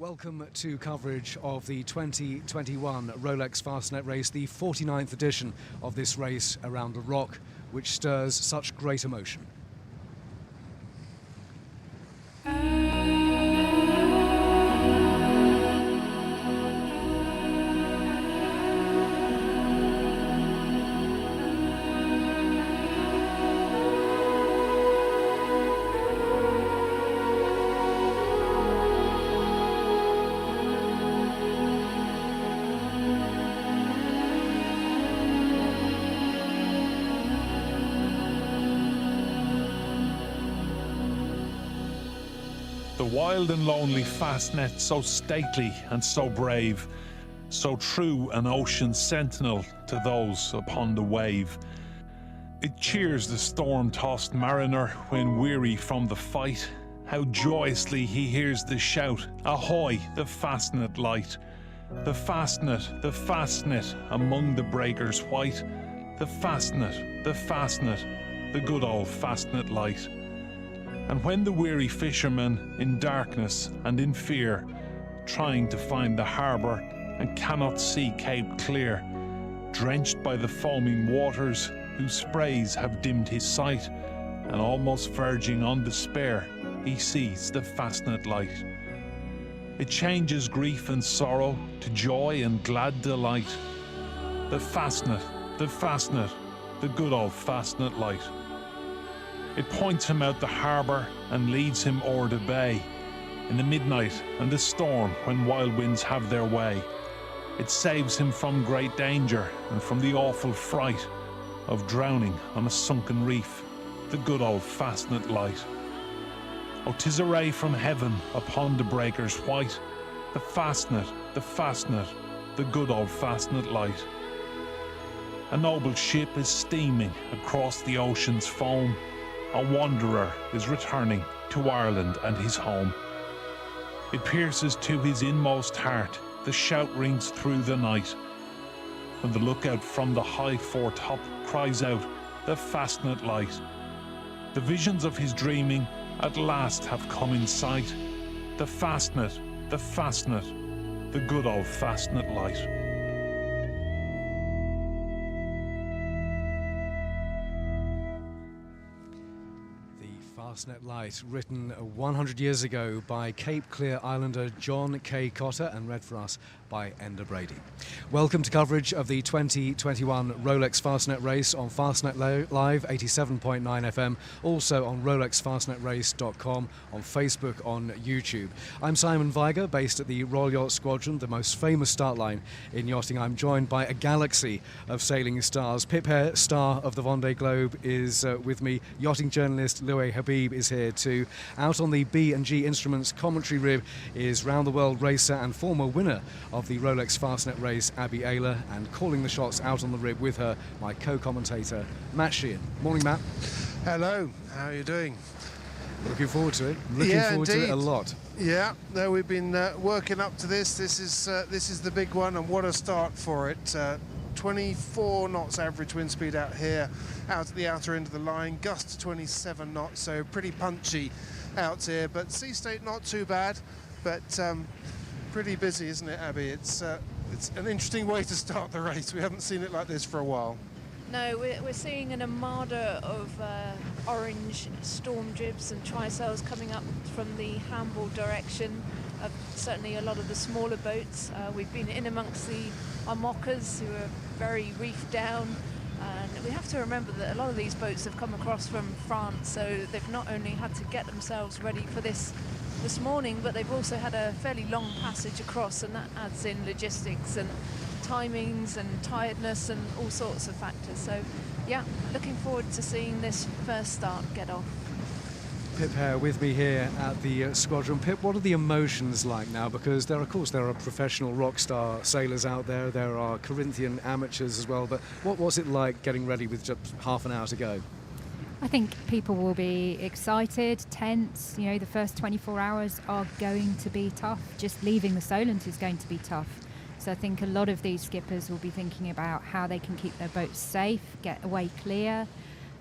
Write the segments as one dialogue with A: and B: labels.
A: Welcome to coverage of the 2021 Rolex Fastnet Race, the 49th edition of this race around a rock which stirs such great emotion.
B: The wild and lonely Fastnet, so stately and so brave, so true an ocean sentinel to those upon the wave. It cheers the storm-tossed mariner when weary from the fight. How joyously he hears the shout, "Ahoy, the Fastnet light! The Fastnet among the breakers white. The Fastnet, the good old Fastnet light." And when the weary fisherman, in darkness and in fear, trying to find the harbour and cannot see Cape clear, drenched by the foaming waters whose sprays have dimmed his sight, and almost verging on despair, he sees the Fastnet light. It changes grief and sorrow to joy and glad delight. The Fastnet, the good old Fastnet light. It points him out the harbour and leads him o'er the bay, in the midnight and the storm when wild winds have their way. It saves him from great danger and from the awful fright of drowning on a sunken reef, the good old Fastnet light. Oh, 'tis a ray from heaven upon the breakers white, the Fastnet, the good old Fastnet light. A noble ship is steaming across the ocean's foam. A wanderer is returning to Ireland and his home. It pierces to his inmost heart, the shout rings through the night, when the lookout from the high foretop cries out, "The Fastnet light." The visions of his dreaming at last have come in sight. The Fastnet, the good old Fastnet light.
A: Fastnet Light, written 100 years ago by Cape Clear Islander John K. Cotter and read for us by Enda Brady. Welcome to coverage of the 2021 Rolex Fastnet Race on Fastnet Live 87.9 FM, also on RolexFastnetRace.com, on Facebook, on YouTube. I'm Simon Viger, based at the Royal Yacht Squadron, the most famous start line in yachting. I'm joined by a galaxy of sailing stars. Pip Hare, star of the Vendée Globe, is with me. Yachting journalist Louis Habib is here too. Out on the B&G Instruments commentary rib is round-the-world racer and former winner of the Rolex Fastnet Race, Abby Ayler, and calling the shots out on the rib with her, my co-commentator, Matt Sheehan. Morning, Matt.
C: Hello, how are you doing?
A: Looking forward to it. Looking forward to it a lot.
C: Yeah, no, we've been working up to this. This is the big one, and what a start for it. 24 knots average wind speed out here, out at the outer end of the line, gusts 27 knots, so pretty punchy out here, but sea state not too bad, but pretty busy, isn't it, Abby? It's an interesting way to start the race. We haven't seen it like this for a while.
D: No, we're seeing an armada of orange storm jibs and trysails coming up from the Hamble direction. Certainly a lot of the smaller boats. We've been in amongst the Armoccas, who are very reefed down, and we have to remember that a lot of these boats have come across from France, so they've not only had to get themselves ready for this morning, but they've also had a fairly long passage across, and that adds in logistics and timings and tiredness and all sorts of factors. So yeah, looking forward to seeing this first start get off.
A: Pip Hare with me here at the squadron. Pip, what are the emotions like now? Because there are professional rock star sailors out there. There are Corinthian amateurs as well. But what was it like getting ready with just half an hour to go?
E: I think people will be excited, tense. You know, the first 24 hours are going to be tough. Just leaving the Solent is going to be tough. So I think a lot of these skippers will be thinking about how they can keep their boats safe, get away clear.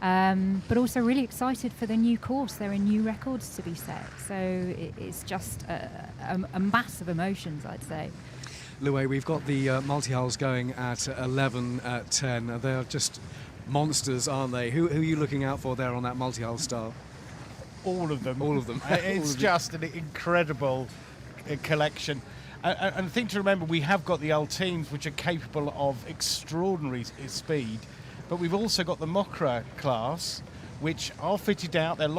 E: but also really excited for the new course. There are new records to be set, so it's just a mass of emotions, I'd say.
A: Louis, we've got the multi-hulls going at 11 at 10. They're just monsters, aren't they? Who are you looking out for there on that multi-hull style?
F: All of them.
A: All of them.
F: It's just an incredible collection. And the thing to remember, we have got the old teams which are capable of extraordinary speed, but we've also got the Mokra class, which are fitted out. They're a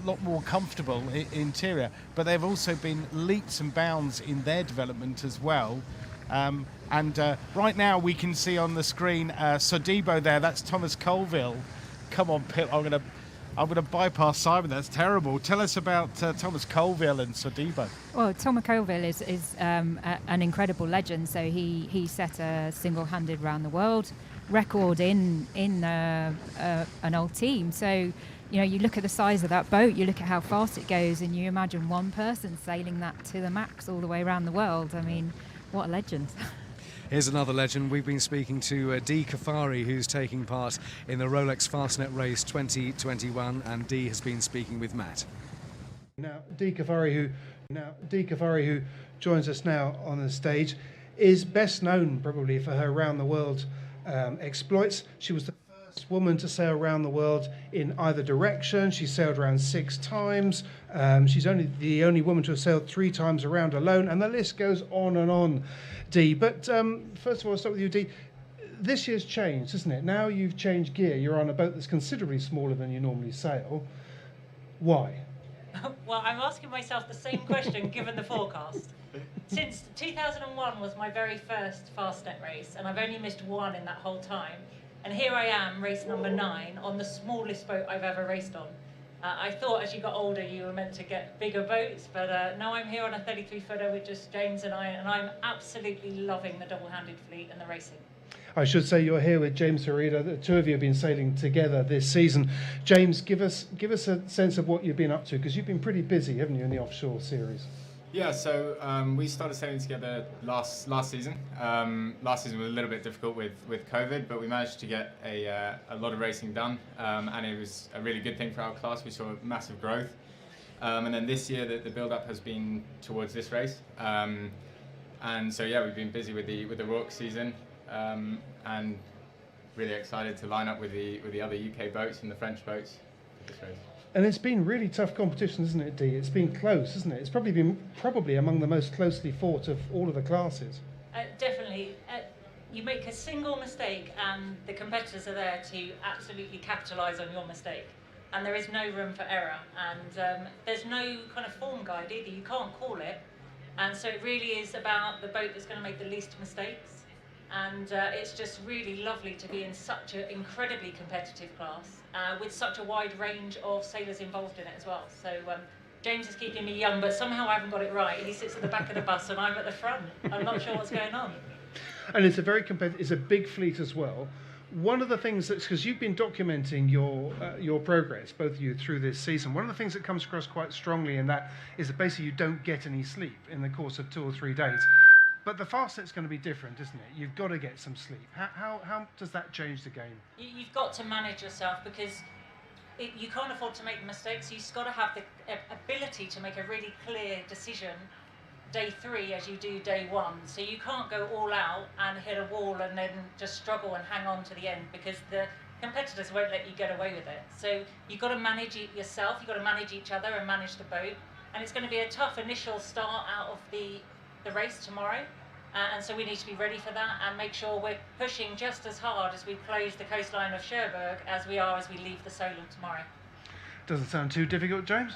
F: lot more comfortable interior, but they've also been leaps and bounds in their development as well. And right now we can see on the screen Sodibo there. That's Thomas Colville. Come on, Pip. I'm going to bypass Simon. That's terrible. Tell us about Thomas Colville and Sodibo.
E: Well, Thomas Colville is an incredible legend. So he set a single-handed round the world record in an old team. So you look at the size of that boat, you look at how fast it goes, and you imagine one person sailing that to the max all the way around the world. I mean, what a legend.
A: Here's another legend. We've been speaking to Dee Kafari, who's taking part in the Rolex Fastnet Race 2021, and Dee has been speaking with Matt.
C: Now, Dee Kafari, who joins us now on the stage, is best known probably for her round the world exploits. She was the first woman to sail around the world in either direction. She sailed around 6 times. She's only the only woman to have sailed 3 times around alone, and the list goes on and on, Dee. But first of all, I'll start with you, Dee. This year's changed, isn't it? Now you've changed gear. You're on a boat that's considerably smaller than you normally sail. Why?
G: Well, I'm asking myself the same question given the forecast. Since 2001 was my very first Fastnet race, and I've only missed one in that whole time. And here I am, race number 9, on the smallest boat I've ever raced on. I thought as you got older you were meant to get bigger boats, but now I'm here on a 33-footer with just James and I'm absolutely loving the double-handed fleet and the racing.
C: I should say you're here with James Farida. The two of you have been sailing together this season. James, give us a sense of what you've been up to, because you've been pretty busy, haven't you, in the offshore series?
H: Yeah, so we started sailing together last season. Last season was a little bit difficult with COVID, but we managed to get a lot of racing done, and it was a really good thing for our class. We saw massive growth, and then this year the build-up has been towards this race, and so yeah, we've been busy with the Rolex season, and really excited to line up with the other UK boats and the French boats for this race.
C: And it's been really tough competition, isn't it, Dee? It's been close, isn't it? It's probably been among the most closely fought of all of the classes.
G: Definitely. You make a single mistake and the competitors are there to absolutely capitalise on your mistake. And there is no room for error. And there's no kind of form guide either. You can't call it. And so it really is about the boat that's going to make the least mistakes. And it's just really lovely to be in such an incredibly competitive class with such a wide range of sailors involved in it as well. So James is keeping me young, but somehow I haven't got it right. He sits at the back of the bus and I'm at the front. I'm not sure what's going on.
C: And it's a very competitive, it's a big fleet as well. One of the things that's, because you've been documenting your progress, both of you, through this season, one of the things that comes across quite strongly in that is that basically you don't get any sleep in the course of 2 or 3 days. But the Fastnet's going to be different, isn't it? You've got to get some sleep. How does that change the game?
G: You've got to manage yourself because you can't afford to make mistakes. You've got to have the ability to make a really clear decision day 3 as you do day 1. So you can't go all out and hit a wall and then just struggle and hang on to the end, because the competitors won't let you get away with it. So you've got to manage it yourself. You've got to manage each other and manage the boat. And it's going to be a tough initial start out of the race tomorrow, and so we need to be ready for that and make sure we're pushing just as hard as we close the coastline of Cherbourg as we are as we leave the Solent tomorrow.
C: Doesn't sound too difficult, James?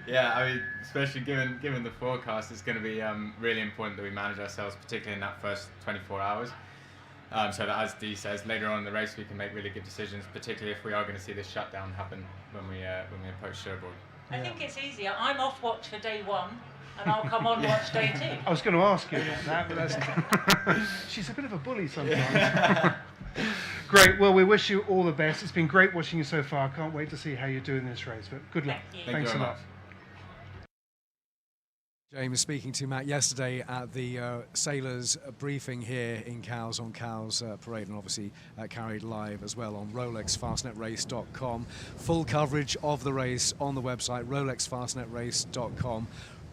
H: Yeah, I mean, especially given the forecast, it's going to be really important that we manage ourselves, particularly in that first 24 hours. So that, as Dee says, later on in the race we can make really good decisions, particularly if we are going to see this shutdown happen when we approach Cherbourg.
G: I think it's easier. I'm off watch for day 1. And I'll come on watch day 2.
C: I was going to ask you about that, but that's she's a bit of a bully sometimes. Great. Well, we wish you all the best. It's been great watching you so far. I can't wait to see how you do in this race. But good luck.
G: Thank you.
C: Thanks a lot.
H: Much.
A: James speaking to Matt yesterday at the sailors briefing here in Cows on Cows parade, and obviously carried live as well on RolexFastnetRace.com. Full coverage of the race on the website RolexFastnetRace.com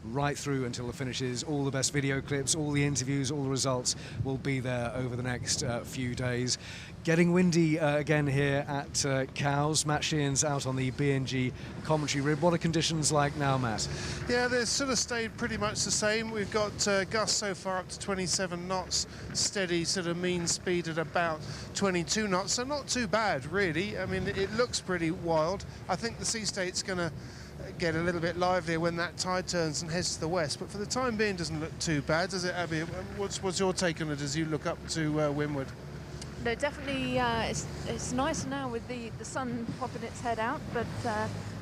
A: right through until the finishes. All the best video clips, all the interviews, all the results will be there over the next few days. Getting windy again here at Cows. Matt Sheehan's out on the B&G commentary rib. What are conditions like now, Matt?
C: Yeah, they've sort of stayed pretty much the same. We've got gusts so far up to 27 knots, steady sort of mean speed at about 22 knots, so not too bad really. I mean, it looks pretty wild. I think the sea state's going to get a little bit livelier when that tide turns and heads to the west, but for the time being doesn't look too bad, does it, Abby? What's your take on it as you look up to Windward?
D: No, definitely it's nicer now with the sun popping its head out, but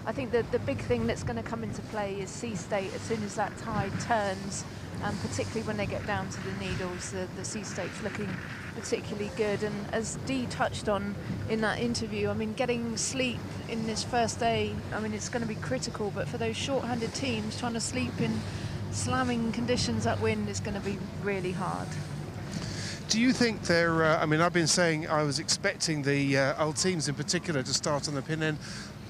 D: I think that the big thing that's going to come into play is sea state as soon as that tide turns, and particularly when they get down to the Needles, the sea state's looking particularly good. And as Dee touched on in that interview, I mean, getting sleep in this first day, I mean, it's going to be critical, but for those short-handed teams, trying to sleep in slamming conditions upwind is going to be really hard.
C: Do you think they're, I mean, I've been saying I was expecting the old teams in particular to start on the pin end.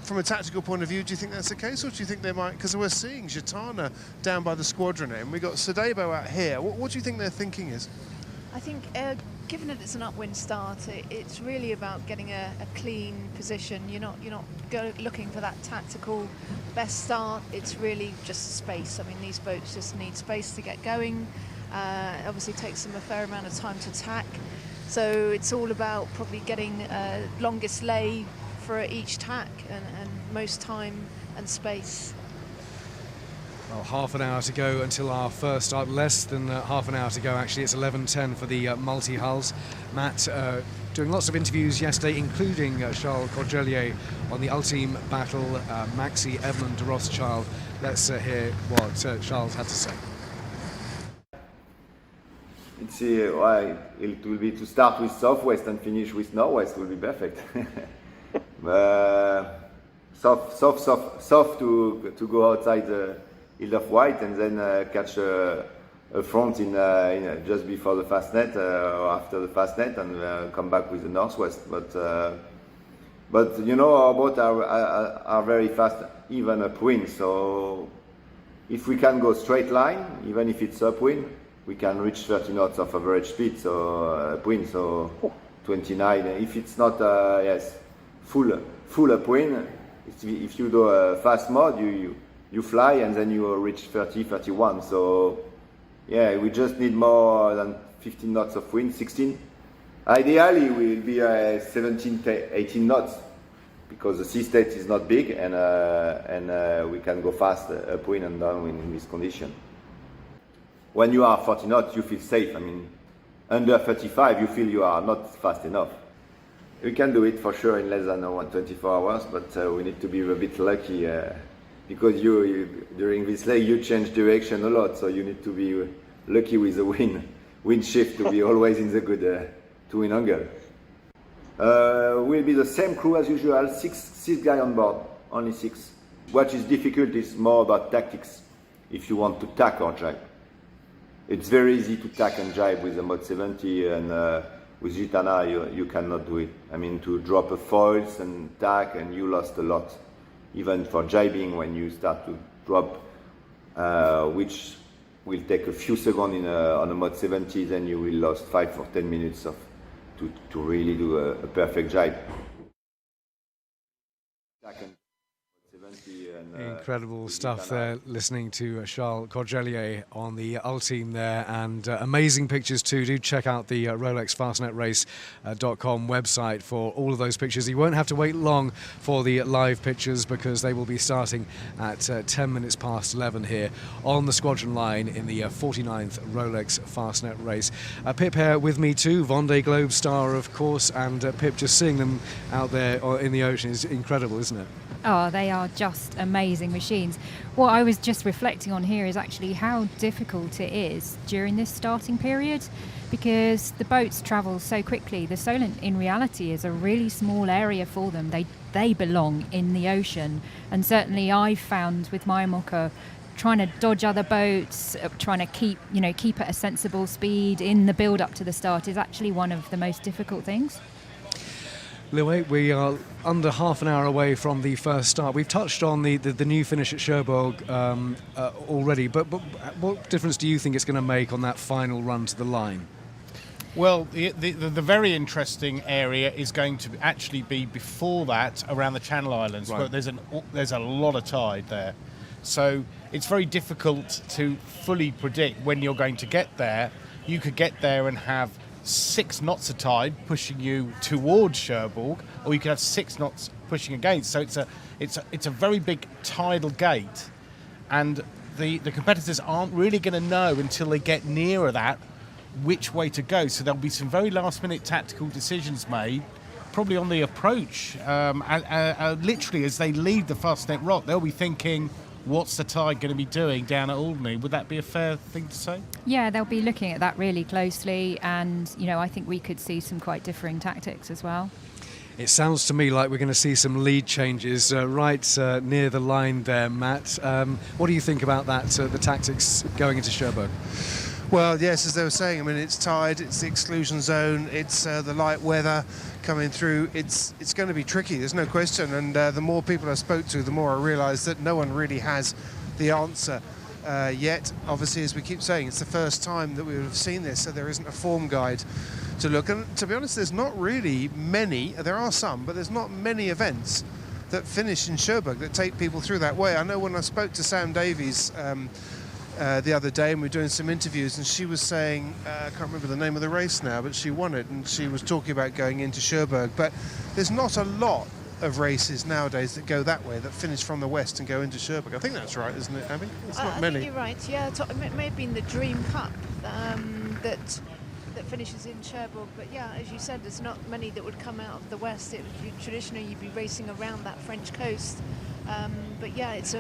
C: From a tactical point of view, do you think that's the case, or do you think they might, because we're seeing Gitana down by the squadron end, we've got Sadebo out here. What do you think their thinking is?
D: I think given that it's an upwind start, it's really about getting a clean position. You're not looking for that tactical best start. It's really just space. I mean, these boats just need space to get going. Obviously takes them a fair amount of time to tack, so it's all about probably getting longest lay for each tack and most time and space.
A: Well, half an hour to go until our first start, less than half an hour to go actually. It's 11:10 for the multi-hulls. Matt doing lots of interviews yesterday, including Charles Cordelier on the Ultime Battle, Maxi Evelyn de Rothschild. Let's hear what Charles had to say.
I: It's it will be to start with southwest and finish with northwest will be perfect. Soft to go outside the Isle of Wight and then catch a front in just before the Fastnet or after the Fastnet and come back with the northwest. But you know, our boats are very fast, even upwind. So if we can go straight line, even if it's upwind, we can reach 30 knots of average speed, so upwind, so 29. If it's not, full upwind, if you do a fast mode, you fly and then you reach 30, 31. So yeah, we just need more than 15 knots of wind, 16. Ideally, we'll be 17, 18 knots because the sea state is not big and we can go fast upwind and downwind in this condition. When you are 40 knots, you feel safe. I mean, under 35, you feel you are not fast enough. We can do it for sure in less than 24 hours, but we need to be a bit lucky because you during this leg you change direction a lot, so you need to be lucky with the wind shift to be always in the good to-wind angle. Will be the same crew as usual, six guys on board, only 6. What is difficult is more about tactics. If you want to tack or jibe. It's very easy to tack and jibe with the Mod 70, and with Gitana you cannot do it. I mean, to drop a foils and tack, and you lost a lot. Even for jibing, when you start to drop, which will take a few seconds on a Mod 70, then you will lose 5 or 10 minutes to really do a perfect jibe.
A: Incredible stuff there, listening to Charles Cordelier on the Ultime there, and amazing pictures too. Do check out the RolexFastnetRace.com website for all of those pictures. You won't have to wait long for the live pictures because they will be starting at 10 minutes past 11 here on the squadron line in the 49th Rolex Fastnet Race. Pip here with me too, Vendée Globe star of course, and Pip, just seeing them out there in the ocean is incredible, isn't it?
E: Oh, they are just amazing machines. What I was just reflecting on here is actually how difficult it is during this starting period, because the boats travel so quickly. The Solent in reality is a really small area for them. They belong in the ocean, and certainly I've found with my Mocha trying to dodge other boats, trying to keep at a sensible speed in the build up to the start is actually one of the most difficult things.
A: Louis, we are under half an hour away from the first start. We've touched on the new finish at Cherbourg already, but what difference do you think it's going to make on that final run to the line?
F: Well, the very interesting area is going to actually be before that, around the Channel Islands,
A: right.
F: but there's a lot of tide there. So it's very difficult to fully predict when you're going to get there. You could get there and have 6 knots of tide pushing you towards Cherbourg, or you could have 6 knots pushing against. So it's a very big tidal gate, and the competitors aren't really going to know until they get nearer that which way to go. So there'll be some very last-minute tactical decisions made, probably on the approach. Literally, as they leave the Fastnet Rock, they'll be thinking, what's the tide going to be doing down at Alderney? Would that be a fair thing to say?
E: Yeah, they'll be looking at that really closely, and I think we could see some quite differing tactics as well.
A: It sounds to me like we're going to see some lead changes right near the line there, Matt. What do you think about that, the tactics going into Cherbourg?
C: Well, yes, as they were saying, I mean, it's tide, it's the exclusion zone, it's the light weather coming through. It's going to be tricky, there's no question. And the more people I spoke to, the more I realised that no one really has the answer yet. Obviously, as we keep saying, it's the first time that we would have seen this, so there isn't a form guide to look. And to be honest, there's not really many, there are some, but there's not many events that finish in Cherbourg that take people through that way. I know when I spoke to Sam Davies the other day, and we were doing some interviews, and she was saying, I can't remember the name of the race now, but she won it, and she was talking about going into Cherbourg. But there's not a lot of races nowadays that go that way, that finish from the west and go into Cherbourg. I think that's right, isn't it, Abby? It's not many.
D: I think you're right, yeah. It may have been the Dream Cup that finishes in Cherbourg, but yeah, as you said, there's not many that would come out of the west. Traditionally, you'd be racing around that French coast. But yeah, it's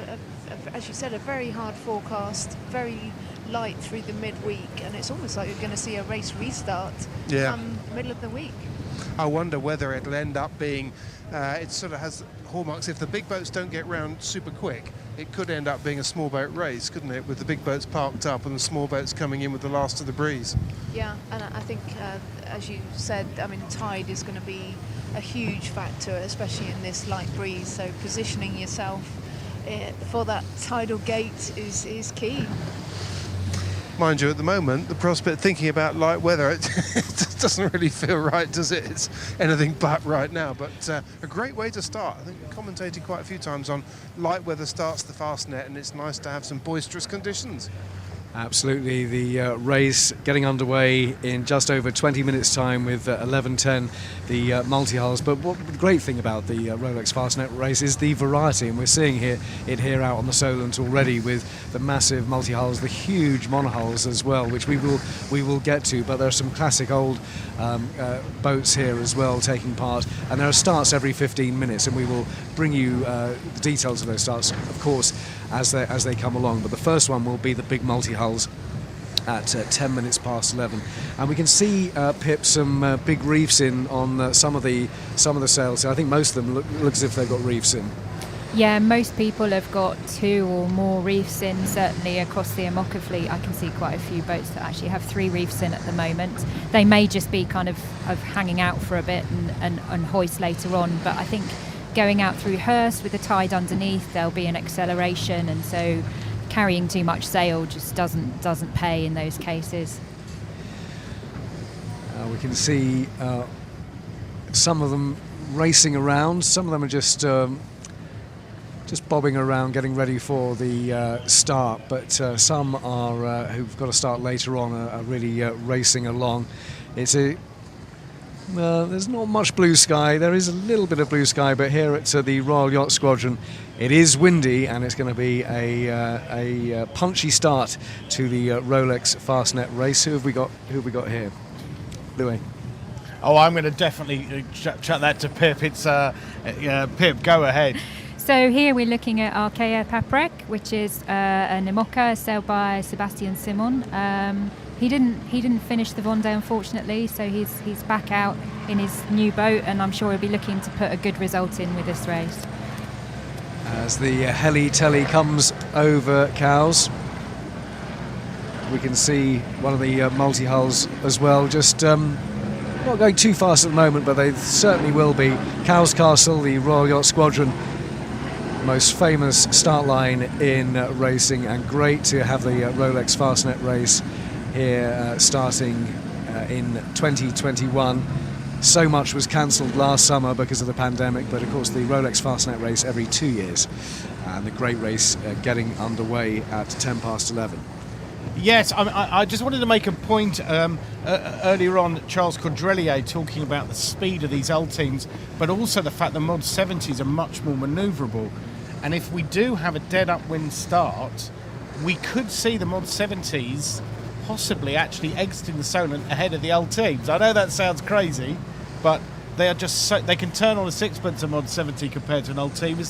D: as you said, a very hard forecast, very light through the midweek, and it's almost like you're going to see a race restart come middle of the week.
C: I wonder whether it'll end up being, it sort of has hallmarks. If the big boats don't get round super quick, it could end up being a small boat race, couldn't it, with the big boats parked up and the small boats coming in with the last of the breeze.
D: Yeah, and I think, as you said, I mean, tide is going to be a huge factor, especially in this light breeze, so positioning yourself for that tidal gate is key.
C: Mind you, at the moment, the prospect, thinking about light weather, it doesn't really feel right, does it? It's anything but right now, but a great way to start. I think we commentated quite a few times on light weather starts the Fastnet, and it's nice to have some boisterous conditions.
A: Absolutely, the race getting underway in just over 20 minutes time with 11:10, the multi-hulls. But what the great thing about the Rolex Fastnet race is the variety, and we're seeing it here out on the Solent already with the massive multi-hulls, the huge monohulls as well, which we will get to. But there are some classic old boats here as well taking part, and there are starts every 15 minutes, and we will bring you the details of those starts, of course, as they come along. But the first one will be the big multi-hulls at 10 minutes past 11, and we can see Pip some big reefs in on some of the sails. I think most of them look as if they've got reefs in.
E: Yeah, most people have got 2 or more reefs in. Certainly across the Amoca fleet, I can see quite a few boats that actually have 3 reefs in at the moment. They may just be kind of hanging out for a bit and hoist later on, but I think going out through Hurst with the tide underneath, there'll be an acceleration, and so carrying too much sail just doesn't pay in those cases.
A: We can see some of them racing around. Some of them are just bobbing around, getting ready for the start. But some are who've got to start later on are really racing along. There's not much blue sky. There is a little bit of blue sky, but here at the Royal Yacht Squadron, it is windy, and it's going to be a punchy start to the Rolex Fastnet race. Who have we got here, Louis?
F: Oh, I'm going to definitely chuck that to Pip. It's Pip, go ahead.
E: So here we're looking at Arkea Paprec, which is an Imoca sailed by Sébastien Simon. He didn't finish the Vendée, unfortunately, so he's back out in his new boat, and I'm sure he'll be looking to put a good result in with this race.
A: As the heli-telly comes over cows, we can see one of the multi-hulls as well, just not going too fast at the moment, but they certainly will be. Cowes Castle, the Royal Yacht Squadron, most famous start line in racing, and great to have the Rolex Fastnet Race here starting in 2021. So much was cancelled last summer because of the pandemic, but of course the Rolex Fastnet Race every 2 years, and the great race getting underway at 11:10.
F: Yes, I just wanted to make a point earlier on, Charles Caudrelier talking about the speed of these old teams, but also the fact the Mod 70s are much more manoeuvrable. And if we do have a dead upwind start, we could see the Mod 70s possibly actually exiting the Solent ahead of the old teams. I know that sounds crazy, but they are just so, they can turn on a sixpence a Mod 70 compared to an old team. Is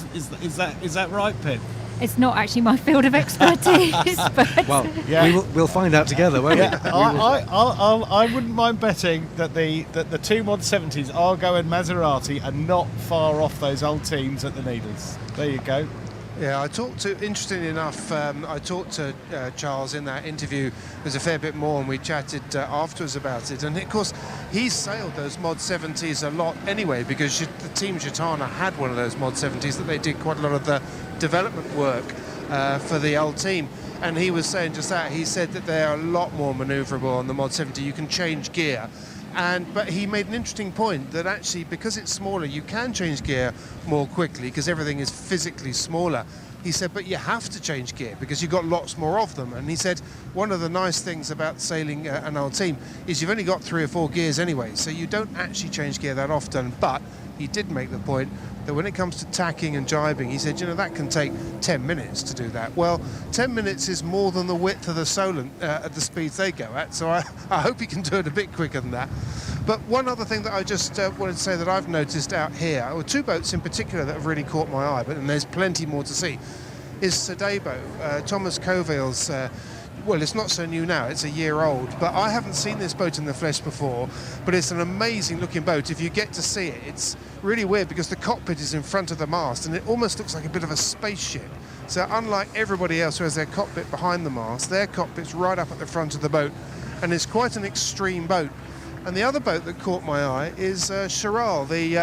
F: that right, Pin?
E: It's not actually my field of expertise, but
A: well, yeah. we'll find out together, won't we?
F: I wouldn't mind betting that the two Mod 70s, Argo and Maserati, are not far off those old teams at the Needles. There you go.
C: Yeah, interestingly enough, I talked to Charles in that interview. There's a fair bit more, and we chatted afterwards about it. And of course, he's sailed those Mod 70s a lot anyway, because the Team Gitana had one of those Mod 70s that they did quite a lot of the development work for the old team. And he was saying just that. He said that they are a lot more manoeuvrable on the Mod 70. You can change gear. But he made an interesting point that actually, because it's smaller, you can change gear more quickly because everything is physically smaller. He said, but you have to change gear because you've got lots more of them. And he said, one of the nice things about sailing an old team is you've only got 3 or 4 gears anyway, so you don't actually change gear that often. But he did make the point that when it comes to tacking and jibing, he said, that can take 10 minutes to do that. Well, 10 minutes is more than the width of the Solent at the speeds they go at, so I hope he can do it a bit quicker than that. But one other thing that I just wanted to say that I've noticed out here, or 2 boats in particular that have really caught my eye, and there's plenty more to see, is Sodebo, Thomas Coville's. Well, it's not so new now, it's a year old, but I haven't seen this boat in the flesh before, but it's an amazing looking boat. If you get to see it, it's really weird because the cockpit is in front of the mast and it almost looks like a bit of a spaceship. So unlike everybody else who has their cockpit behind the mast, their cockpit's right up at the front of the boat, and it's quite an extreme boat. And the other boat that caught my eye is Charal, the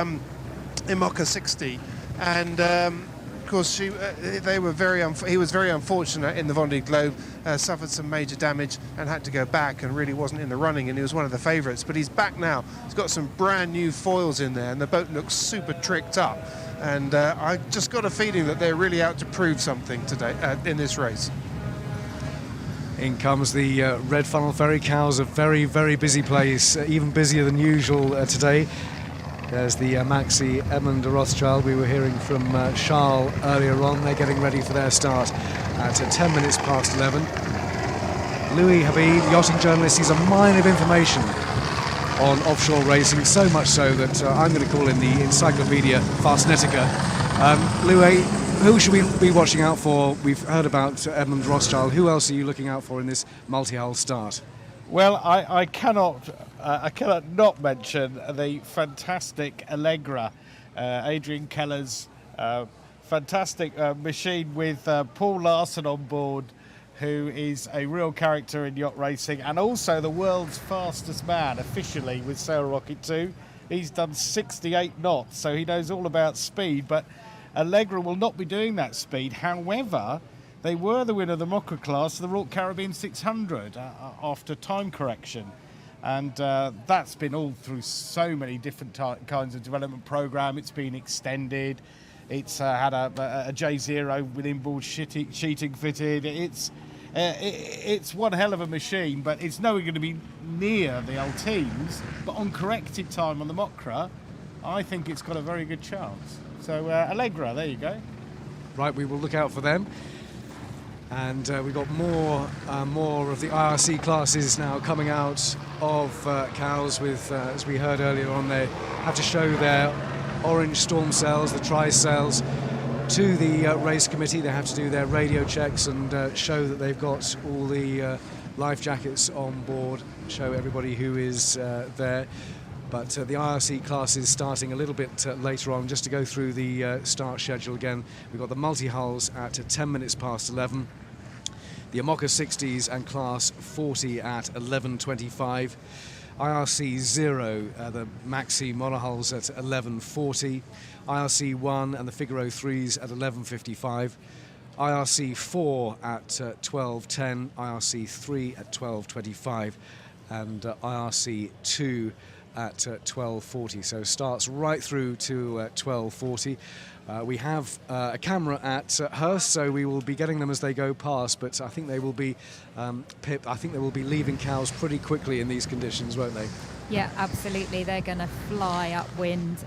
C: Imoca 60, and of course, he was very unfortunate in the Vendée Globe, suffered some major damage and had to go back and really wasn't in the running, and he was one of the favourites. But he's back now. He's got some brand new foils in there, and the boat looks super tricked up. And I just got a feeling that they're really out to prove something today in this race.
A: In comes the Red Funnel Ferry. Cowes, a very, very busy place, even busier than usual today. There's the Maxi Edmund de Rothschild. We were hearing from Charles earlier on. They're getting ready for their start at 10 minutes past 11. Louis Habib, yachting journalist, he's a mine of information on offshore racing, so much so that I'm going to call in the Encyclopedia Fastnetica. Louis, who should we be watching out for? We've heard about Edmund Rothschild. Who else are you looking out for in this multi-hull start?
F: Well, I cannot not mention the fantastic Allegra, Adrian Keller's fantastic machine with Paul Larson on board, who is a real character in yacht racing and also the world's fastest man officially with Sail Rocket 2. He's done 68 knots, so he knows all about speed, but Allegra will not be doing that speed. However, they were the winner of the Mocra class, the Royal Caribbean 600, after time correction. And that's been all through so many different kinds of development program. It's been extended. It's had a J0 with inboard sheeting fitted. It's one hell of a machine, but it's nowhere going to be near the old teams. But on corrected time on the Mocra, I think it's got a very good chance. So Allegra, there you go.
A: Right, we will look out for them. And we've got more of the IRC classes now coming out of Cowes with, as we heard earlier on, they have to show their orange storm sails, the tri-sails, to the race committee. They have to do their radio checks and show that they've got all the life jackets on board, show everybody who is there. But the IRC class is starting a little bit later on. Just to go through the start schedule again, we've got the multi-hulls at 10 minutes past 11. The Amoca 60s and Class 40 at 11:25. IRC 0, the Maxi monohulls at 11:40. IRC 1 and the Figaro 3s at 11:55. IRC 4 at 12:10. IRC 3 at 12:25. And IRC 2 at 12:40. So starts right through to 12:40. We have a camera at Hurst, so we will be getting them as they go past, but I think they will be, Pip, I think they will be leaving Cowes pretty quickly in these conditions, won't they?
E: Yeah, absolutely. They're going to fly upwind.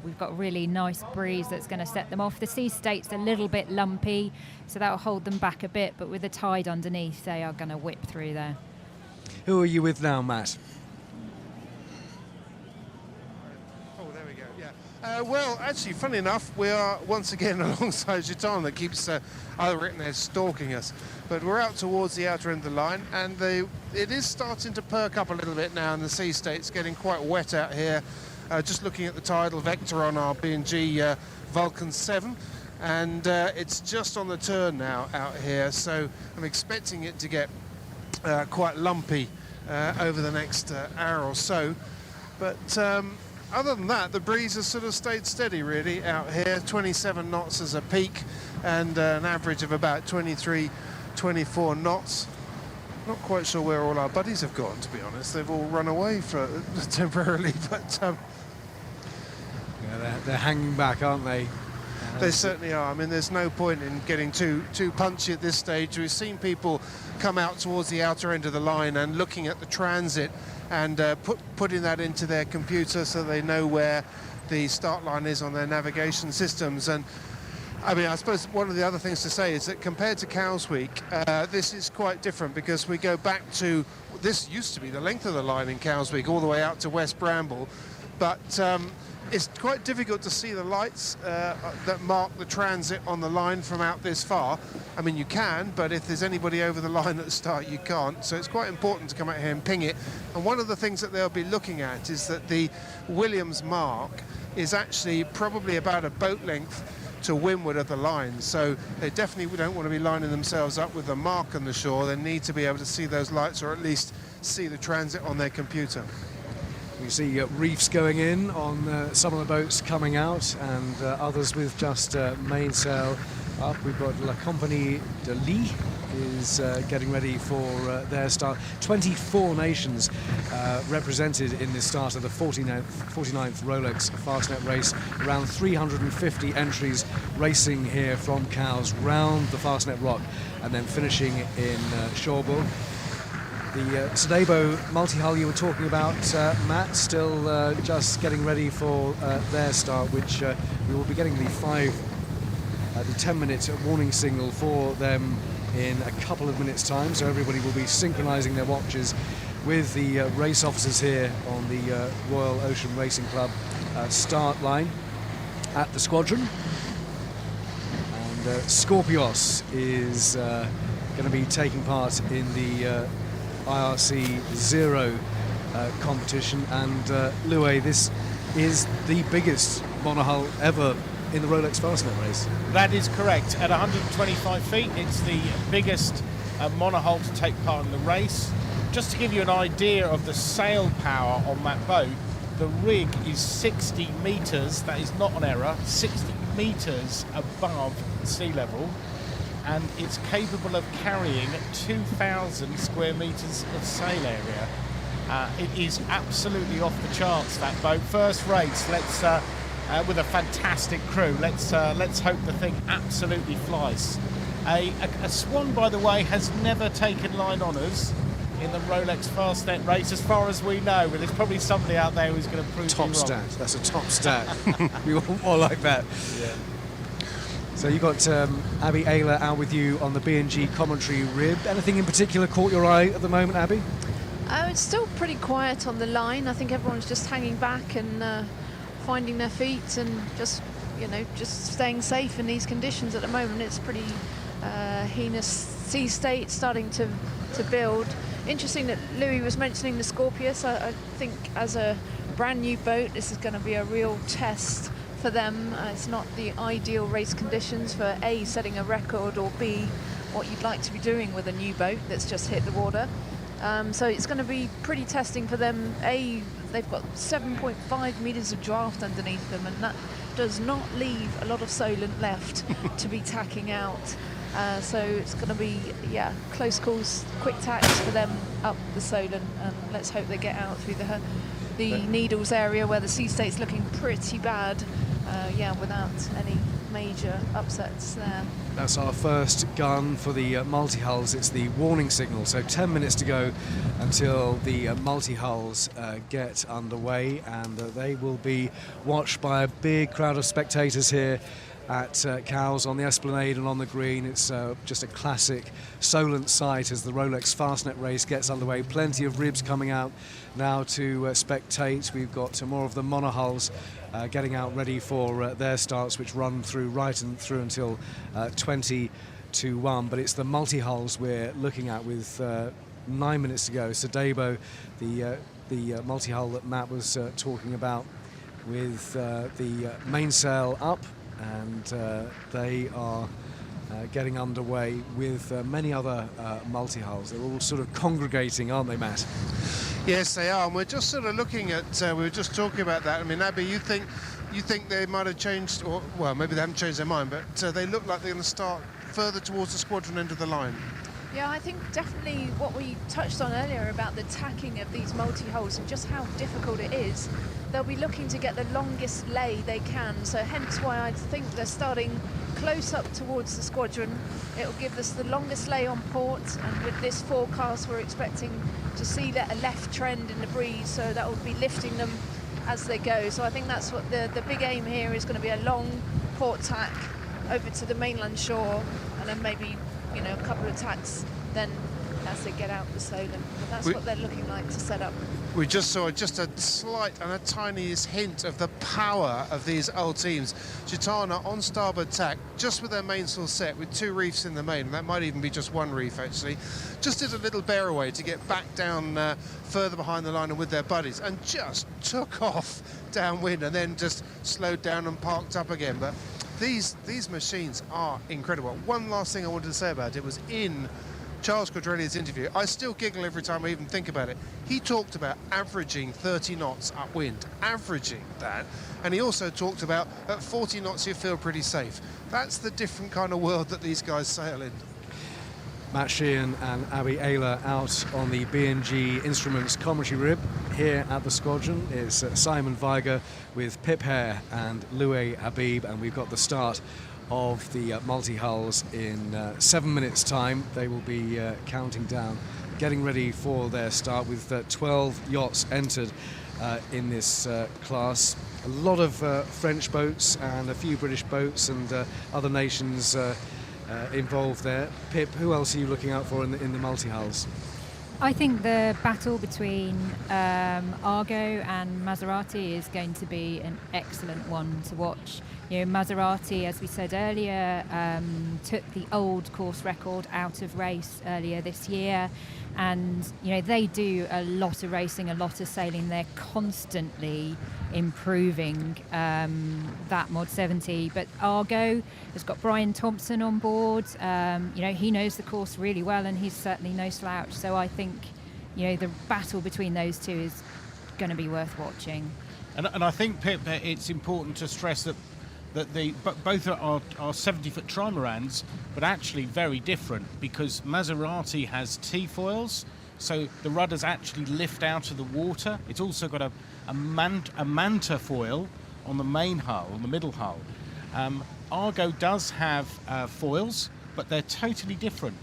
E: We've got a really nice breeze that's going to set them off. The sea state's a little bit lumpy, so that will hold them back a bit, but with the tide underneath, they are going to whip through there.
A: Who are you with now, Matt?
C: Well, actually, funny enough, we are once again alongside Gitan that keeps either written there stalking us. But we're out towards the outer end of the line, and it is starting to perk up a little bit now, and the sea state's getting quite wet out here. Just looking at the tidal vector on our B&G Vulcan 7, and it's just on the turn now out here, so I'm expecting it to get quite lumpy over the next hour or so. But other than that, the breeze has sort of stayed steady really out here. 27 knots as a peak and an average of about 23, 24 knots. Not quite sure where all our buddies have gone, to be honest. They've all run away for temporarily, but
A: yeah, they're hanging back, aren't they?
C: They certainly are. I mean, there's no point in getting too punchy at this stage. We've seen people come out towards the outer end of the line and looking at the transit and putting that into their computer so they know where the start line is on their navigation systems. And I mean, I suppose one of the other things to say is that compared to Cowes Week, this is quite different because we go back to, this used to be the length of the line in Cowes Week all the way out to West Bramble, but it's quite difficult to see the lights that mark the transit on the line from out this far. I mean, you can, but if there's anybody over the line at the start, you can't. So it's quite important to come out here and ping it. And one of the things that they'll be looking at is that the Williams mark is actually probably about a boat length to windward of the line. So they definitely don't want to be lining themselves up with the mark on the shore. They need to be able to see those lights or at least see the transit on their computer.
A: We see reefs going in on some of the boats coming out and others with just mainsail up. We've got La Compagnie de Lis is getting ready for their start. 24 nations represented in this start of the 49th Rolex Fastnet Race. Around 350 entries racing here from Cowes round the Fastnet Rock and then finishing in Cherbourg. The Sodebo multi-hull you were talking about, Matt, still just getting ready for their start, which we will be getting the 10-minute warning signal for them in a couple of minutes' time. So everybody will be synchronising their watches with the race officers here on the Royal Ocean Racing Club start line at the squadron. And Scorpios is going to be taking part in the IRC 0 competition, and Louis, this is the biggest monohull ever in the Rolex Fastnet race.
F: That is correct. At 125 feet, it's the biggest monohull to take part in the race. Just to give you an idea of the sail power on that boat, the rig is 60 metres, that is not an error, 60 metres above sea level, and it's capable of carrying 2,000 square metres of sail area. It is absolutely off the charts, that boat. First race, let's with a fantastic crew. Let's hope the thing absolutely flies. A Swan, by the way, has never taken line honours in the Rolex Fastnet race, as far as we know. But there's probably somebody out there who's going to prove
A: top
F: me wrong.
A: stat. That's a top stat. We want more like that.
F: Yeah.
A: So you've got Abby Ayler out with you on the B&G commentary rib. Anything in particular caught your eye at the moment, Abby?
D: It's still pretty quiet on the line. I think everyone's just hanging back and finding their feet and just staying safe in these conditions at the moment. It's pretty heinous sea state starting to build. Interesting that Louis was mentioning the Scorpius. I think as a brand new boat. This is going to be a real test for them. It's not the ideal race conditions for A, setting a record, or B, what you'd like to be doing with a new boat that's just hit the water. So it's going to be pretty testing for them. A, they've got 7.5 meters of draft underneath them, and that does not leave a lot of Solent left to be tacking out. So it's going to be, close calls, quick tacks for them up the Solent, and let's hope they get out through the Needles area where the sea state's looking pretty bad, without any major upsets there.
A: That's our first gun for the multi-hulls. It's the warning signal, so 10 minutes to go until the multi-hulls get underway, and they will be watched by a big crowd of spectators here at Cowes on the Esplanade and on the green. It's just a classic Solent sight as the Rolex Fastnet Race gets underway. Plenty of ribs coming out now to spectate. We've got more of the monohulls getting out ready for their starts, which run through until 20 to 1. But it's the multi-hulls we're looking at with 9 minutes to go. Sodebo, the multi-hull that Matt was talking about, with the mainsail up, and they are getting underway with many other multi-hulls. They're all sort of congregating, aren't they, Matt?
C: Yes, they are, and we're just sort of looking at, we were just talking about that. I mean, Abby, you think they might have changed, or, well, maybe they haven't changed their mind, but they look like they're going to start further towards the squadron end of the line.
D: Yeah, I think definitely what we touched on earlier about the tacking of these multi-hulls and just how difficult it is. They'll be looking to get the longest lay they can, so hence why I think they're starting close up towards the squadron. It'll give us the longest lay on port, and with this forecast we're expecting to see that a left trend in the breeze, so that will be lifting them as they go. So I think that's what the big aim here is going to be, a long port tack over to the mainland shore, and then maybe, you know, a couple of tacks then as they get out the Solent. But that's what they're looking like to set up.
C: We just saw just a slight and a tiniest hint of the power of these old teams. Gitana on starboard tack, just with their mainsail set, with 2 reefs in the main, and that might even be just 1 reef actually. Just did a little bear away to get back down further behind the line and with their buddies, and just took off downwind and then just slowed down and parked up again. But these machines are incredible. One last thing I wanted to say about it was in Charles Quadrelia's interview. I still giggle every time I even think about it. He talked about averaging 30 knots upwind, averaging that, and he also talked about at 40 knots you feel pretty safe. That's the different kind of world that these guys sail in.
A: Matt Sheehan and Abby Ayler out on the B&G Instruments commentary rib. Here at the squadron is Simon Weiger with Pip Hare and Louis Habib, and we've got the start of the multi-hulls in 7 minutes' time. They will be counting down, getting ready for their start, with 12 yachts entered in this class. A lot of French boats and a few British boats and other nations involved there. Pip, who else are you looking out for in the multi-hulls?
E: I think the battle between Argo and Maserati is going to be an excellent one to watch. You know, Maserati, as we said earlier, took the old course record out of race earlier this year, and you know they do a lot of racing, a lot of sailing. They're constantly improving that Mod 70. But Argo has got Brian Thompson on board. You know, he knows the course really well, and he's certainly no slouch. So I think, you know, the battle between those two is going to be worth watching.
F: And I think, Pip, it's important to stress that both are 70-foot trimarans, but actually very different, because Maserati has T-foils, so the rudders actually lift out of the water. It's also got a manta foil on the main hull, on the middle hull. Argo does have foils, but they're totally different.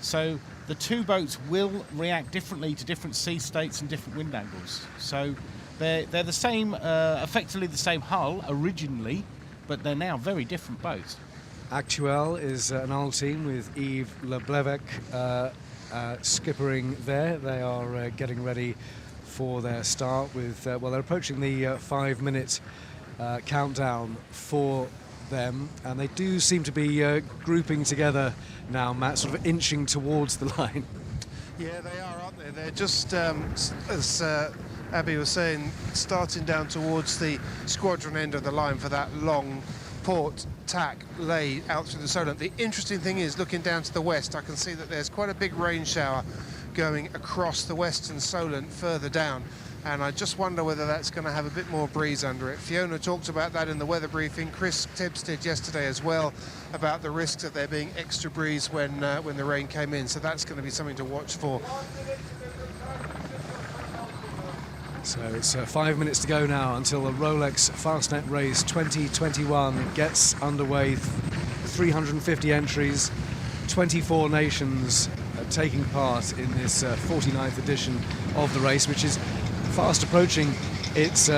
F: So the two boats will react differently to different sea states and different wind angles. So they're the same, effectively the same hull originally, but they're now very different boats.
A: Actuel is an old team with Yves Leblevec skippering there. They are getting ready for their start with, well, they're approaching the 5-minute countdown for them, and they do seem to be grouping together now, Matt, sort of inching towards the line.
C: Yeah, they are, aren't they? They're just as Abby was saying, starting down towards the squadron end of the line for that long port tack lay out through the Solent. The interesting thing is, looking down to the west, I can see that there's quite a big rain shower going across the western Solent further down, and I just wonder whether that's going to have a bit more breeze under it. Fiona talked about that in the weather briefing. Chris Tibbs did yesterday as well, about the risks of there being extra breeze when the rain came in, so that's going to be something to watch for.
A: So it's 5 minutes to go now until the Rolex Fastnet Race 2021 gets underway. 350 entries, 24 nations taking part in this 49th edition of the race, which is fast approaching its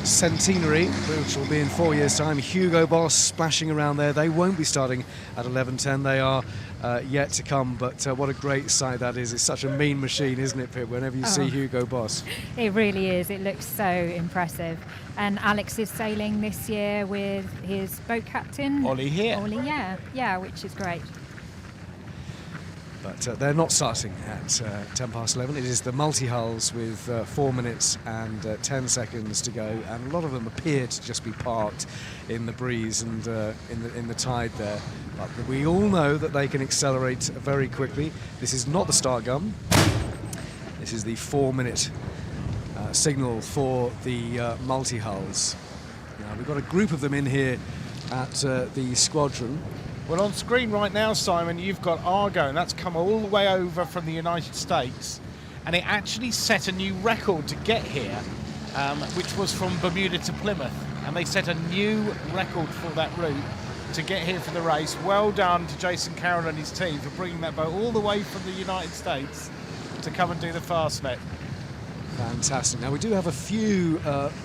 A: centenary, which will be in 4 years' time. Hugo Boss splashing around there. They won't be starting at 11:10. They are yet to come, but what a great sight that is. It's such a mean machine, isn't it, Pip, whenever you see Hugo Boss?
E: It really is. It looks so impressive. And Alex is sailing this year with his boat captain.
F: Ollie here.
E: Ollie, yeah, which is great.
A: But they're not starting at 11:10. It is the multi-hulls with 4 minutes and 10 seconds to go, and a lot of them appear to just be parked in the breeze and in the tide there. But we all know that they can accelerate very quickly. This is not the start gun. This is the 4-minute signal for the multi-hulls. Now we've got a group of them in here at the squadron.
F: Well, on screen right now, Simon, you've got Argo, and that's come all the way over from the United States, and it actually set a new record to get here, which was from Bermuda to Plymouth, and they set a new record for that route to get here for the race. Well done to Jason Carroll and his team for bringing that boat all the way from the United States to come and do the Fastnet.
A: Fantastic. Now we do have a few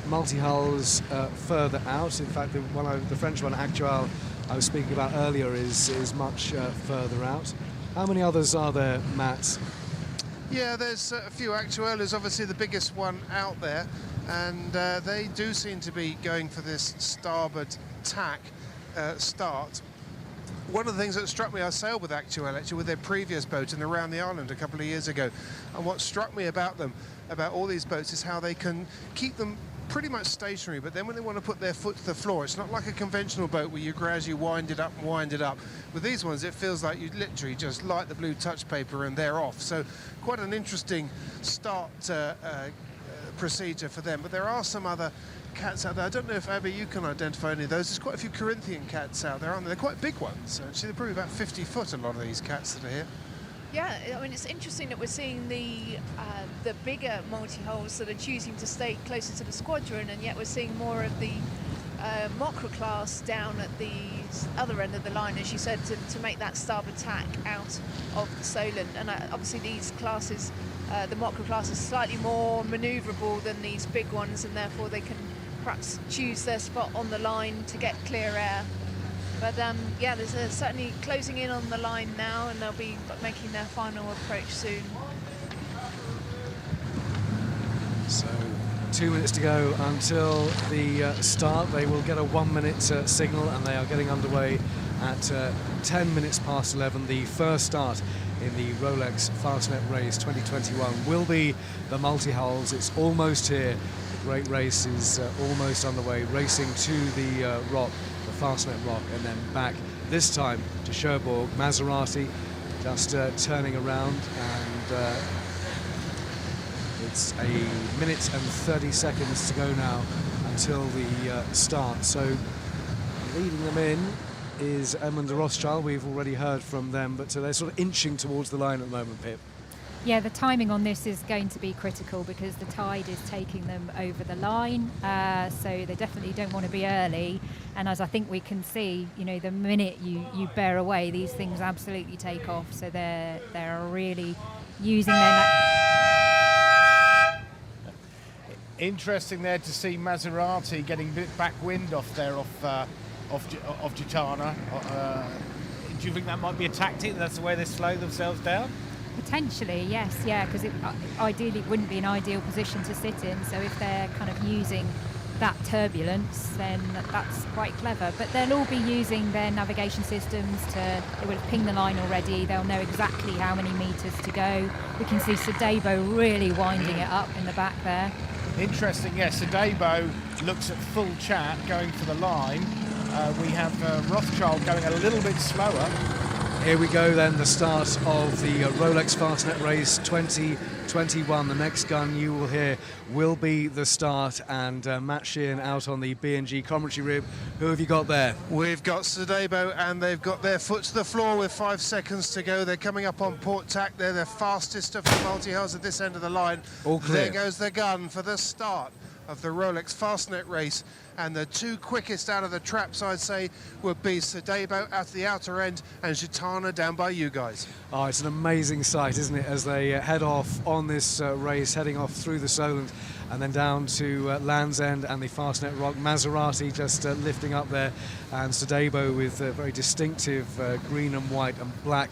A: multi-hulls further out. In fact, the French one, Actual, I was speaking about earlier, is much further out. How many others are there, Matt?
C: Yeah, there's a few. Actual is obviously the biggest one out there, and they do seem to be going for this starboard tack start. One of the things that struck me, I sailed with Actual actually with their previous boat in around the island a couple of years ago, and what struck me about them, about all these boats, is how they can keep them pretty much stationary, but then when they want to put their foot to the floor, it's not like a conventional boat where you gradually wind it up and wind it up. With these ones, it feels like you literally just light the blue touch paper and they're off. So quite an interesting start procedure for them. But there are some other cats out there. I don't know if, Abby, you can identify any of those. There's quite a few Corinthian cats out there, aren't there? They're quite big ones. Actually, they're probably about 50 foot, a lot of these cats that are here.
D: Yeah, I mean, it's interesting that we're seeing the bigger multi-hulls that are choosing to stay closer to the squadron, and yet we're seeing more of the Mokra class down at the other end of the line, as you said, to make that starboard tack out of the Solent. And obviously these classes, the Mokra class, is slightly more manoeuvrable than these big ones, and therefore they can perhaps choose their spot on the line to get clear air. But yeah, there's certainly closing in on the line now, and they'll be making their final approach soon.
A: So 2 minutes to go until the start. They will get a 1 minute signal, and they are getting underway at 10 minutes past 11. The first start in the Rolex Fastnet Race 2021 will be the multi-hulls. It's almost here. The great race is almost underway, racing to the rock, the Fastnet Rock, and then back this time to Cherbourg. Maserati just turning around, and it's a minute and 30 seconds to go now until the start. So leading them in is Edmund de Rothschild. We've already heard from them, but they're sort of inching towards the line at the moment, Pip.
E: Yeah, the timing on this is going to be critical because the tide is taking them over the line, so they definitely don't want to be early. And as I think we can see, you know, the minute you bear away, these things absolutely take off. So they're really using their...
F: Interesting there to see Maserati getting a bit back wind off there of Gitana. Do you think that might be a tactic? That's the way they slow themselves down?
E: Potentially, yes, yeah, because ideally it wouldn't be an ideal position to sit in. So if they're kind of using that turbulence, then that's quite clever. But they'll all be using their navigation systems they would have pinged the line already. They'll know exactly how many meters to go. We can see Sadebo really winding it up in the back there.
F: Interesting, yes. Sadebo looks at full chat, going for the line. We have Rothschild going a little bit slower.
A: Here we go then, the start of the Rolex Fastnet Race 2021. The next gun you will hear will be the start, and Matt Sheehan out on the B&G commentary rib. Who have you got there?
C: We've got Sadebo, and they've got their foot to the floor with 5 seconds to go. They're coming up on port tack. They're the fastest of the multi-hulls at this end of the line.
A: All clear.
C: There goes the gun for the start of the Rolex Fastnet Race, and the 2 quickest out of the traps, I'd say, would be Sadebo at the outer end and Gitana down by you guys.
A: Oh, it's an amazing sight, isn't it, as they head off on this race, heading off through the Solent and then down to Land's End and the Fastnet Rock. Maserati just lifting up there, and Sadebo with very distinctive green and white and black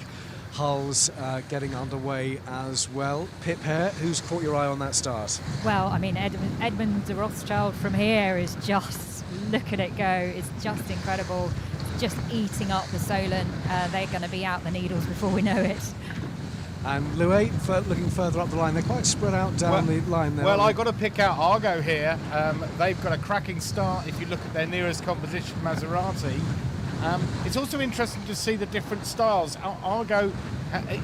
A: hulls getting underway as well. Pip Hare, who's caught your eye on that start?
E: Well, I mean, Edmund de Rothschild from here is just, look at it go, it's just incredible. Just eating up the Solent. They're going to be out the needles before we know it.
A: And Louis, looking further up the line, they're quite spread out down the line there.
F: Well, I've got to pick out Argo here. They've got a cracking start if you look at their nearest competition, Maserati. It's also interesting to see the different styles. Argo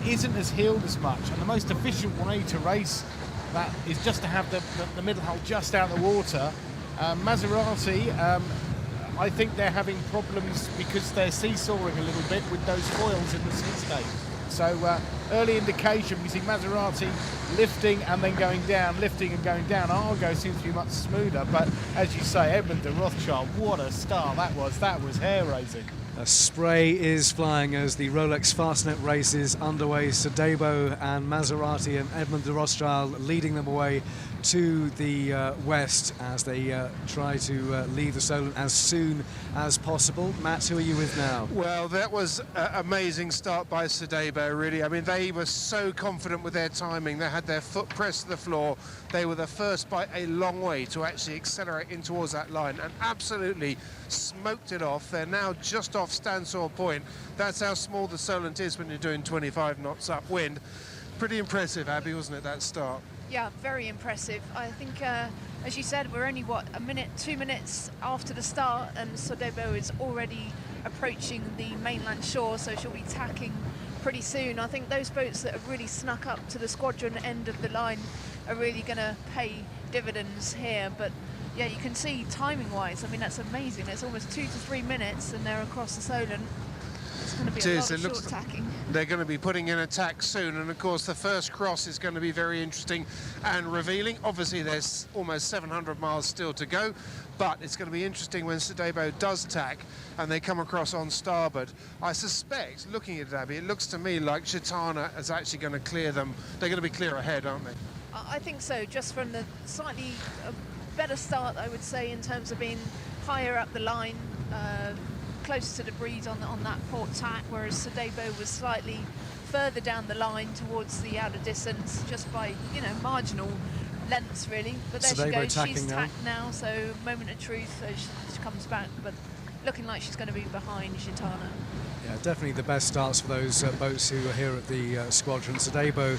F: isn't as heeled as much, and the most efficient way to race that is just to have the middle hull just out of the water. Maserati, I think they're having problems because they're seesawing a little bit with those foils in the sea state. So early indication, we see Maserati lifting and then going down, lifting and going down. Argo seems to be much smoother, but as you say, Edmund de Rothschild, what a start that was. That was hair-raising.
A: A spray is flying as the Rolex Fastnet Race is underway. Sadebo and Maserati and Edmund de Rothschild leading them away to the west as they try to leave the Solent as soon as possible. Matt, who are you with now?
C: Well, that was an amazing start by Sadebo, really. I mean, they were so confident with their timing. They had their foot pressed to the floor. They were the first by a long way to actually accelerate in towards that line and absolutely smoked it off. They're now just off Standsaw Point. That's how small the Solent is when you're doing 25 knots upwind. Pretty impressive, Abby, wasn't it, that start?
D: Yeah, very impressive. I think, as you said, we're only, 2 minutes after the start, and Sadebo is already approaching the mainland shore, so she'll be tacking pretty soon. I think those boats that have really snuck up to the squadron end of the line are really going to pay dividends here. But yeah, you can see timing-wise, I mean, that's amazing. It's almost 2 to 3 minutes, and they're across the Solent. It's going to be a lot of short tacking.
C: They're going to be putting in a tack soon, and of course the first cross is going to be very interesting and revealing. Obviously there's almost 700 miles still to go, but it's going to be interesting when Sadebo does tack and they come across on starboard. I suspect, looking at it, Abby, it looks to me like Gitana is actually going to clear them. They're going to be clear ahead, aren't they?
D: I think so, just from the slightly better start, I would say, in terms of being higher up the line, closer to the breeze on that port tack, whereas Sadebo was slightly further down the line towards the outer distance, just by, marginal lengths, really. But there
A: Sadebo
D: she goes, she's tacked now, so moment of truth, so she comes back, but looking like she's going to be behind Gitana.
A: Yeah, definitely the best starts for those boats who are here at the squadron. Sadebo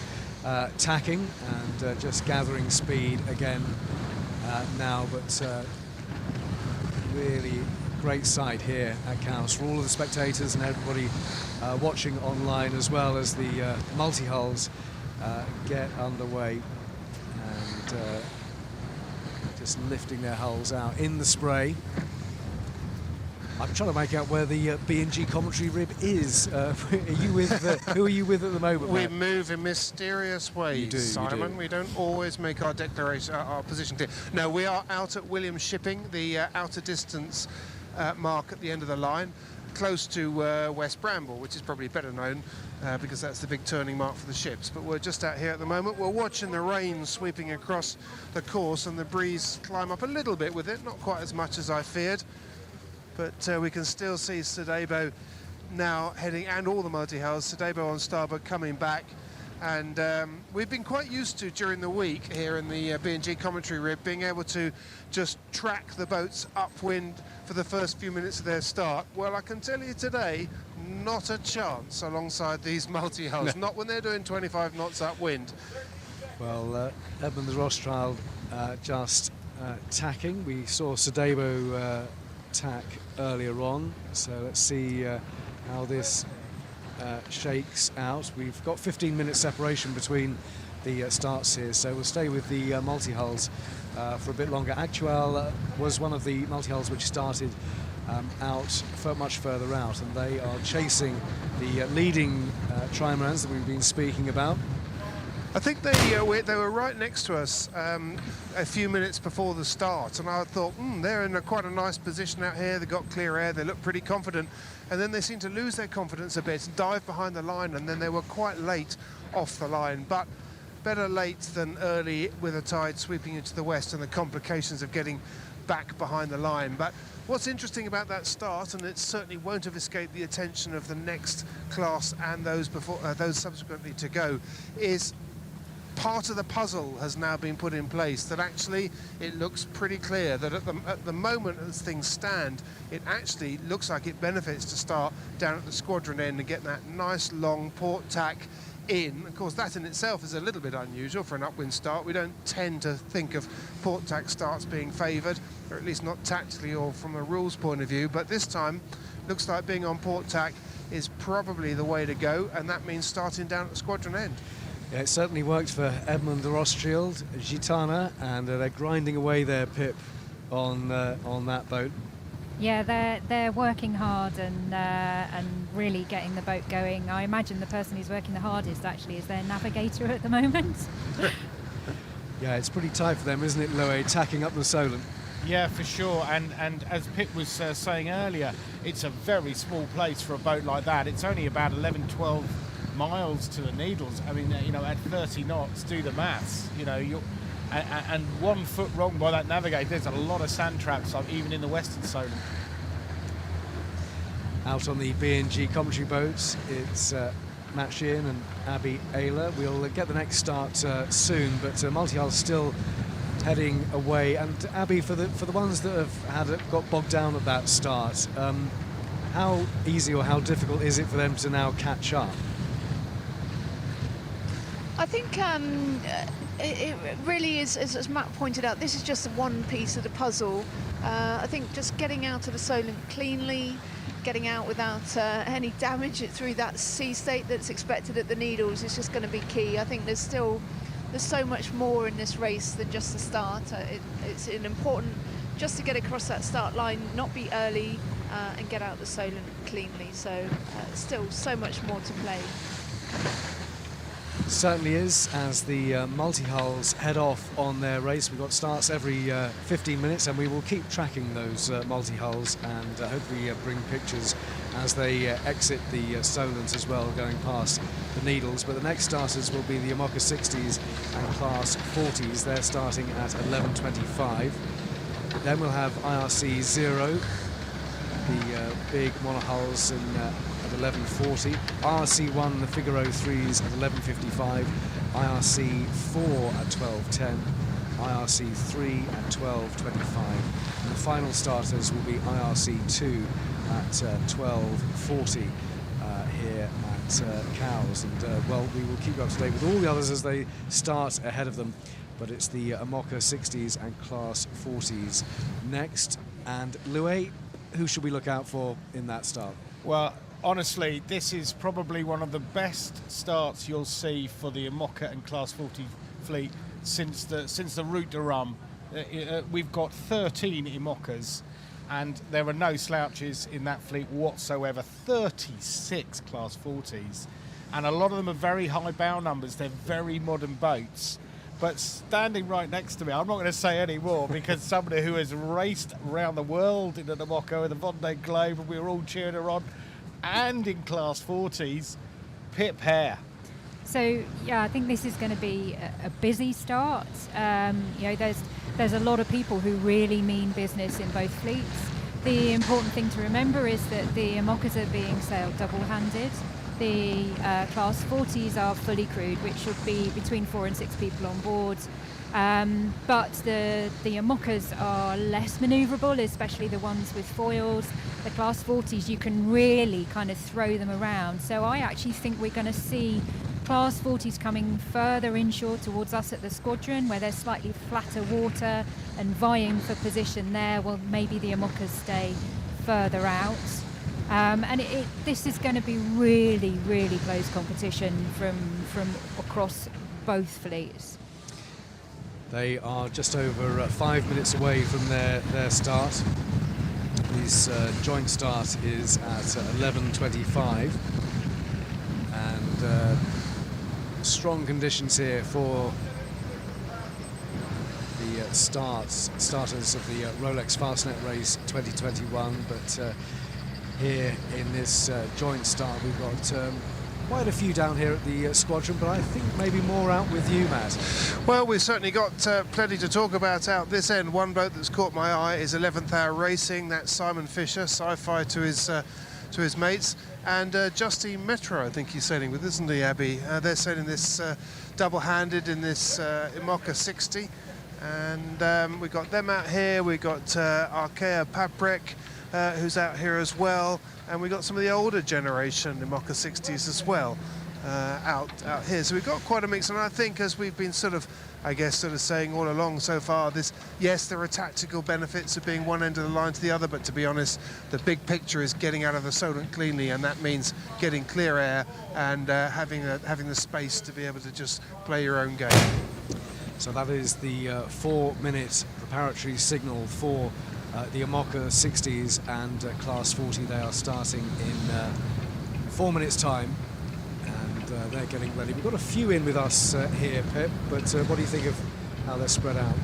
A: tacking and just gathering speed again now, but really great sight here at Cowes for all of the spectators and everybody watching online, as well as the multi-hulls get underway and just lifting their hulls out in the spray. I'm trying to make out where the B&G commentary rib is. Are you with? Who are you with at the moment?
C: We
A: Matt?
C: move in mysterious ways,
A: You do,
C: Simon.
A: you do.
C: We don't always make our declaration, our position clear. No, we are out at Williams Shipping, the outer distance mark at the end of the line, close to West Bramble, which is probably better known because that's the big turning mark for the ships. But we're just out here at the moment. We're watching the rain sweeping across the course and the breeze climb up a little bit with it, not quite as much as I feared. But we can still see Sadebo now heading, and all the multi-hulls, Sadebo on starboard coming back. And we've been quite used to, during the week here in the B&G commentary rib, being able to just track the boats upwind for the first few minutes of their start. Well, I can tell you today, not a chance alongside these multi-hulls, not when they're doing 25 knots upwind.
A: Well, Edmund de Rothschild just tacking. We saw Sadebo tack earlier on, so let's see how this shakes out. We've got 15-minute separation between the starts here, so we'll stay with the multi-hulls for a bit longer. Actual was one of the multi-hulls which started out much further out, and they are chasing the leading trimarans that we've been speaking about.
C: I think they were right next to us a few minutes before the start, and I thought, they're in quite a nice position out here. They got clear air, they look pretty confident, and then they seemed to lose their confidence a bit, dive behind the line, and then they were quite late off the line. But better late than early, with a tide sweeping into the west and the complications of getting back behind the line. But what's interesting about that start, and it certainly won't have escaped the attention of the next class and those subsequently to go, is part of the puzzle has now been put in place, that actually it looks pretty clear that at the moment as things stand, it actually looks like it benefits to start down at the squadron end and get that nice long port tack in. Of course, that in itself is a little bit unusual for an upwind start. We don't tend to think of port tack starts being favoured, or at least not tactically or from a rules point of view, but this time looks like being on port tack is probably the way to go, and that means starting down at the squadron end.
A: Yeah, it certainly worked for Edmund de Rothschild, Gitana, and they're grinding away their Pip on that boat.
E: Yeah, they're working hard and really getting the boat going. I imagine the person who's working the hardest actually is their navigator at the moment.
A: Yeah, it's pretty tight for them, isn't it, Loe, tacking up the Solent?
F: Yeah, for sure. And as Pip was saying earlier, it's a very small place for a boat like that. It's only about 11, 12 miles to the Needles. I mean, at 30 knots, do the maths. And 1 foot wrong by that navigator, there's a lot of sand traps, even in the Western Solent.
A: Out on the B&G commentary boats, it's Matt Sheehan and Abby Ayler. We'll get the next start soon, but multi-hull's still heading away. And Abby, for the ones that have got bogged down at that start, how easy or how difficult is it for them to now catch up?
D: I think it really is, as Matt pointed out, this is just one piece of the puzzle. I think just getting out of the Solent cleanly, getting out without any damage through that sea state that's expected at the Needles is just going to be key. I think there's so much more in this race than just the start. It's important just to get across that start line, not be early, and get out the Solent cleanly. So still so much more to play.
A: Certainly is, as the multi-hulls head off on their race. We've got starts every 15 minutes, and we will keep tracking those multi-hulls and hopefully bring pictures as they exit the Solent as well, going past the Needles. But the next starters will be the Amoca 60s and Class 40s. They're starting at 11:25. Then we'll have IRC 0, the big monohulls at 11:40, IRC 1, the Figaro 3s at 11:55, IRC 4 at 12:10, IRC 3 at 12:25, and the final starters will be IRC 2 at 12:40 here at Cowes. And well, we will keep you up to date with all the others as they start ahead of them, but it's the Amoca 60s and Class 40s next. And Louis, who should we look out for in that start?
F: Well, honestly, this is probably one of the best starts you'll see for the Amoca and Class 40 fleet since the Route de Rhum. We've got 13 Imocas, and there are no slouches in that fleet whatsoever. 36 Class 40s, and a lot of them are very high bow numbers. They're very modern boats. But standing right next to me, I'm not going to say any more, because somebody who has raced around the world in an Amoca with the Vendée Globe, and we were all cheering her on, and in Class 40s, Pip Hare.
E: So yeah, I think this is going to be a busy start. There's a lot of people who really mean business in both fleets. The important thing to remember is that the Amocas are being sailed double-handed. The Class 40s are fully crewed, which should be between 4 and 6 people on board. But the Amocas are less manoeuvrable, especially the ones with foils. The Class 40s, you can really kind of throw them around. So I actually think we're going to see Class 40s coming further inshore towards us at the squadron, where they're slightly flatter water and vying for position there, well, maybe the Imokas stay further out. And this is going to be really, really close competition from across both fleets.
A: They are just over 5 minutes away from their start. This joint start is at 11:25, and strong conditions here for the starters of the Rolex Fastnet Race 2021. But here in this joint start, we've got quite a few down here at the squadron, but I think maybe more out with you, Matt.
C: Well, we've certainly got plenty to talk about out this end. One boat that's caught my eye is 11th Hour Racing. That's Simon Fisher, sci-fi to his mates, and Justine Metro, I think he's sailing with, isn't he, Abby? They're sailing this double-handed in this Imoca 60, and we've got them out here. We've got Arkea Paprek, who's out here as well, and we've got some of the older generation Imoca 60s as well out here. So we've got quite a mix, and I think, as we've been sort of saying all along so far, yes, there are tactical benefits of being one end of the line to the other, but to be honest, the big picture is getting out of the Solent cleanly, and that means getting clear air and having the space to be able to just play your own game.
A: So that is the 4-minute preparatory signal for the Imoca 60s and Class 40. They are starting in 4 minutes' time, and they're getting ready. We've got a few in with us here, Pip, but what do you think of how they're spread out?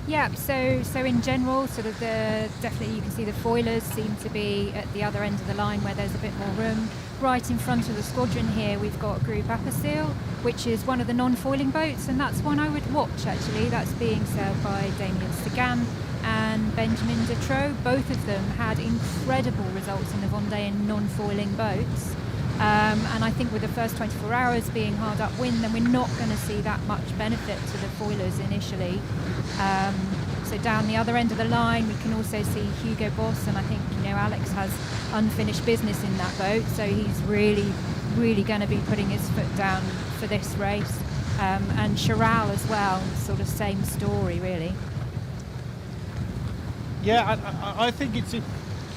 E: Yeah, so in general, sort of definitely you can see the foilers seem to be at the other end of the line where there's a bit more room. Right in front of the squadron here, we've got Group Apperseal, which is one of the non-foiling boats, and that's one I would watch actually. That's being sailed by Damien Sagan and Benjamin Detroux. Both of them had incredible results in the Vendée in non-foiling boats. And I think with the first 24 hours being hard upwind, then we're not going to see that much benefit to the foilers initially. So down the other end of the line, we can also see Hugo Boss, and I think Alex has unfinished business in that boat, so he's really, really going to be putting his foot down for this race. And Charal as well, sort of same story really.
F: Yeah, I think it's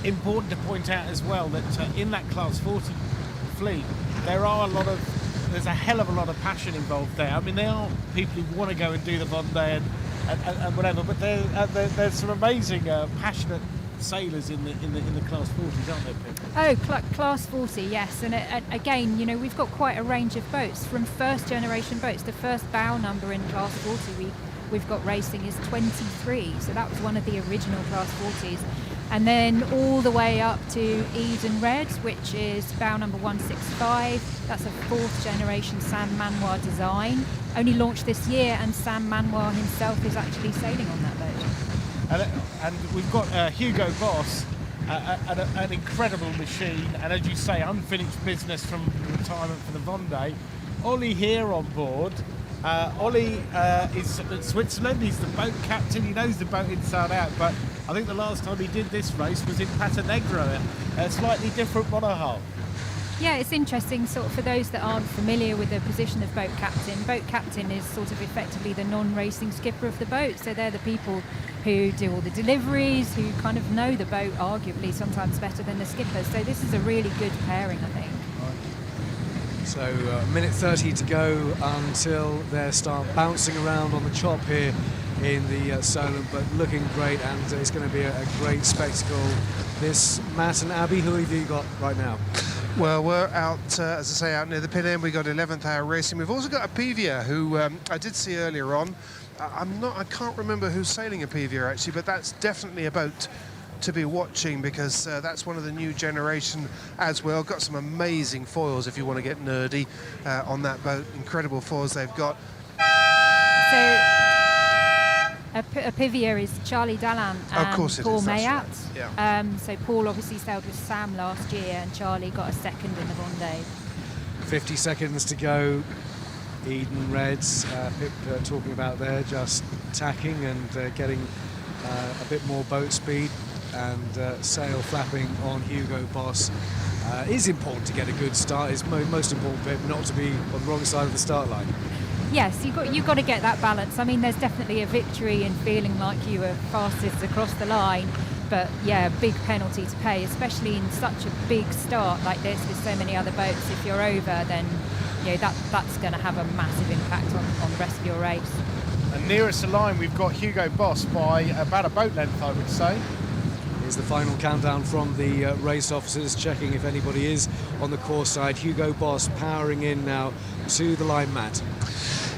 F: important to point out as well that in that Class 40 fleet, there's a hell of a lot of passion involved there. I mean, they are people who want to go and do the Vendée and whatever, but there's some amazing passionate sailors in the Class 40s, aren't there, Pip?
E: Oh, Class 40, yes. And again, we've got quite a range of boats from first generation boats. The first bow number in Class 40 we've got racing is 23, so that was one of the original Class 40s. And then all the way up to Eden Red, which is bow number 165. That's a fourth generation Sam Manoir design. Only launched this year, and Sam Manoir himself is actually sailing on that boat.
F: And we've got Hugo Boss, an incredible machine, and as you say, unfinished business from retirement for the Vendée. Ollie here on board. Ollie is at Switzerland. He's the boat captain. He knows the boat inside out, but I think the last time he did this race was in Patanegro, a slightly different monohull.
E: Yeah, it's interesting, sort of for those that aren't familiar with the position of boat captain. Boat captain is sort of effectively the non-racing skipper of the boat, so they're the people who do all the deliveries, who kind of know the boat arguably sometimes better than the skipper. So this is a really good pairing, I think.
A: So minute 30 to go until they start bouncing around on the chop here in the Solent, but looking great, and it's going to be a great spectacle. This, Matt and Abby, who have you got right now?
C: Well, we're out, as I say, out near the pin end. We've got 11th Hour Racing. We've also got a Pivia, who I did see earlier on. I can't remember who's sailing a Pivia actually, but that's definitely a boat to be watching, because that's one of the new generation as well. Got some amazing foils if you want to get nerdy on that boat. Incredible foils they've got.
E: So a Pivia is Charlie Dallan and Paul Mayat.
C: Right. Yeah.
E: So Paul obviously sailed with Sam last year, and Charlie got a second in the Vendée.
A: 50 seconds to go. Eden Reds, Pip talking about there, just tacking and getting a bit more boat speed, and sail flapping on Hugo Boss. It is important to get a good start. It's most important, Pip, not to be on the wrong side of the start line.
E: Yes, you've got to get that balance. I mean, there's definitely a victory in feeling like you were fastest across the line, but yeah, big penalty to pay, especially in such a big start like this with so many other boats. If you're over, then that's going to have a massive impact on the rest of your race.
F: And nearest the line, we've got Hugo Boss by about a boat length, I would say.
A: Here's the final countdown from the race officers, checking if anybody is on the course side. Hugo Boss powering in now to the line mat.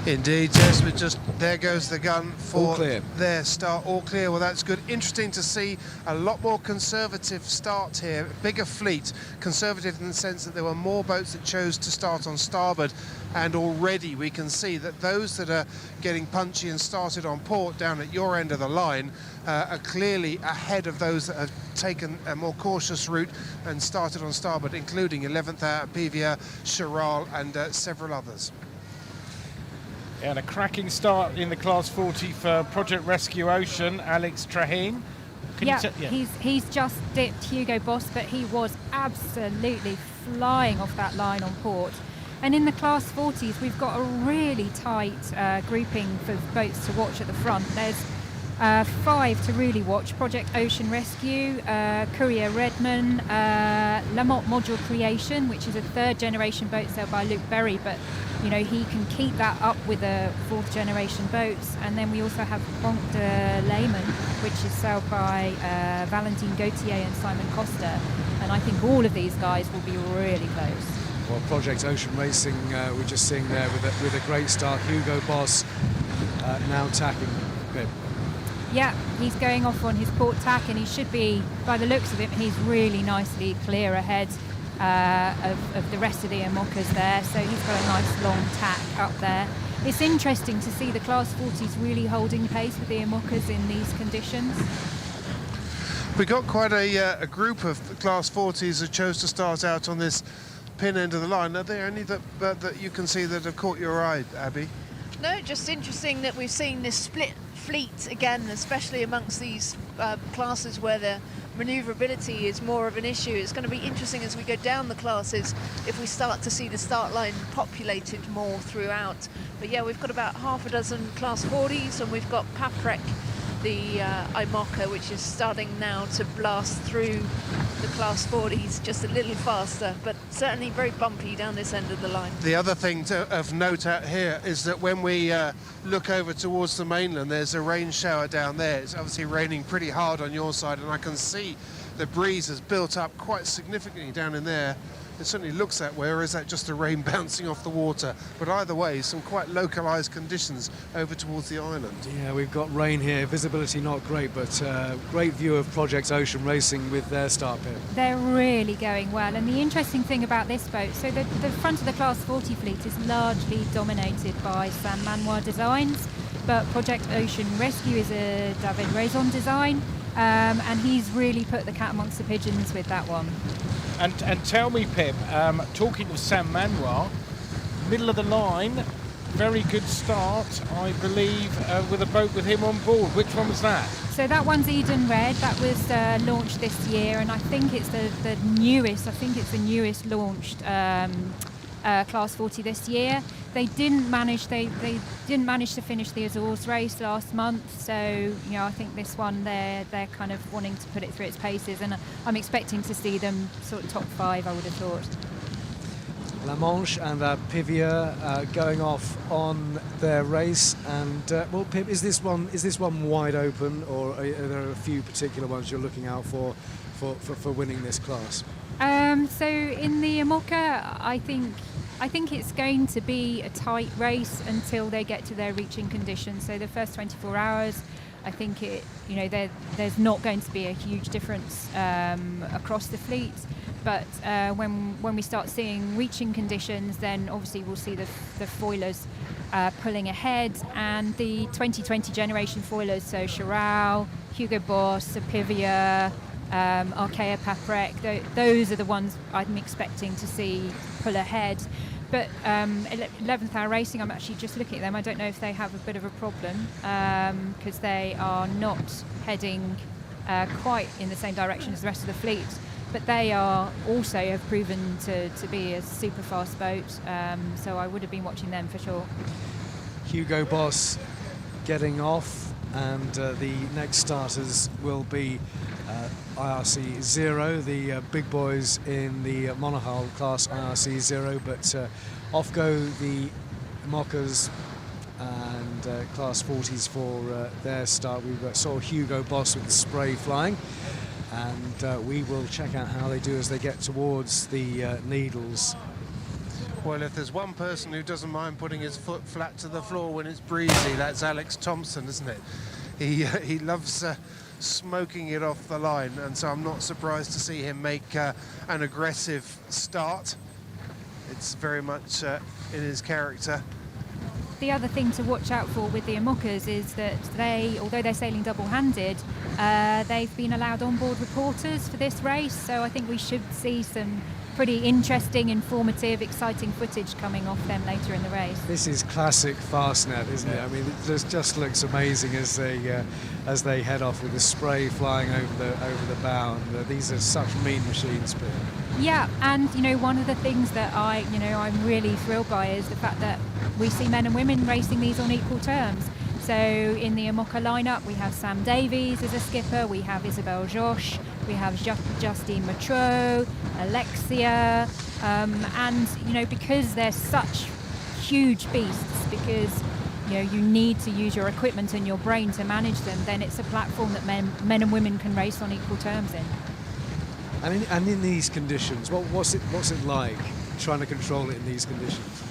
C: Indeed, yes, but just there goes the gun for
A: clear.
C: their start. All clear. Well, that's good. Interesting to see a lot more conservative start here. Bigger fleet. Conservative in the sense that there were more boats that chose to start on starboard, and already we can see that those that are getting punchy and started on port down at your end of the line are clearly ahead of those that have taken a more cautious route and started on starboard, including 11th out Pivia, Charal and several others.
F: And a cracking start in the Class 40 for Project Rescue Ocean, Alex Trahin.
E: He's just dipped Hugo Boss, but he was absolutely flying off that line on port. And in the Class 40s, we've got a really tight grouping for boats to watch at the front. There's 5 to really watch: Project Ocean Rescue, Courier Redman, Lamont Module Creation, which is a 3rd generation boat sailed by Luke Berry, but he can keep that up with the 4th generation boats. And then we also have Banque de Lehman, which is sailed by Valentine Gauthier and Simon Costa. And I think all of these guys will be really close.
A: Well, Project Ocean Racing, we're just seeing there with a great start. Hugo Boss now tacking. Good.
E: Yeah, he's going off on his port tack, and he should be, by the looks of it, he's really nicely clear ahead of the rest of the IMOCAs there. So he's got a nice long tack up there. It's interesting to see the Class 40s really holding pace with the IMOCAs in these conditions.
C: We got quite a group of Class 40s who chose to start out on this pin end of the line. Are there any that you can see that have caught your eye, Abby?
D: No, just interesting that we've seen this split fleet again, especially amongst these classes where the manoeuvrability is more of an issue. It's going to be interesting as we go down the classes if we start to see the start line populated more throughout. But yeah, we've got about half a dozen Class 40s, and we've got Paprec, the IMOCA, which is starting now to blast through the Class 40s just a little faster, but certainly very bumpy down this end of the line.
C: The other thing of note out here is that when we look over towards the mainland, there's a rain shower down there. It's obviously raining pretty hard on your side, and I can see the breeze has built up quite significantly down in there. It certainly looks that way, or is that just the rain bouncing off the water? But either way, some quite localised conditions over towards the island.
A: Yeah, we've got rain here. Visibility not great, but great view of Project Ocean Racing with their start pit.
E: They're really going well. And the interesting thing about this boat, so the front of the Class 40 fleet is largely dominated by San Manuel designs, but Project Ocean Rescue is a David Raison design, and he's really put the cat amongst the pigeons with that one.
F: And tell me, Pip, talking of San Manuel, middle of the line, very good start, I believe, with a boat with him on board. Which one was that?
E: So that one's Eden Red. That was launched this year, and I think it's the newest. I think it's the newest launched Class 40 this year. They didn't manage. They didn't manage to finish the Azores race last month. So I think this one they're kind of wanting to put it through its paces, and I'm expecting to see them sort of top 5. I would have thought.
A: La Manche and Pivia going off on their race, and well, Pip, is this one wide open, or are there a few particular ones you're looking out for winning this class?
E: So in the IMOCA, I think it's going to be a tight race until they get to their reaching conditions. So the first 24 hours, I think there's not going to be a huge difference across the fleet. But when we start seeing reaching conditions, then obviously we'll see the foilers pulling ahead, and the 2020 generation foilers, so Charal, Hugo Boss, Pivia, Arkea Paprec, those are the ones I'm expecting to see pull ahead. But 11th Hour Racing, I'm actually just looking at them. I don't know if they have a bit of a problem because they are not heading quite in the same direction as the rest of the fleet. But they are also have proven to be a super fast boat, so I would have been watching them for sure.
A: Hugo Boss getting off, and the next starters will be IRC 0, the big boys in the monohull class IRC 0, but off go the Mockers and class 40s for their start. We've saw Hugo Boss with the spray flying, and we will check out how they do as they get towards the needles.
C: Well, if there's one person who doesn't mind putting his foot flat to the floor when it's breezy, that's Alex Thompson, isn't it? He loves smoking it off the line, and so I'm not surprised to see him make an aggressive start. It's very much in his character.
E: The other thing to watch out for with the Amokas is that they, although they're sailing double-handed, they've been allowed onboard reporters for this race, so I think we should see some pretty interesting, informative, exciting footage coming off them later in the race.
A: This is classic Fastnet, isn't it? I mean, it just looks amazing as they head off with the spray flying over the bow. And, these are such mean machines, Pip.
E: Yeah, and one of the things that I'm really thrilled by is the fact that we see men and women racing these on equal terms. So in the Amoka lineup, we have Sam Davies as a skipper, we have Isabelle Josh, we have Justine Matreau, Alexia, and because they're such huge beasts, because you need to use your equipment and your brain to manage them, then it's a platform that men and women can race on equal terms in.
A: And in these conditions, what's it like trying to control it in these conditions?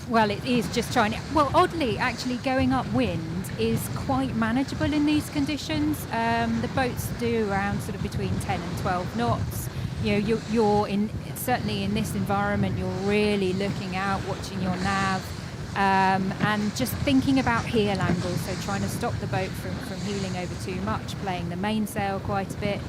E: Well, it is just trying to... Well, oddly, actually, going upwind is quite manageable in these conditions. The boats do around sort of between 10 and 12 knots. You're in, certainly in this environment, you're really looking out, watching your nav, and just thinking about heel angles, so trying to stop the boat from heeling over too much, playing the mainsail quite a bit.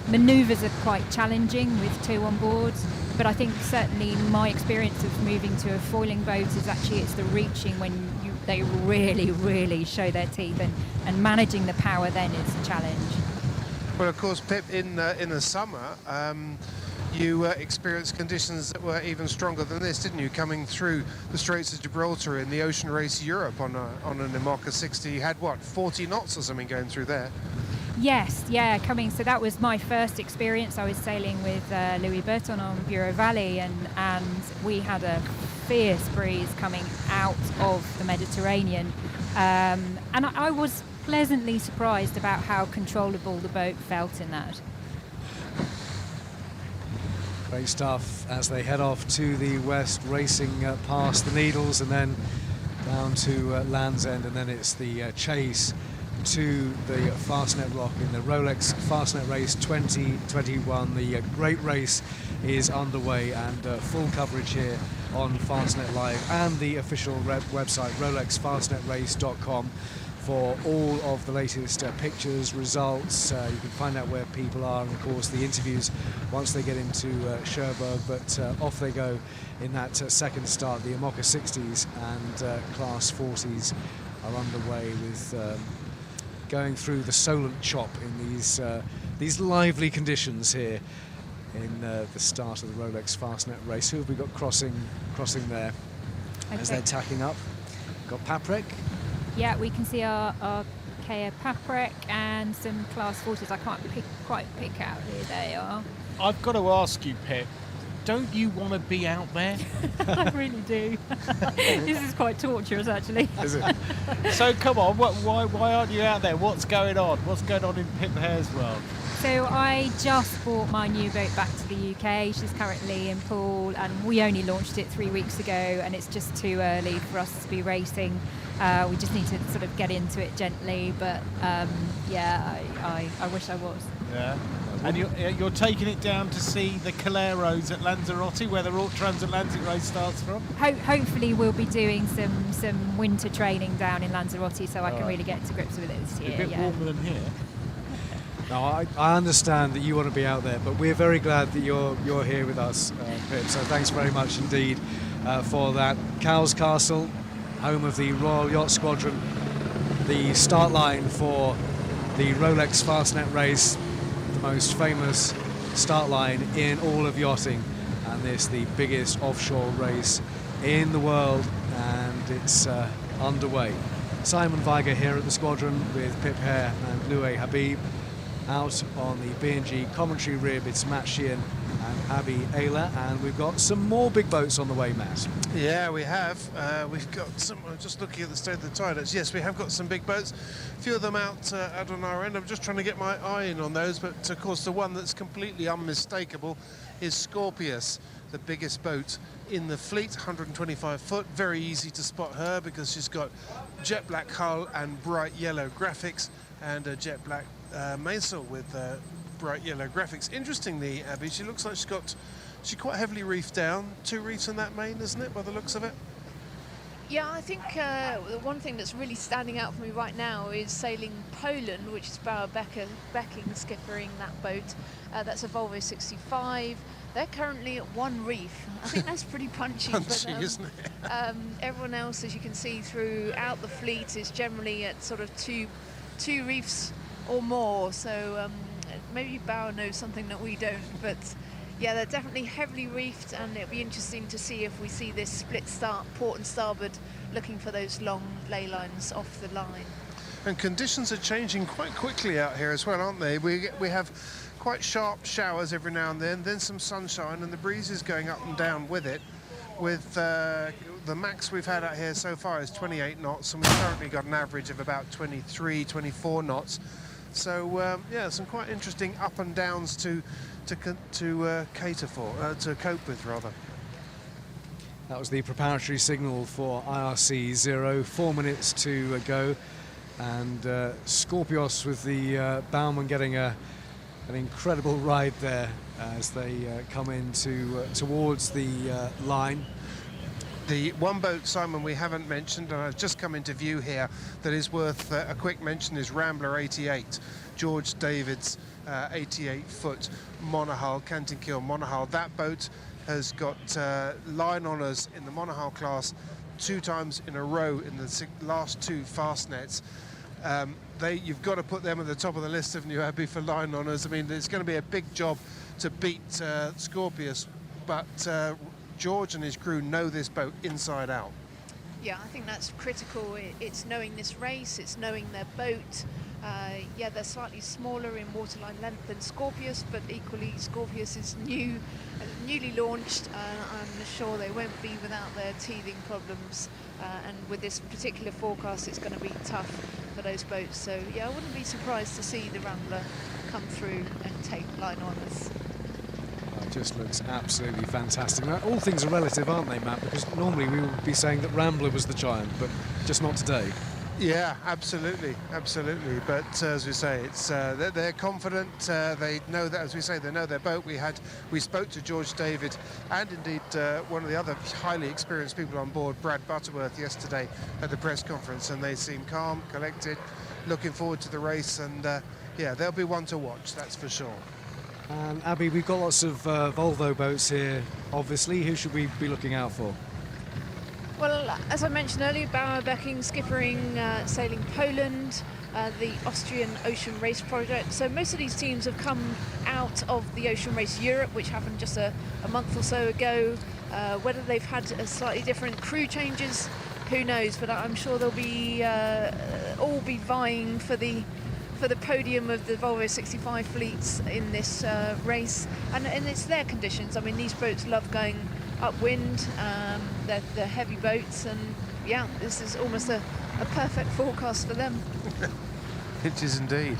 E: Manoeuvres are quite challenging with two on board, but I think certainly my experience of moving to a foiling boat is actually it's the reaching when they really, really show their teeth, and managing the power then is a challenge.
C: Well, of course, Pip, in the summer, you experienced conditions that were even stronger than this, didn't you? Coming through the Straits of Gibraltar in the Ocean Race Europe on an Imoca 60, you had 40 knots or something going through there?
E: Yes, yeah, so that was my first experience. I was sailing with Louis Burton on Bureau Valley, and we had a fierce breeze coming out of the Mediterranean, and I was pleasantly surprised about how controllable the boat felt in that.
A: Great stuff as they head off to the west, racing past the Needles and then down to Land's End, and then it's the chase to the Fastnet Rock in the Rolex Fastnet Race 2021. The great race is underway, and full coverage here on Fastnet Live and the official website rolexfastnetrace.com for all of the latest pictures, results. You can find out where people are, and of course the interviews once they get into Cherbourg. But off they go in that second start. The Imoca 60s and Class 40s are underway with going through the Solent Chop in these lively conditions here in the start of the Rolex Fastnet Race. Who have we got crossing there as they're tacking up? Got Paprec.
E: Yeah, we can see our Kea Paprec and some Class 40s. I can't quite pick out who they are.
F: I've got to ask you, Pip, don't you want to be out there?
E: I really do. This is quite torturous, actually.
A: Is it?
F: So come on, why aren't you out there? What's going on? What's going on in Pip Hare's world?
E: So I just brought my new boat back to the UK. She's currently in Poole, and we only launched it 3 weeks ago, and it's just too early for us to be racing. We just need to sort of get into it gently, but yeah, I wish I was.
F: Yeah. And you're taking it down to see the Caleros at Lanzarote, where the transatlantic race starts from?
E: Hopefully we'll be doing some winter training down in Lanzarote, so I can really get to grips with it this year.
F: A bit warmer than here.
A: No, I understand that you want to be out there, but we're very glad that you're here with us, Pip. So thanks very much indeed for that. Cowes Castle, home of the Royal Yacht Squadron, the start line for the Rolex Fastnet Race, the most famous start line in all of yachting, and this the biggest offshore race in the world, and it's underway. Simon Weiger here at the squadron with Pip Hare and Louis Habib. Out on the B&G commentary rib, it's Matt Sheehan and Abby Ayler, and we've got some more big boats on the way, Matt.
C: Yeah, we have. We've got some. I'm just looking at the state of the tiders. Yes, we have got some big boats. A few of them out on our end. I'm just trying to get my eye in on those, but of course the one that's completely unmistakable is Scorpius, the biggest boat in the fleet, 125 foot. Very easy to spot her because she's got jet black hull and bright yellow graphics, and a jet black mainsail with bright yellow graphics. Interestingly, Abby, she looks like she's quite heavily reefed down. 2 reefs in that main, isn't it, by the looks of it?
D: Yeah, I think the one thing that's really standing out for me right now is Sailing Poland, which is Bauer Becking skippering that boat. That's a Volvo 65. They're currently at 1 reef. I think that's pretty punchy.
C: Punchy, isn't it?
D: Everyone else, as you can see throughout the fleet, is generally at sort of two reefs or more. So maybe Bauer knows something that we don't. But yeah, they're definitely heavily reefed, and it'll be interesting to see if we see this split start, port and starboard, looking for those long ley lines off the line.
C: And conditions are changing quite quickly out here as well, aren't they? We have quite sharp showers every now and then some sunshine, and the breeze is going up and down with it. With the max we've had out here so far is 28 knots, and we've currently got an average of about 23, 24 knots. So yeah, some quite interesting up and downs to cater for, to cope with rather.
A: That was the preparatory signal for IRC 0, 4 minutes to go, and Scorpios with the bowman getting an incredible ride there as they come into towards the line.
C: The one boat, Simon, we haven't mentioned, and I've just come into view here, that is worth a quick mention is Rambler 88, George David's 88-foot monohull, Canting Kill monohull. That boat has got line honours in the monohull class 2 times in a row in the last 2 Fastnets. You've got to put them at the top of the list, haven't you, Abby, for line honours? I mean, it's going to be a big job to beat Scorpius, but George and his crew know this boat inside out.
D: Yeah, I think that's critical. It's knowing this race, it's knowing their boat. Yeah, they're slightly smaller in waterline length than Scorpius, but equally Scorpius is newly launched. I'm sure they won't be without their teething problems, and with this particular forecast it's going to be tough for those boats. So yeah, I wouldn't be surprised to see the Rambler come through and take line honours.
A: It just looks absolutely fantastic. Now, all things are relative, aren't they, Matt? Because normally we would be saying that Rambler was the giant, but just not today.
C: Yeah, absolutely. But as we say, it's they're confident. They know that, as we say, they know their boat. We spoke to George David and indeed one of the other highly experienced people on board, Brad Butterworth, yesterday at the press conference, and they seem calm, collected, looking forward to the race, and yeah, they'll be one to watch, that's for sure.
A: And Abby, we've got lots of Volvo boats here, obviously. Who should we be looking out for?
D: Well, as I mentioned earlier, Bauer Becking skippering Sailing Poland, the Austrian Ocean Race project. So most of these teams have come out of the Ocean Race Europe, which happened just a month or so ago. Whether they've had slightly different crew changes, who knows? But I'm sure they'll be all be vying for the podium of the Volvo 65 fleets in this race, and it's their conditions. I mean, these boats love going upwind. They're heavy boats, and yeah, this is almost a perfect forecast for them.
C: It is indeed.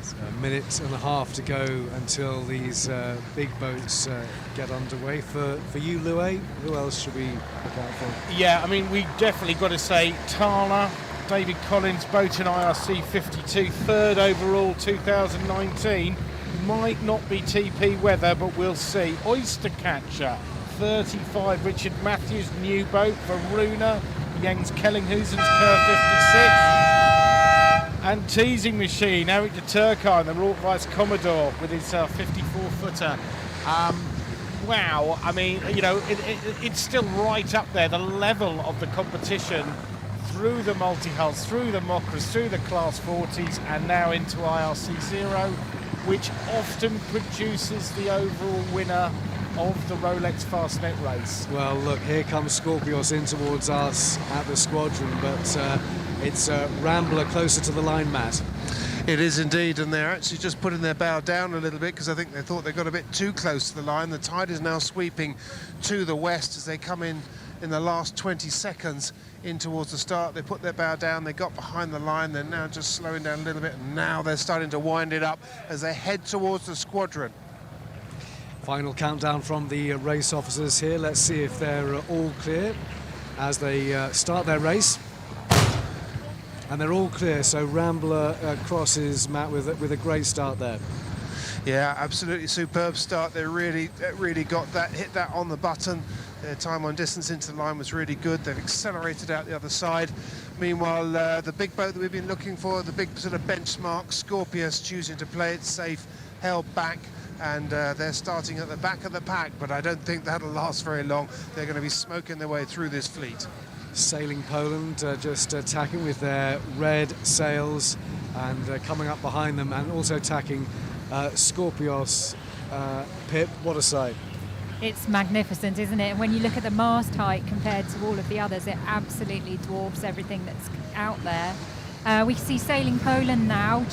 A: So a minute and a half to go until these big boats get underway. For you, Louis, who else should we look out for?
F: Yeah, I mean, we definitely got to say Tala, David Collins, boat in IRC 52, 3rd overall 2019. Might not be TP weather, but we'll see. Oyster Catcher, 35, Richard Matthews, new boat. Varuna, Jens Kellinghusen's Curve 56. And Teasing Machine, Eric de Turkheim, the Rortweiss Commodore with his 54-footer. Wow, I mean, you know, it's still right up there, the level of the competition through the multi-hulls, through the Mokras, through the Class 40s, and now into IRC 0, which often produces the overall winner of the Rolex Fastnet Race.
A: Well, look, here comes Scorpios in towards us at the squadron, but it's Rambler closer to the line, Matt.
C: It is indeed, and they're actually just putting their bow down a little bit because I think they thought they got a bit too close to the line. The tide is now sweeping to the west as they come in the last 20 seconds in towards the start. They put their bow down, they got behind the line, they're now just slowing down a little bit, and now they're starting to wind it up as they head towards the squadron.
A: Final countdown from the race officers here. Let's see if they're all clear as they start their race. And they're all clear, so Rambler crosses, Matt, with a great start there.
C: Yeah, absolutely superb start. They really got that, hit that on the button. Their time on distance into the line was really good. They've accelerated out the other side. Meanwhile, the big boat that we've been looking for, the big sort of benchmark, Scorpius, choosing to play it safe, held back, and they're starting at the back of the pack, but I don't think that'll last very long. They're going to be smoking their way through this fleet.
A: Sailing Poland just tacking with their red sails and coming up behind them, and also tacking Scorpios. Pip, what a sight.
E: It's magnificent, isn't it? And when you look at the mast height compared to all of the others, it absolutely dwarfs everything that's out there. We see Sailing Poland now,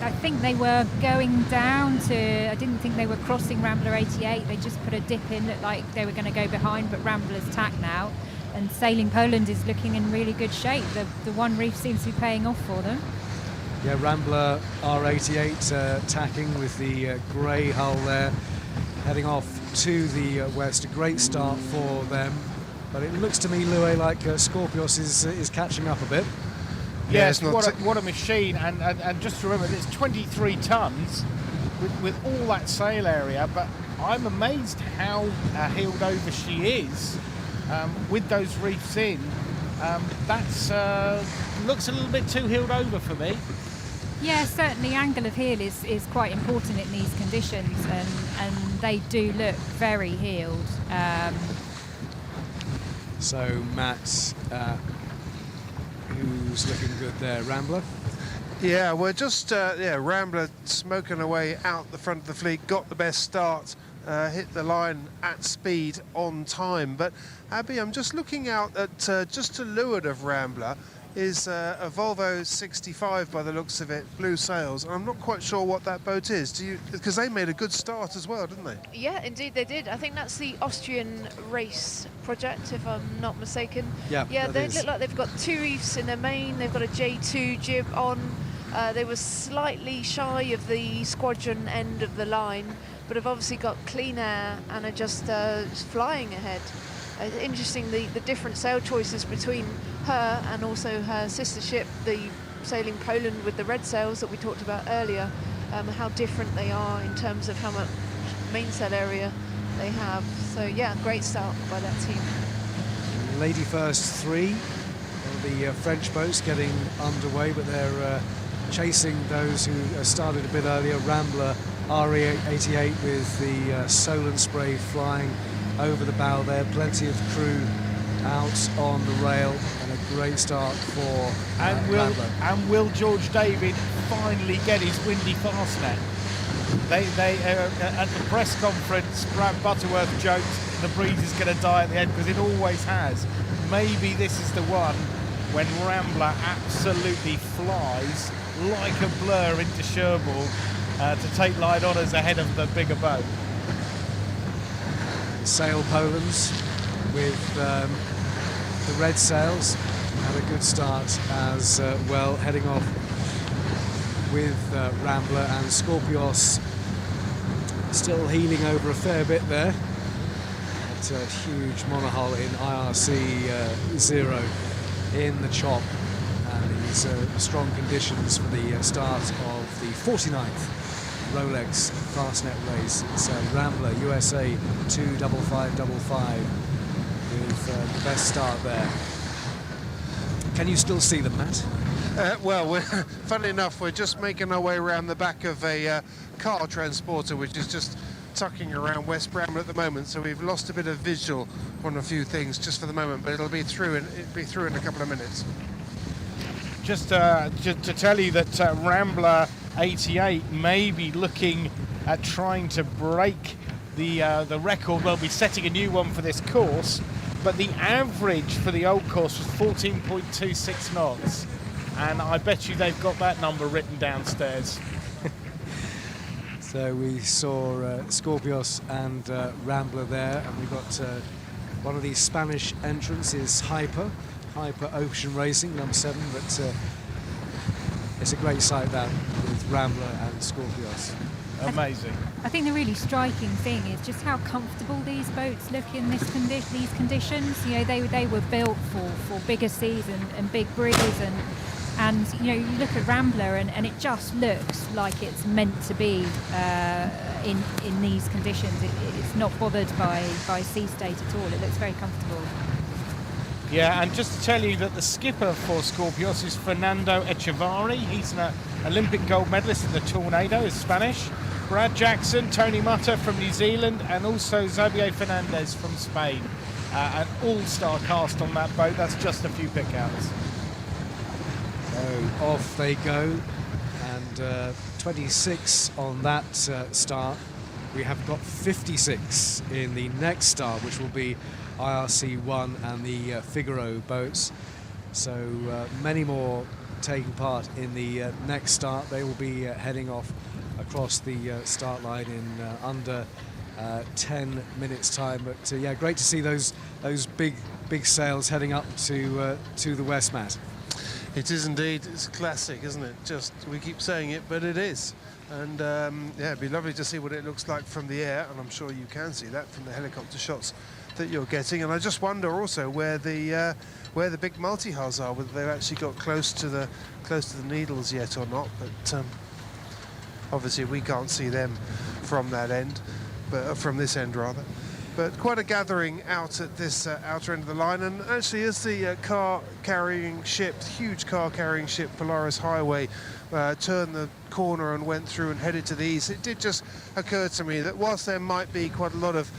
E: I think they were going down to, I didn't think they were crossing Rambler 88. They just put a dip in, looked like they were going to go behind, but Rambler's tack now. And Sailing Poland is looking in really good shape. The one reef seems to be paying off for them.
A: Yeah, Rambler R88 tacking with the grey hull there, heading off to the west. A great start for them, but it looks to me, Louis, like Scorpios is catching up a bit.
F: Yes, what a machine, and just remember, it's 23 tons with all that sail area, but I'm amazed how heeled over she is. With those reefs in, that's looks a little bit too heeled over for me.
E: Yeah, certainly angle of heel is quite important in these conditions, and they do look very heeled.
A: So Matt, who's looking good there, Rambler?
C: Yeah, we're just, Rambler smoking away out the front of the fleet, got the best start, hit the line at speed on time. But Abby, I'm just looking out at just to leeward of Rambler is a Volvo 65 by the looks of it, blue sails. And I'm not quite sure what that boat is. Because they made a good start as well, didn't they?
D: Yeah, indeed they did. I think that's the Austrian race project, if I'm not mistaken.
A: Yeah,
D: they look like they've got two reefs in their main. They've got a J2 jib on. They were slightly shy of the squadron end of the line, but have obviously got clean air and are just flying ahead. Interesting, the different sail choices between her and also her sister ship, the Sailing Poland with the red sails that we talked about earlier, how different they are in terms of how much mainsail area they have. So yeah, great start by that team.
A: Lady first three of the French boats getting underway, but they're chasing those who started a bit earlier. Rambler RE88 with the Solent spray flying over the bow there. Plenty of crew out on the rail, and a great start for Rambler.
F: And will George David finally get his windy fastnet? They at the press conference, Brad Butterworth joked the breeze is going to die at the end, because it always has. Maybe this is the one when Rambler absolutely flies like a blur into Cherbourg to take light honours ahead of the bigger boat.
A: Sail Polands with the red sails had a good start as well, heading off with Rambler, and Scorpios still heeling over a fair bit there. It's a huge monohull in IRC 0 in the chop, and these strong conditions for the start of the 49th Rolex Fastnet Race. It's Rambler USA 25555 with the best start there. Can you still see them, Matt?
C: Well, funnily enough, we're just making our way around the back of a car transporter, which is just tucking around West Bramble at the moment. So we've lost a bit of visual on a few things just for the moment, but it'll be through in a couple of minutes.
F: Just to tell you that Rambler 88 may be looking at trying to break the record. We'll be setting a new one for this course, but the average for the old course was 14.26 knots, and I bet you they've got that number written downstairs.
A: So we saw Scorpios and Rambler there, and we've got one of these Spanish entrants is Hyper Ocean Racing, number 7, but it's a great sight that with Rambler and Scorpios.
F: Amazing.
E: I think the really striking thing is just how comfortable these boats look in these conditions. You know, they were built for bigger seas and big breeze, and you know, you look at Rambler and it just looks like it's meant to be in these conditions. It's not bothered by sea state at all. It looks very comfortable.
F: Yeah, and just to tell you that the skipper for Scorpios is Fernando Echevarri. He's an Olympic gold medalist in the Tornado, is Spanish. Brad Jackson, Tony Mutter from New Zealand, and also Xavier Fernandez from Spain. An all-star cast on that boat. That's just a few pickouts.
A: So off they go, and 26 on that start. We have got 56 in the next start, which will be IRC1 and the Figaro boats. So many more taking part in the next start. They will be heading off across the start line in under 10 minutes time. But yeah, great to see those big sails heading up to the West Mat.
C: It is indeed. It's classic, isn't it? Just, we keep saying it, but it is. And yeah, it'd be lovely to see what it looks like from the air, and I'm sure you can see that from the helicopter shots that you're getting. And I just wonder also where the big multi-hulls are, whether they've actually got close to the needles yet or not. But obviously we can't see them from that end, but from this end rather. But quite a gathering out at this outer end of the line. And actually, as the huge car carrying ship Polaris Highway turned the corner and went through and headed to the east, it did just occur to me that whilst there might be quite a lot of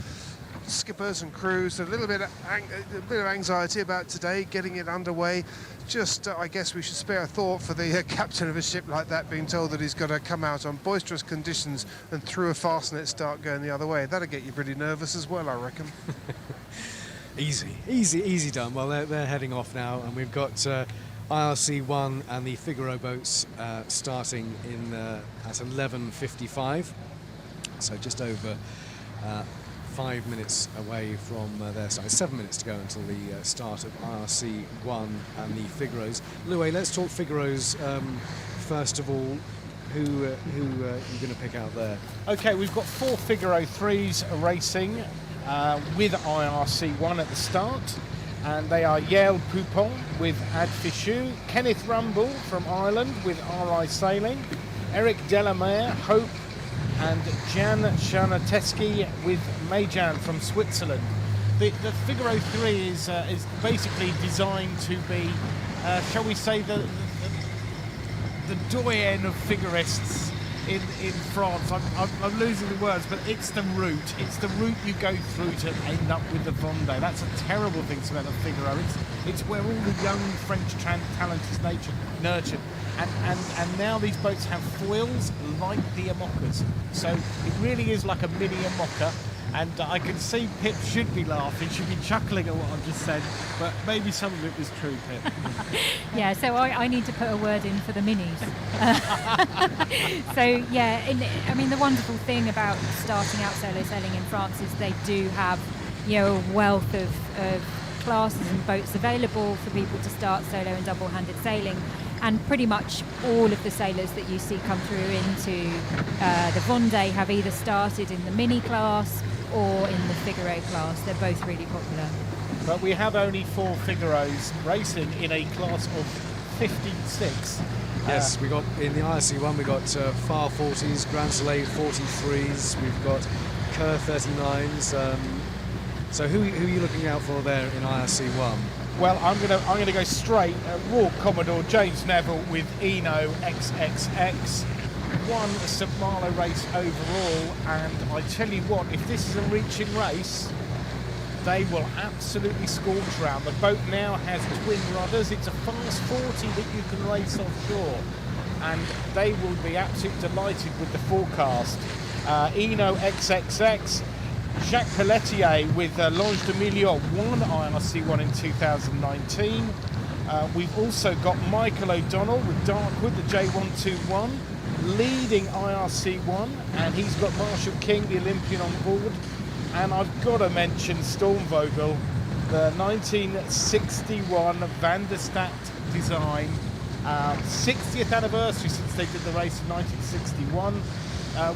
C: skippers and crews, a bit of anxiety about today getting it underway, just I guess we should spare a thought for the captain of a ship like that being told that he's got to come out on boisterous conditions and through a Fastnet start going the other way. That'll get you pretty nervous as well, I reckon.
A: Easy done. Well, they're heading off now, and we've got IRC1 and the Figaro boats starting in at 11:55, so just over 5 minutes away from their start. 7 minutes to go until the start of IRC1 and the Figaros. Louis, let's talk Figaros first of all. Who are you going to pick out there?
F: Okay, we've got 4 Figaro 3s racing with IRC1 at the start, and they are Yael Poupon with Ad Fichu, Kenneth Rumble from Ireland with RI Sailing, Eric Delamere, Hope, and Jan Czarneteski with Majan from Switzerland. The Figaro 3 is basically designed to be, shall we say, the doyen of figurists in France. I'm losing the words, but it's the route. It's the route you go through to end up with the Vendée. That's a terrible thing about the Figaro. It's where all the young French talent is nurtured. And now these boats have foils like the Amoccas. So it really is like a mini Amocca. And I can see Pip should be laughing, should be chuckling at what I've just said, but maybe some of it was true, Pip.
E: Yeah, so I need to put a word in for the minis. So yeah, I mean, the wonderful thing about starting out solo sailing in France is they do have, you know, a wealth of classes and boats available for people to start solo and double-handed sailing. And pretty much all of the sailors that you see come through into the Vendée have either started in the mini class or in the Figaro class. They're both really popular.
F: But we have only 4 Figaros racing in a class of 56.
A: Yes, we got in the IRC1 we got Far 40s, Grand Soleil 43s, we've got Kerr 39s. So who are you looking out for there in IRC1?
F: Well, I'm gonna go straight at Royal Commodore James Neville with Eno XXX. Won a St Malo race overall, and I tell you what, if this is a reaching race, they will absolutely scorch round. The boat now has twin rudders. It's a fast 40 that you can race offshore, and they will be absolutely delighted with the forecast. Eno XXX Jacques Pelletier with L'Ange de Milieu won IRC1 in 2019. We've also got Michael O'Donnell with Darkwood, the J121, leading IRC1, and he's got Marshall King, the Olympian, on board. And I've got to mention Stormvogel, the 1961 Van der Stat design, 60th anniversary since they did the race in 1961,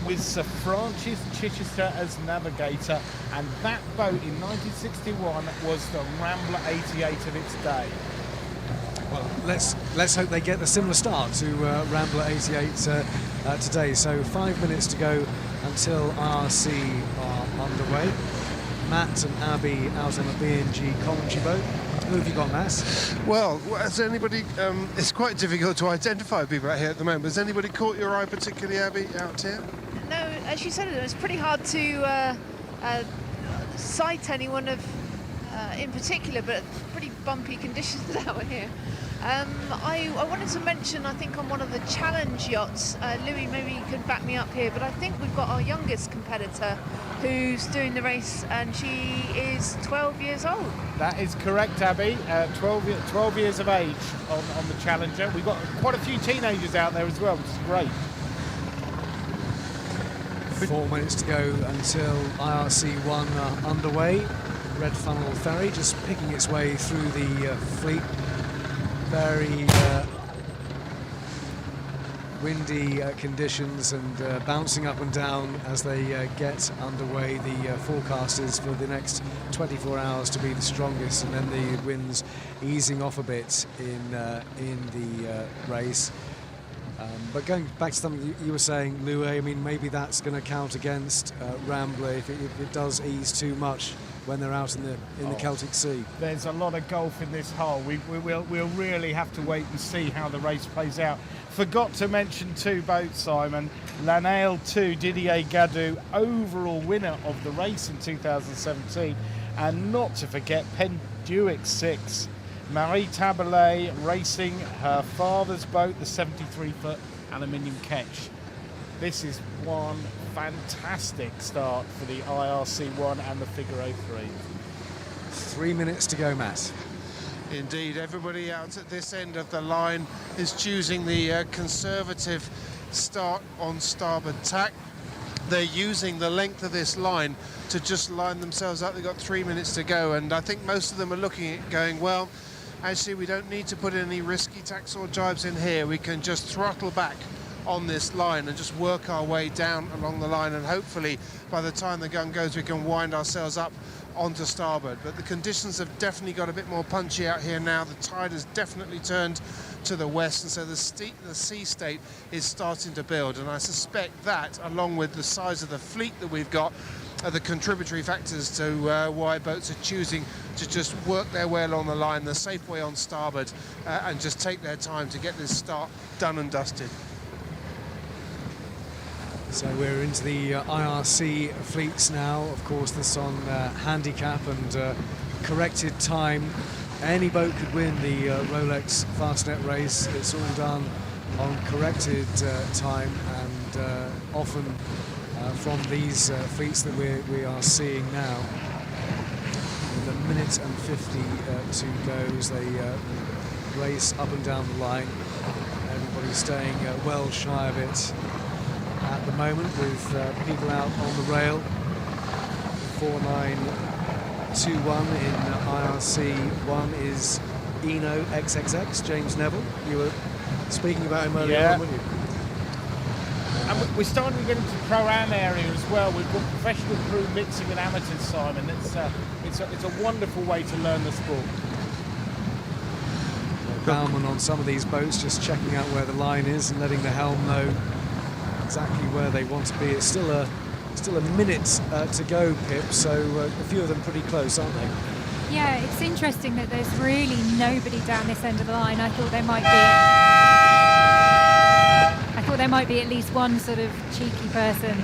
F: with Sir Francis Chichester as navigator, and that boat in 1961 was the Rambler 88 of its day.
A: Well, let's hope they get a similar start to Rambler 88 today. So 5 minutes to go until IRC are underway. Matt and Abby out on the B&G commentary boat. Who have you got, Matt?
C: Well, has anybody, it's quite difficult to identify people out here at the moment. Has anybody caught your eye particularly, Abby, out here?
D: No, as you said, it's pretty hard to cite anyone in particular, but pretty bumpy conditions out here. I wanted to mention, I think on one of the challenge yachts, Louis, maybe you could back me up here, but I think we've got our youngest competitor who's doing the race, and she is 12 years old.
F: That is correct, Abby. 12 years of age on the Challenger. We've got quite a few teenagers out there as well, which is great.
A: 4 minutes to go until IRC1 are underway. Red Funnel Ferry just picking its way through the fleet. Very windy conditions and bouncing up and down as they get underway. The forecast is for the next 24 hours to be the strongest, and then the winds easing off a bit in the race. But going back to something you were saying, Louis, I mean, maybe that's going to count against Rambler if it does ease too much when they're out in the Celtic Sea.
F: There's a lot of golf in this hole. We'll really have to wait and see how the race plays out. Forgot to mention two boats, Simon. L'Anail 2, Didier Gadou, overall winner of the race in 2017. And not to forget Penduic 6, Marie Tabelet racing her father's boat, the 73-foot aluminium ketch. This is one fantastic start for the IRC1 and the Figure 03.
A: 3 minutes to go, Matt.
C: Indeed, everybody out at this end of the line is choosing the conservative start on starboard tack. They're using the length of this line to just line themselves up. They've got 3 minutes to go, and I think most of them are looking at it going, well, actually we don't need to put any risky tacks or jibes in here. We can just throttle back on this line and just work our way down along the line, and hopefully by the time the gun goes we can wind ourselves up onto starboard. But the conditions have definitely got a bit more punchy out here now. The tide has definitely turned to the west, and so the sea state is starting to build, and I suspect that, along with the size of the fleet that we've got, are the contributory factors to why boats are choosing to just work their way along the line the safe way on starboard and just take their time to get this start done and dusted.
A: So we're into the IRC fleets now. Of course, this on handicap and corrected time. Any boat could win the Rolex Fastnet Race. It's all done on corrected time, and often from these fleets that we are seeing now. With a minute and 50 to go as they race up and down the line. Everybody's staying well shy of it at the moment, with people out on the rail. 4921 in IRC1 is Eno XXX, James Neville. You were speaking about him earlier on, weren't you?
F: And we're starting to get into the Pro-Am area as well. We've got professional crew mixing with amateurs, Simon. It's a wonderful way to learn the sport.
A: Bowman on some of these boats just checking out where the line is and letting the helm know exactly where they want to be. It's still a minute to go, Pip, so a few of them pretty close, aren't they?
E: Yeah, it's interesting that there's really nobody down this end of the line. I thought there might be at least one sort of cheeky person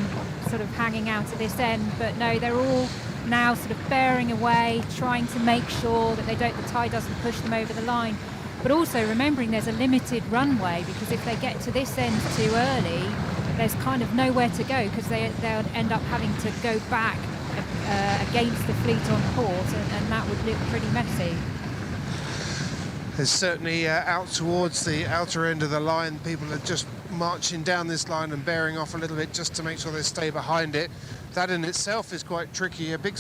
E: sort of hanging out at this end, but no, they're all now sort of bearing away, trying to make sure that the tide doesn't push them over the line. But also remembering there's a limited runway, because if they get to this end too early, there's kind of nowhere to go, because they'll end up having to go back against the fleet on port, and that would look pretty messy.
C: There's certainly out towards the outer end of the line, people are just marching down this line and bearing off a little bit just to make sure they stay behind it. That in itself is quite tricky. A big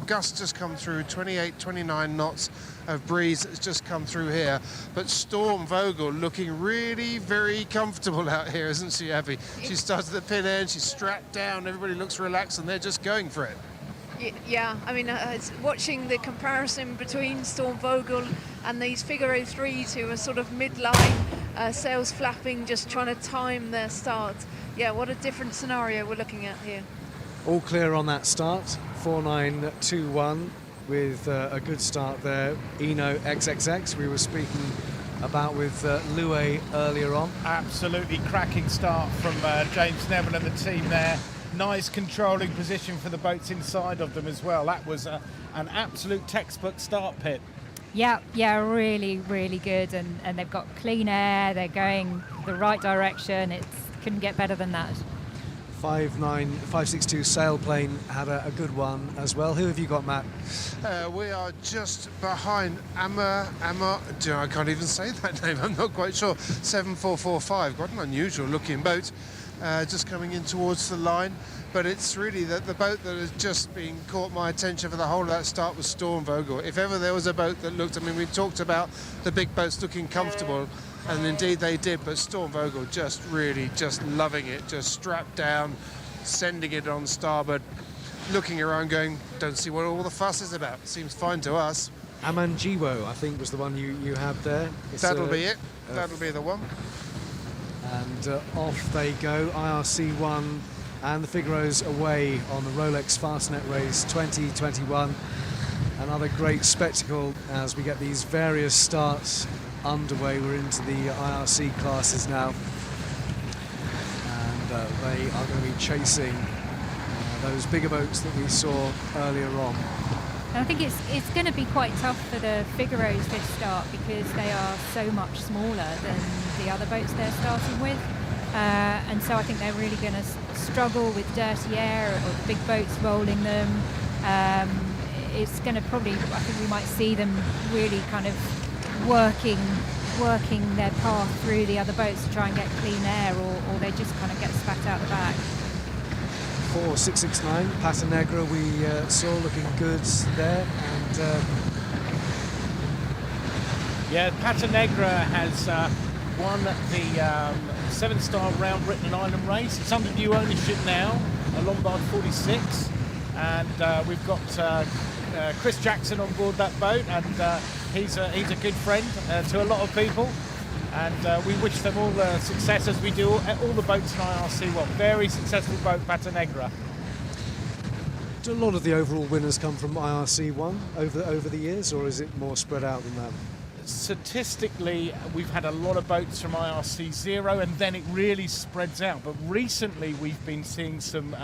C: gust just come through, 28, 29 knots of breeze that's just come through here. But Storm Vogel looking really very comfortable out here, isn't she, Abby? She starts at the pin end, she's strapped down, everybody looks relaxed and they're just going for it.
D: Yeah, I mean, it's watching the comparison between Storm Vogel and these Figaro 3s who are sort of mid-line, sails flapping, just trying to time their start. Yeah, what a different scenario we're looking at here.
A: All clear on that start, 4921 with a good start there. Eno XXX, we were speaking about with Louis earlier on.
F: Absolutely cracking start from James Neville and the team there. Nice controlling position for the boats inside of them as well. That was an absolute textbook start, Pip.
E: Yeah, really, really good, and they've got clean air, they're going the right direction. It couldn't get better than that.
A: 562 sailplane had a good one as well. Who have you got, Matt?
C: We are just behind I can't even say that name, I'm not quite sure. 7445, quite an unusual looking boat, just coming in towards the line. But it's really the boat that has just been caught my attention for the whole of that start was Storm Vogel. If ever there was a boat that looked, I mean, we've talked about the big boats looking comfortable, and indeed they did, but Storm Vogel just really just loving it, just strapped down, sending it on starboard, looking around going, don't see what all the fuss is about. Seems fine to us.
A: Amanjiwo, I think, was the one you had there.
C: That'll be it. That'll be the one.
A: And off they go, IRC1 and the Figaro's away on the Rolex Fastnet Race 2021. Another great spectacle as we get these various starts underway. We're into the IRC classes now, and they are going to be chasing those bigger boats that we saw earlier on.
E: And I think it's going to be quite tough for the Figaros this start because they are so much smaller than the other boats they're starting with. And so I think they're really going to struggle with dirty air or big boats rolling them. It's going to probably, I think we might see them really kind of working their path through the other boats to try and get clean air, or they just kind of get spat out the back.
A: 4669 Pata Negra we saw looking good there, and
F: yeah, Pata Negra has won the 7-star round Britain and Ireland race. It's under new ownership now, a Lombard 46, and we've got Chris Jackson on board that boat, and he's a good friend to a lot of people, and we wish them all the success as we do all the boats in IRC1. Very successful boat, Pata Negra.
A: do a lot of the overall winners come from IRC1 over the years, or is it more spread out than that?
F: Statistically, we've had a lot of boats from IRC0, and then it really spreads out. But recently, we've been seeing some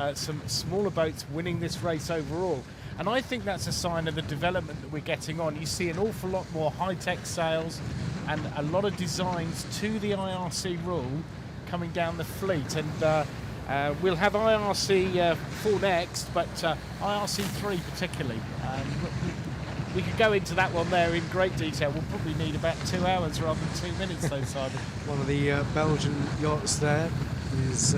F: smaller boats winning this race overall, and I think that's a sign of the development that we're getting on. You see an awful lot more high-tech sails and a lot of designs to the IRC rule coming down the fleet, and we'll have IRC4 next, but IRC3 particularly. We could go into that one there in great detail. We'll probably need about 2 hours rather than 2 minutes though, Simon.
A: One of the Belgian yachts there is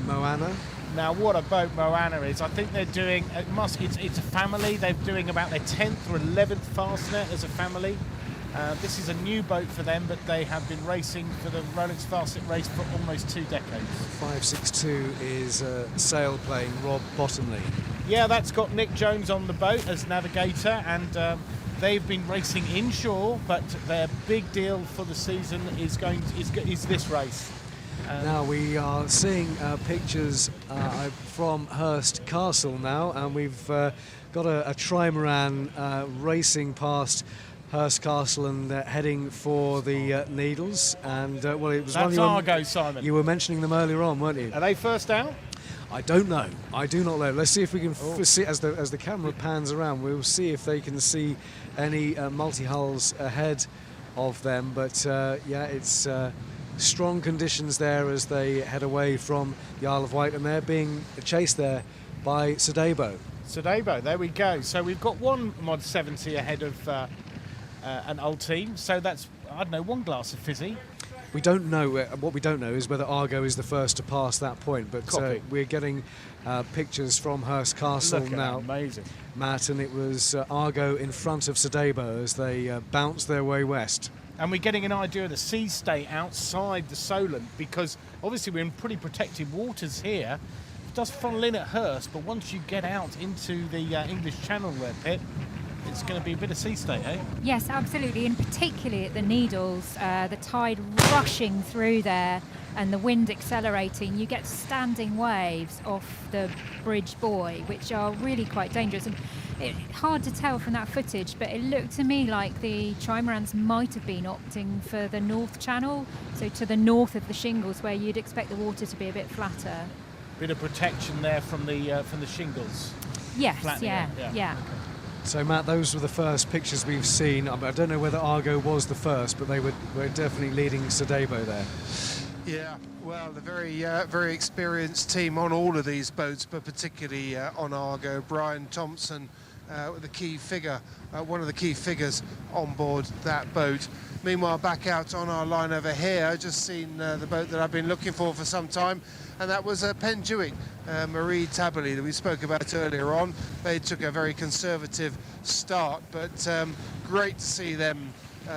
A: Moana.
F: Now, what a boat Moana is. I think they're doing, it's a family. They're doing about their 10th or 11th Fastnet as a family. This is a new boat for them, but they have been racing for the Rolex Fastnet Race for almost 2 decades.
A: 562 is sailplane Rob Bottomley.
F: Yeah, that's got Nick Jones on the boat as navigator, and they've been racing inshore, but their big deal for the season is this race.
A: Now we are seeing pictures from Hurst Castle now, and we've got a trimaran racing past Hurst Castle and heading for the Needles. And well, it was
F: that's Argo, Simon.
A: You were mentioning them earlier on, weren't you?
F: Are they first out?
A: I don't know. I do not know. Let's see if we can see as the camera pans around. We'll see if they can see any multi-hulls ahead of them. But yeah, it's strong conditions there as they head away from the Isle of Wight, and they're being chased there by Sodebo.
F: Sodebo, there we go. So we've got one Mod 70 ahead of an old team. So that's, I don't know, one glass of fizzy.
A: We don't know, what we don't know is whether Argo is the first to pass that point, but we're getting pictures from Hurst Castle
F: Look at
A: now,
F: that, amazing.
A: Matt, and it was Argo in front of Sodebo as they bounced their way west.
F: And we're getting an idea of the sea state outside the Solent, because obviously we're in pretty protected waters here. It does funnel in at Hurst, but once you get out into the English Channel there, Pip, it's going to be a bit of sea state, eh?
E: Yes, absolutely, and particularly at the Needles, the tide rushing through there and the wind accelerating, you get standing waves off the Bridge Buoy, which are really quite dangerous. And hard to tell from that footage, but it looked to me like the trimarans might have been opting for the North Channel, so to the north of the shingles, where you'd expect the water to be a bit flatter.
F: Bit of protection there from the shingles.
E: Yes,
F: Yeah.
E: yeah.
A: So, Matt, those were the first pictures we've seen. I don't know whether Argo was the first, but they were definitely leading Sodebo there.
C: Yeah, well, the very experienced team on all of these boats, but particularly on Argo. Brian Thompson, the key figure, one of the key figures on board that boat. Meanwhile, back out on our line over here, just seen the boat that I've been looking for some time, and that was Penduic, Marie Taberley, that we spoke about earlier on. They took a very conservative start, but great to see them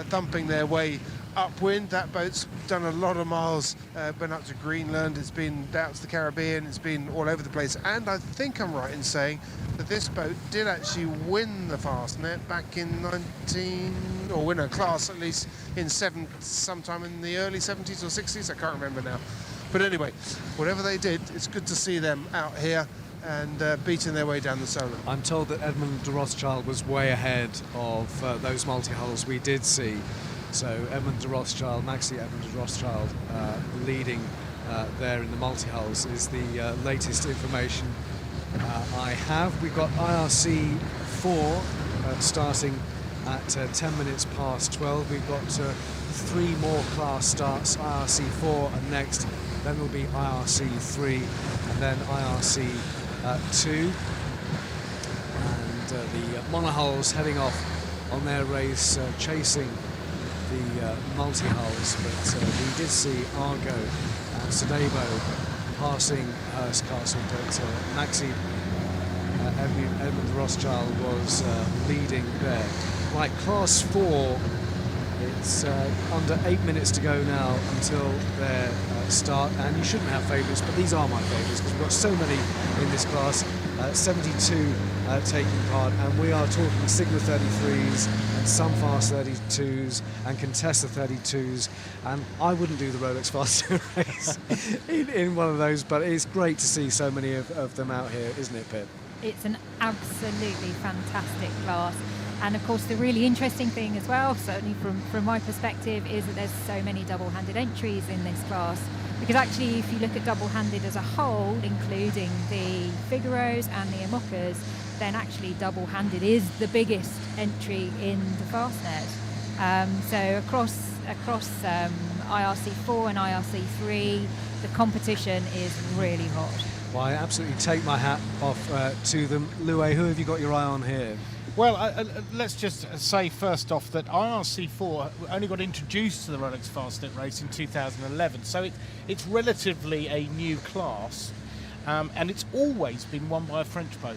C: thumping their way upwind. That boat's done a lot of miles, been up to Greenland, it's been out to the Caribbean, it's been all over the place, and I think I'm right in saying that this boat did actually win the Fastnet back in or win a class at least in sometime in the early 70s or 60s, I can't remember now. But anyway, whatever they did, it's good to see them out here and beating their way down the Solent.
A: I'm told that Edmund de Rothschild was way ahead of those multi-hulls we did see. So Edmund de Rothschild, Maxi Edmund de Rothschild, leading there in the multi-hulls is the latest information I have. We've got IRC 4 starting at 10 minutes past 12. We've got 3 more class starts. IRC 4 and next, then will be IRC 3 and then IRC 2. And the monohulls heading off on their race, chasing the multi-hulls, but we did see Argo and Sodebo passing Hurst Castle, but Maxi Edmund Rothschild was leading there. Right, class 4, it's under 8 minutes to go now until their start, and you shouldn't have favourites, but these are my favourites because we've got so many in this class. 72 taking part, and we are talking Sigma 33s and some Fast 32s and Contessa 32s, and I wouldn't do the Rolex Fastnet Race in one of those, but it's great to see so many of them out here, isn't it, Pip?
E: It's an absolutely fantastic class. And of course the really interesting thing as well, certainly from my perspective, is that there's so many double-handed entries in this class. Because actually, if you look at double-handed as a whole, including the Figaros and the Imokas, then actually double-handed is the biggest entry in the Fastnet. So across IRC 4 and IRC 3, the competition is really hot.
A: Well, I absolutely take my hat off to them. Louis, who have you got your eye on here?
F: Well, let's just say first off that IRC4 only got introduced to the Rolex Fastnet Race in 2011, so it's relatively a new class, and it's always been won by a French boat.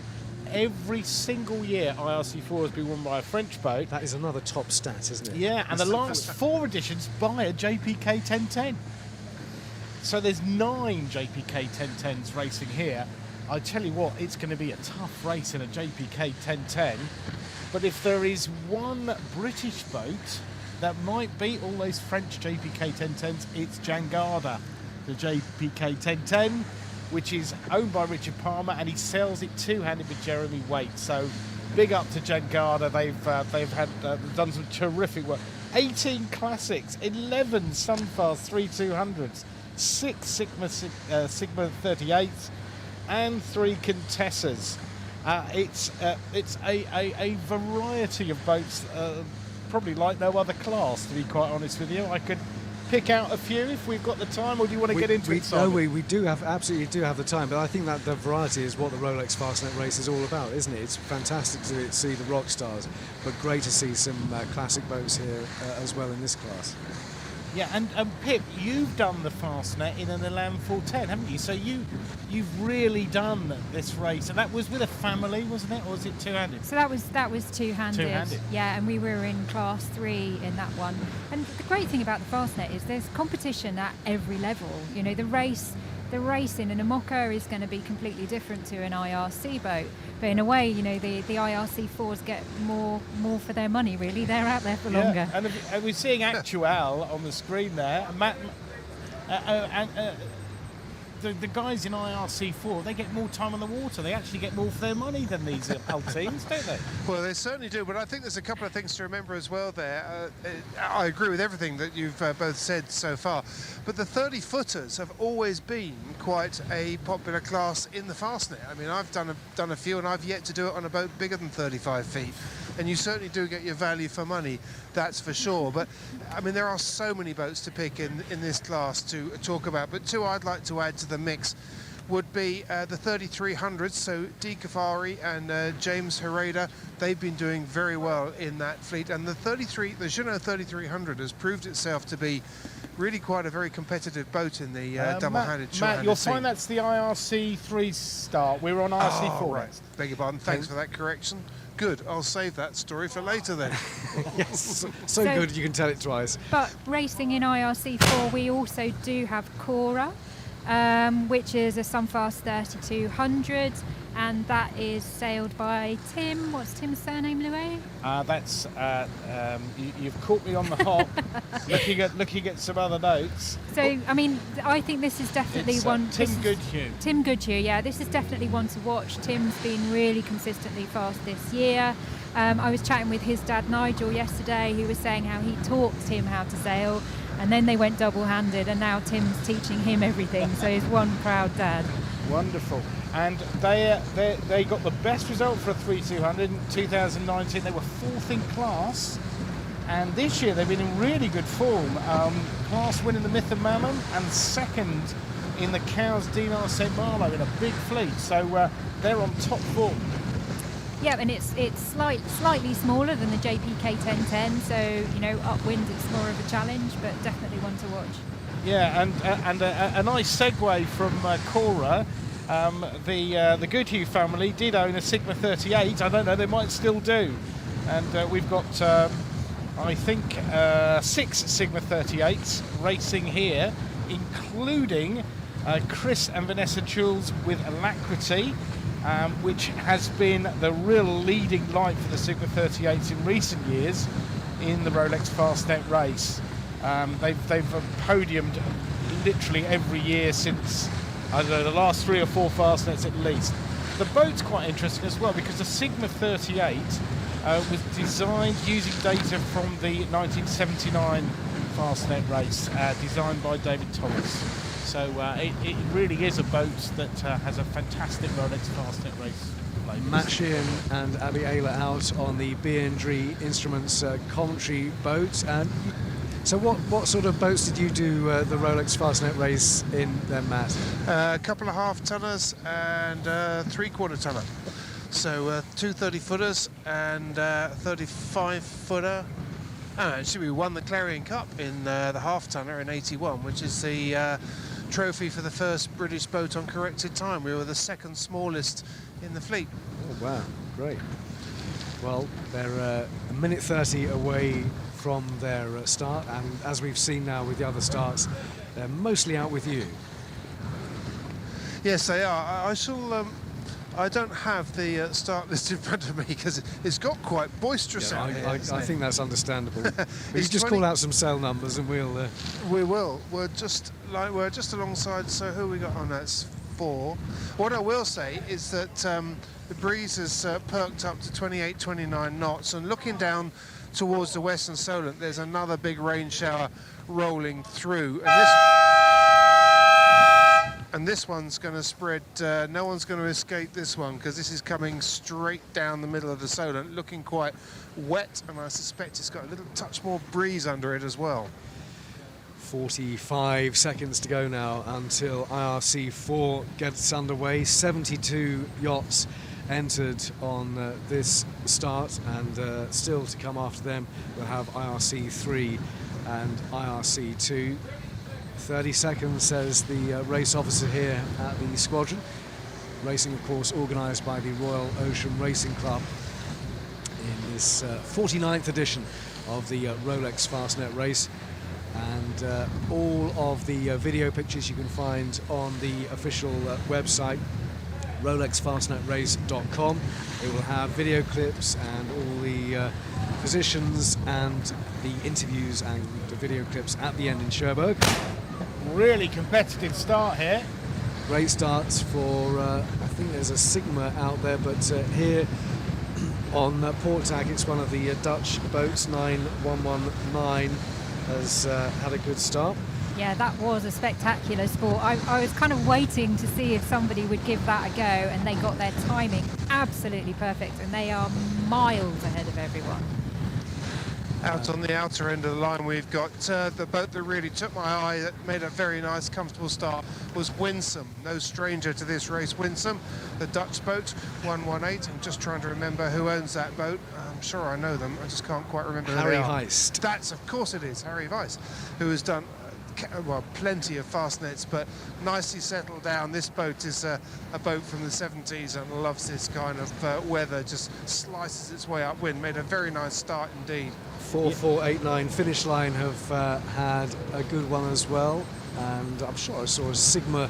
F: Every single year IRC4 has been won by a French boat.
A: That is another top stat, isn't it?
F: Yeah, and the last 4 editions by a JPK 1010. So there's 9 JPK 1010s racing here. I tell you what, it's going to be a tough race in a JPK 1010. But if there is one British boat that might beat all those French JPK 1010s, it's Jangada, the JPK 1010, which is owned by Richard Palmer, and he sells it two-handed with Jeremy Waite. So big up to Jangada. They've done some terrific work. 18 classics, 11 Sunfast 3200s, 6 Sigma 38s. And 3 Contessas. It's a variety of boats, probably like no other class, to be quite honest with you. I could pick out a few if we've got the time, or do you want to get into it,
A: No,
F: Simon?
A: we absolutely do have the time, but I think that the variety is what the Rolex Fastnet Race is all about, isn't it? It's fantastic to see the rock stars, but great to see some classic boats here as well in this class.
F: Yeah, and Pip, you've done the Fastnet in an Elan 410, haven't you? So you've really done this race, and that was with a family, wasn't it, or was it two-handed?
E: So that was two-handed.
F: Two-handed.
E: Yeah, and we were in class 3 in that one. And the great thing about the Fastnet is there's competition at every level. You know, the race in an Imoca is going to be completely different to an IRC boat. But in a way, you know, the IRC4s get more for their money, really. They're out there for longer.
F: And we're seeing Actual on the screen there. Matt, the guys in IRC4, they get more time on the water. They actually get more for their money than these Hull teams, don't they?
C: Well, they certainly do, but I think there's a couple of things to remember as well there. I agree with everything that you've both said so far, but the 30-footers have always been quite a popular class in the Fastnet. I mean, I've done a few, and I've yet to do it on a boat bigger than 35 feet. And you certainly do get your value for money, that's for sure. But, I mean, there are so many boats to pick in this class to talk about. But two I'd like to add to the mix would be the 3300s. So Di Caffari and James Herrera, they've been doing very well in that fleet. And the Jeanneau 3300 has proved itself to be really quite a very competitive boat in the double-handed, short-handed
F: Matt, you'll
C: scene.
F: find that's the IRC3 start. We're on IRC4.
C: Oh, right. Beg your pardon. Thanks for that correction. Good. I'll save that story for later then.
A: Yes, so good you can tell it twice.
E: But racing in IRC4, we also do have Cora, which is a Sunfast 3200, and that is sailed by Tim. What's Tim's surname, Louis?
F: You've caught me on the hop, looking at some other notes.
E: So, I mean, I think this is definitely one.
F: Tim Goodhue.
E: Tim Goodhue, yeah. This is definitely one to watch. Tim's been really consistently fast this year. I was chatting with his dad Nigel yesterday, who was saying how he taught Tim how to sail, and then they went double-handed, and now Tim's teaching him everything. So he's one proud dad.
F: Wonderful. And they got the best result for a 3200 in 2019. They were 4th in class, and this year they've been in really good form. Class winning the Myth of Mammon, and 2nd in the Cowes Dinar St Malo in a big fleet. So they're on top form.
E: Yeah, and it's slightly smaller than the JPK 1010, so, you know, upwind it's more of a challenge, but definitely one to watch.
F: Yeah, and a nice segue from Cora. The Goodhue family did own a Sigma 38. I don't know, they might still do. And we've got, I think, 6 Sigma 38s racing here, including Chris and Vanessa Jules with Alacrity, which has been the real leading light for the Sigma 38s in recent years in the Rolex Fastnet Race. They've podiumed literally every year since, I don't know, the last 3 or 4 Fastnets at least. The boat's quite interesting as well, because the Sigma 38 was designed using data from the 1979 Fastnet Race, designed by David Thomas. So it really is a boat that has a fantastic Rolex Fastnet Race.
A: Matt Sheehan and Abby Ayler out on the B&G Instruments commentary boat. And so what sort of boats did you do the Rolex Fastnet Race in then, Matt?
C: A couple of half-tonners and a 3/4-tonner. So 2 30-footers and a 35-footer. Actually, we won the Clarion Cup in the half-tonner in '81, which is the trophy for the first British boat on corrected time. We were the 2nd smallest in the fleet.
A: Oh, wow, great. Well, they're a minute 30 away from their start, and as we've seen now with the other starts, they're mostly out with you.
C: Yes, they are. I shall. I don't have the start list in front of me because it's got quite boisterous out here.
A: I think that's understandable. We should just call out some cell numbers and we'll.
C: We will. We're just alongside. So who we got on? That's 4. What I will say is that the breeze has perked up to 28, 29 knots, and looking down towards the western Solent, there's another big rain shower rolling through, and this one's going to spread. No one's going to escape this one, because this is coming straight down the middle of the Solent, looking quite wet, and I suspect it's got a little touch more breeze under it as well.
A: 45 seconds to go now until IRC4 gets underway. 72 yachts entered on this start, and still to come after them we'll have IRC3 and IRC2. 30 seconds, says the race officer here at the squadron. Racing, of course, organised by the Royal Ocean Racing Club in this 49th edition of the Rolex Fastnet Race. And all of the video pictures you can find on the official website, rolexfastnetrace.com. It will have video clips and all the positions and the interviews and the video clips at the end in Cherbourg.
F: Really competitive start here.
A: Great starts for, I think there's a Sigma out there, but here on Port Tag, it's one of the Dutch boats, 9119, has had a good start.
E: Yeah, that was a spectacular sport. I was kind of waiting to see if somebody would give that a go, and they got their timing absolutely perfect, and they are miles ahead of everyone.
C: Out on the outer end of the line, we've got the boat that really took my eye, that made a very nice, comfortable start, was Winsome. No stranger to this race, Winsome, the Dutch boat, 118. I'm just trying to remember who owns that boat. I'm sure I know them, I just can't quite remember who they are.
A: Harry Heist.
C: That's, of course it is, Harry Weiss, who has done well, plenty of fastnets, but nicely settled down. This boat is a boat from the 70s and loves this kind of weather, just slices its way upwind. Made a very nice start indeed.
A: 4489 finish line have had a good one as well, and I'm sure I saw a Sigma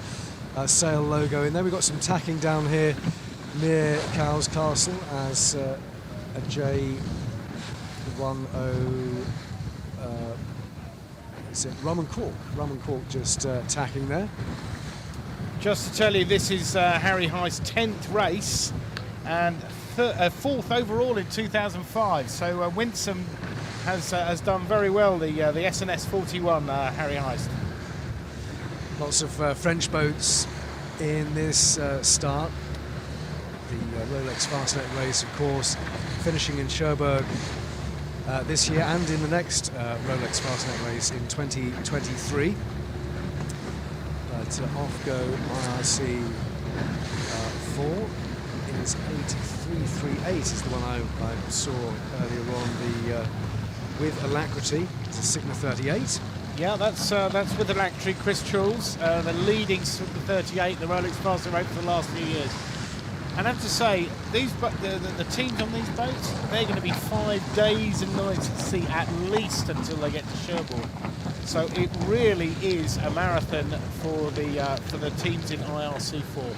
A: sail logo in there. We've got some tacking down here near Cowes Castle as a J10 is it Rum and Cork just tacking there.
F: Just to tell you, this is Harry Heist's 10th race and 4th overall in 2005. So Winsome has done very well, the SNS 41, Harry Heist.
A: Lots of French boats in this start. The Rolex Fastnet Race, of course, finishing in Cherbourg this year and in the next Rolex Fastnet Race in 2023. But off go IRC 4 is 8338 is the one I saw earlier on, with Alacrity. It's a Sigma 38.
F: Yeah, that's with Alacrity, Chris Choules, the leading Sigma 38 in the Rolex Fastnet Race for the last few years. And I have to say, the teams on these boats, they're going to be 5 days and nights at sea at least until they get to Cherbourg. So it really is a marathon for the teams in IRC4.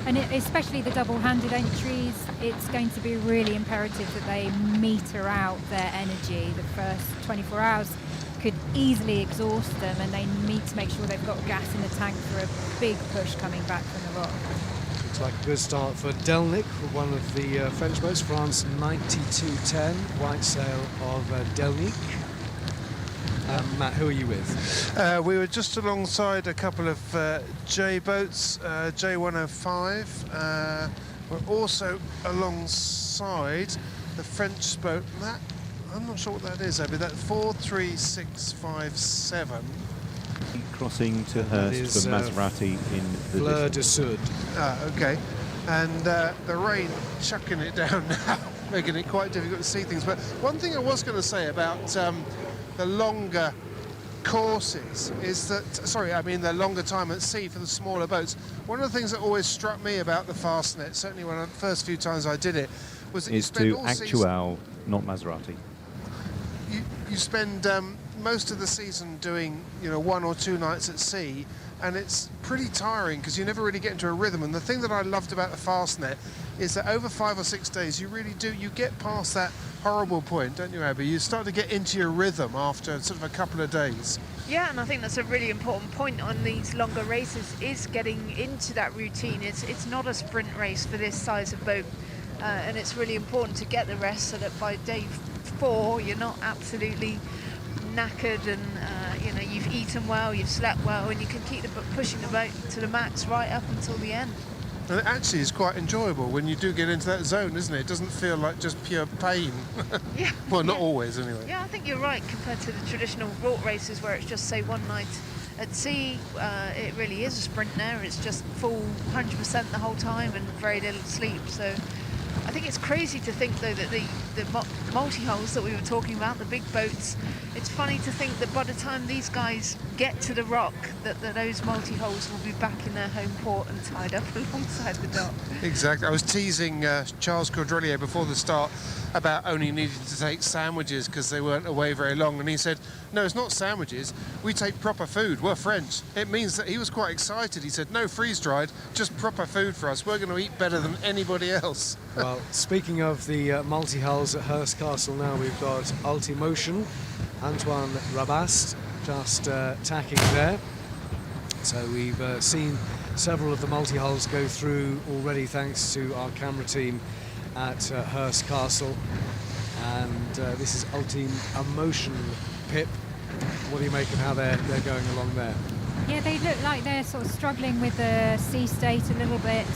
E: And especially the double-handed entries, it's going to be really imperative that they meter out their energy. The first 24 hours could easily exhaust them, and they need to make sure they've got gas in the tank for a big push coming back from the rock.
A: Looks like a good start for Delnick, one of the French boats, France 9210, white sail of Delnick. Matt, who are you with?
C: We were just alongside a couple of J boats, J105. We're also alongside the French boat, that I'm not sure what that is, Abby, that 43657.
J: Crossing to Hurst for Maserati in the
A: Fleur de Sud.
C: Okay. And the rain chucking it down now, making it quite difficult to see things. But one thing I was going to say about the longer courses is that, the longer time at sea for the smaller boats. One of the things that always struck me about the Fastnet, certainly when the first few times I did it, was that you spend all
J: Actual, not Maserati.
C: You spend most of the season doing 1 or 2 nights at sea, and it's pretty tiring because you never really get into a rhythm. And the thing that I loved about the Fastnet is that over 5 or 6 days you get past that horrible point, don't you, Abby? You start to get into your rhythm after sort of a couple of days.
D: Yeah, and I think that's a really important point on these longer races, is getting into that routine. It's not a sprint race for this size of boat, and it's really important to get the rest so that by day 4 you're not absolutely knackered, and you've eaten well, you've slept well, and you can keep pushing the boat to the max right up until the end.
C: And it actually is quite enjoyable when you do get into that zone, isn't it? It doesn't feel like just pure pain.
D: Yeah.
C: Well, not always, anyway.
D: Yeah, I think you're right compared to the traditional route races where it's just, say, one night at sea. It really is a sprint now. It's just full 100% the whole time and very little sleep. So I think it's crazy to think, though, that the multi-hulls that we were talking about, the big boats, it's funny to think that by the time these guys get to the rock, that those multi-hulls will be back in their home port and tied up alongside the dock.
C: Exactly. I was teasing Charles Cordelier before the start about only needing to take sandwiches because they weren't away very long, and he said, no, it's not sandwiches, we take proper food, we're French. It means that he was quite excited. He said, no freeze-dried, just proper food for us, we're going to eat better than anybody else.
A: Well, speaking of the multi-hulls at Hurst Castle now, we've got Ultimotion, Antoine Rabast just tacking there. So we've seen several of the multi-hulls go through already thanks to our camera team at Hurst Castle, and this is Ultimotion. Pip, what do you make of how they're going along there?
E: Yeah, they look like they're sort of struggling with the sea state a little bit.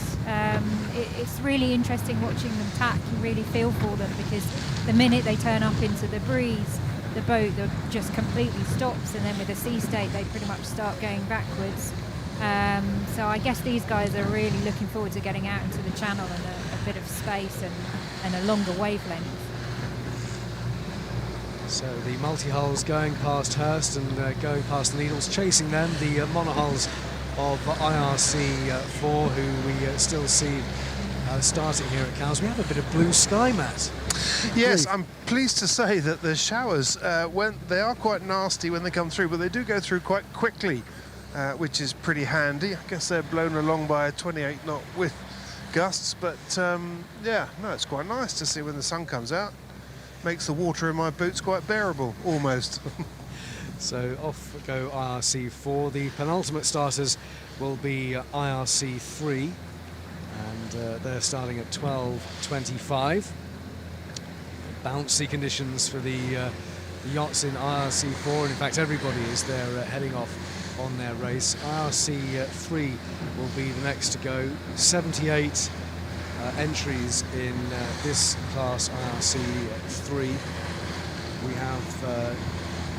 E: It's really interesting watching them tack. You really feel for them because the minute they turn up into the breeze, the boat just completely stops, and then with the sea state they pretty much start going backwards. So I guess these guys are really looking forward to getting out into the channel and a bit of space and a longer wavelength.
A: So the multi-hulls going past Hurst and going past the Needles, chasing them, the monohulls of IRC4, who we still see starting here at Cowes. We have a bit of blue sky, Matt.
C: Yes, I'm pleased to say that the showers, they are quite nasty when they come through, but they do go through quite quickly, which is pretty handy. I guess they're blown along by a 28 knot with gusts, but yeah, no, it's quite nice to see when the sun comes out. Makes the water in my boots quite bearable, almost.
A: So off go IRC4. The penultimate starters will be IRC3, and they're starting at 12:25. Bouncy conditions for the yachts in IRC4, and in fact everybody is there heading off on their race. IRC3 will be the next to go. 78 entries in this class, IRC3. We have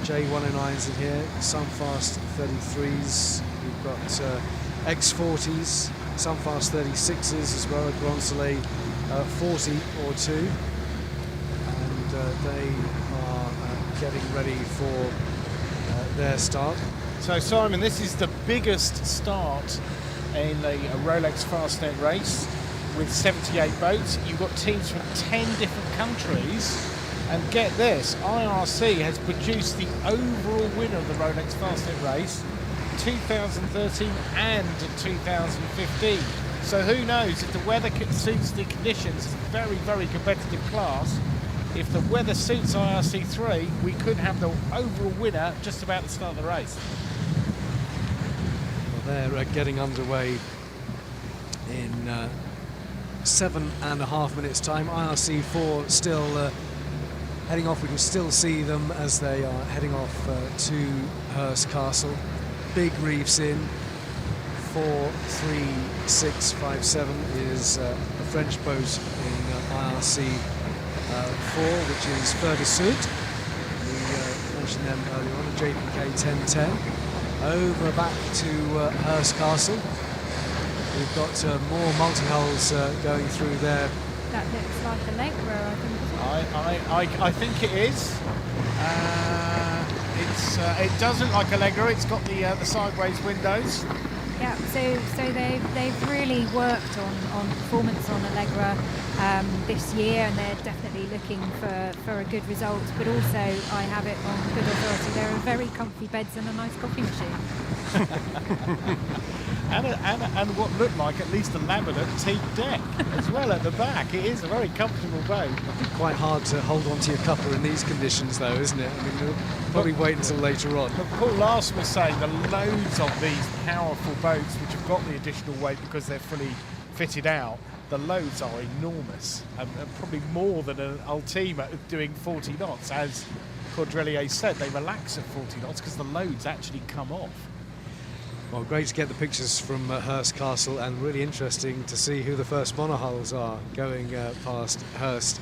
A: J109s in here, some fast 33s, we've got X40s, some fast 36s as well, a Grand Soleil 40 or 2, and they are getting ready for their start.
F: So Simon, this is the biggest start in a Rolex Fastnet race with 78 boats. You've got teams from 10 different countries. And get this, IRC has produced the overall winner of the Rolex Fastnet race 2013 and 2015. So who knows, if the weather suits the conditions, it's a very, very competitive class. If the weather suits IRC3, we could have the overall winner just about the start of the race.
A: Well, they're getting underway in 7.5 minutes time. IRC4 still heading off. We can still see them as they are heading off to Hurst Castle. Big reefs in. 43657 is a French boat in IRC4, which is Fer Sud. We mentioned them earlier on, a JPK 1010. Over back to Hurst Castle. We've got more multi-hulls going through there.
E: That looks like a Allegra, I think.
F: I think it is. It does look like Allegra. It's got the sideways windows.
E: Yeah, so they've really worked on performance on Allegra this year, and they're definitely looking for a good result. But also, I have it on good authority, there are very comfy beds and a nice coffee machine.
F: and what looked like at least a laminate teak deck as well at the back. It is a very comfortable boat.
A: It's quite hard to hold on to your cuppa in these conditions, though, isn't it? I mean, you'll probably wait until later on.
F: But Paul Larson was saying the loads of these powerful boats, which have got the additional weight because they're fully fitted out, the loads are enormous, and probably more than an Ultima doing 40 knots. As Cordelier said, they relax at 40 knots because the loads actually come off.
A: Well, great to get the pictures from Hurst Castle, and really interesting to see who the first monohulls are going past Hurst.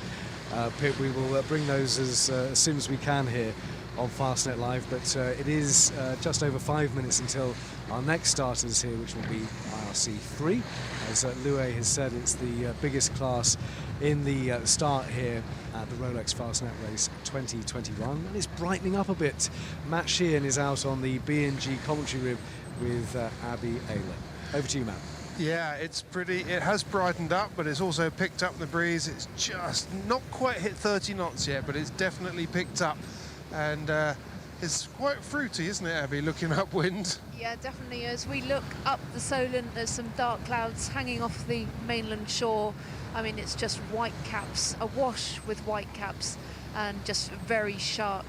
A: Pip, we will bring those as soon as we can here on Fastnet Live, but it is just over 5 minutes until our next starters here, which will be IRC3. As Louis has said, it's the biggest class in the start here at the Rolex Fastnet Race 2021, and it's brightening up a bit. Matt Sheehan is out on the B&G commentary rib with Abby Ayler. Over to you, Matt.
C: Yeah, it has brightened up, but it's also picked up the breeze. It's just not quite hit 30 knots yet, but it's definitely picked up. And it's quite fruity, isn't it, Abby, looking upwind?
D: Yeah, definitely. As we look up the Solent, there's some dark clouds hanging off the mainland shore. I mean, it's just white caps, awash with white caps, and just a very short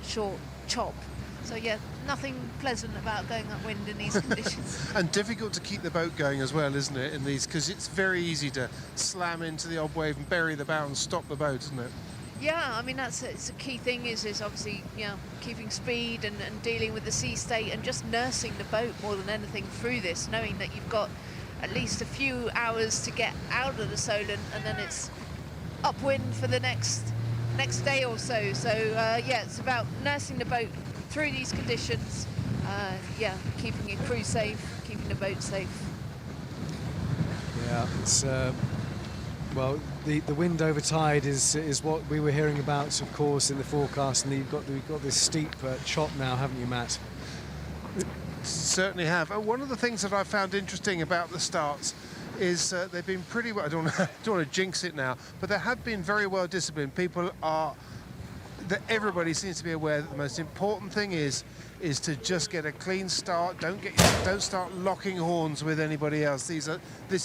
D: chop. So yeah, nothing pleasant about going upwind in these conditions.
C: And difficult to keep the boat going as well, isn't it, in these, because it's very easy to slam into the odd wave and bury the bow and stop the boat, isn't it?
D: Yeah, I mean, it's a key thing is obviously, you know, keeping speed and dealing with the sea state and just nursing the boat more than anything through this, knowing that you've got at least a few hours to get out of the Solent, and then it's upwind for the next day or so. So yeah, it's about nursing the boat through these conditions, yeah, keeping your crew safe, keeping the boat safe.
A: Yeah, it's well, the wind over tide is what we were hearing about, of course, in the forecast, and we've got this steep chop now, haven't you, Matt?
C: Certainly have. One of the things that I found interesting about the starts is they've been pretty well, I don't want to jinx it now, but they have been very well disciplined. Everybody seems to be aware that the most important thing is to just get a clean start. Don't start locking horns with anybody else. This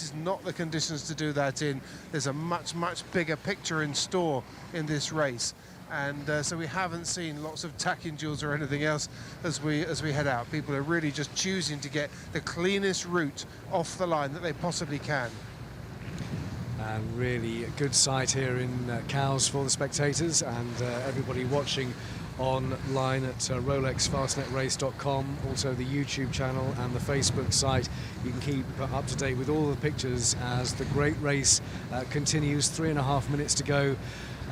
C: is not the conditions to do that in. There's a much bigger picture in store in this race, and so we haven't seen lots of tacking duels or anything else as we head out. People are really just choosing to get the cleanest route off the line that they possibly can.
A: And really a good sight here in Cowes for the spectators and everybody watching online at RolexFastnetRace.com, also the YouTube channel and the Facebook site. You can keep up to date with all the pictures as the great race continues. 3.5 minutes to go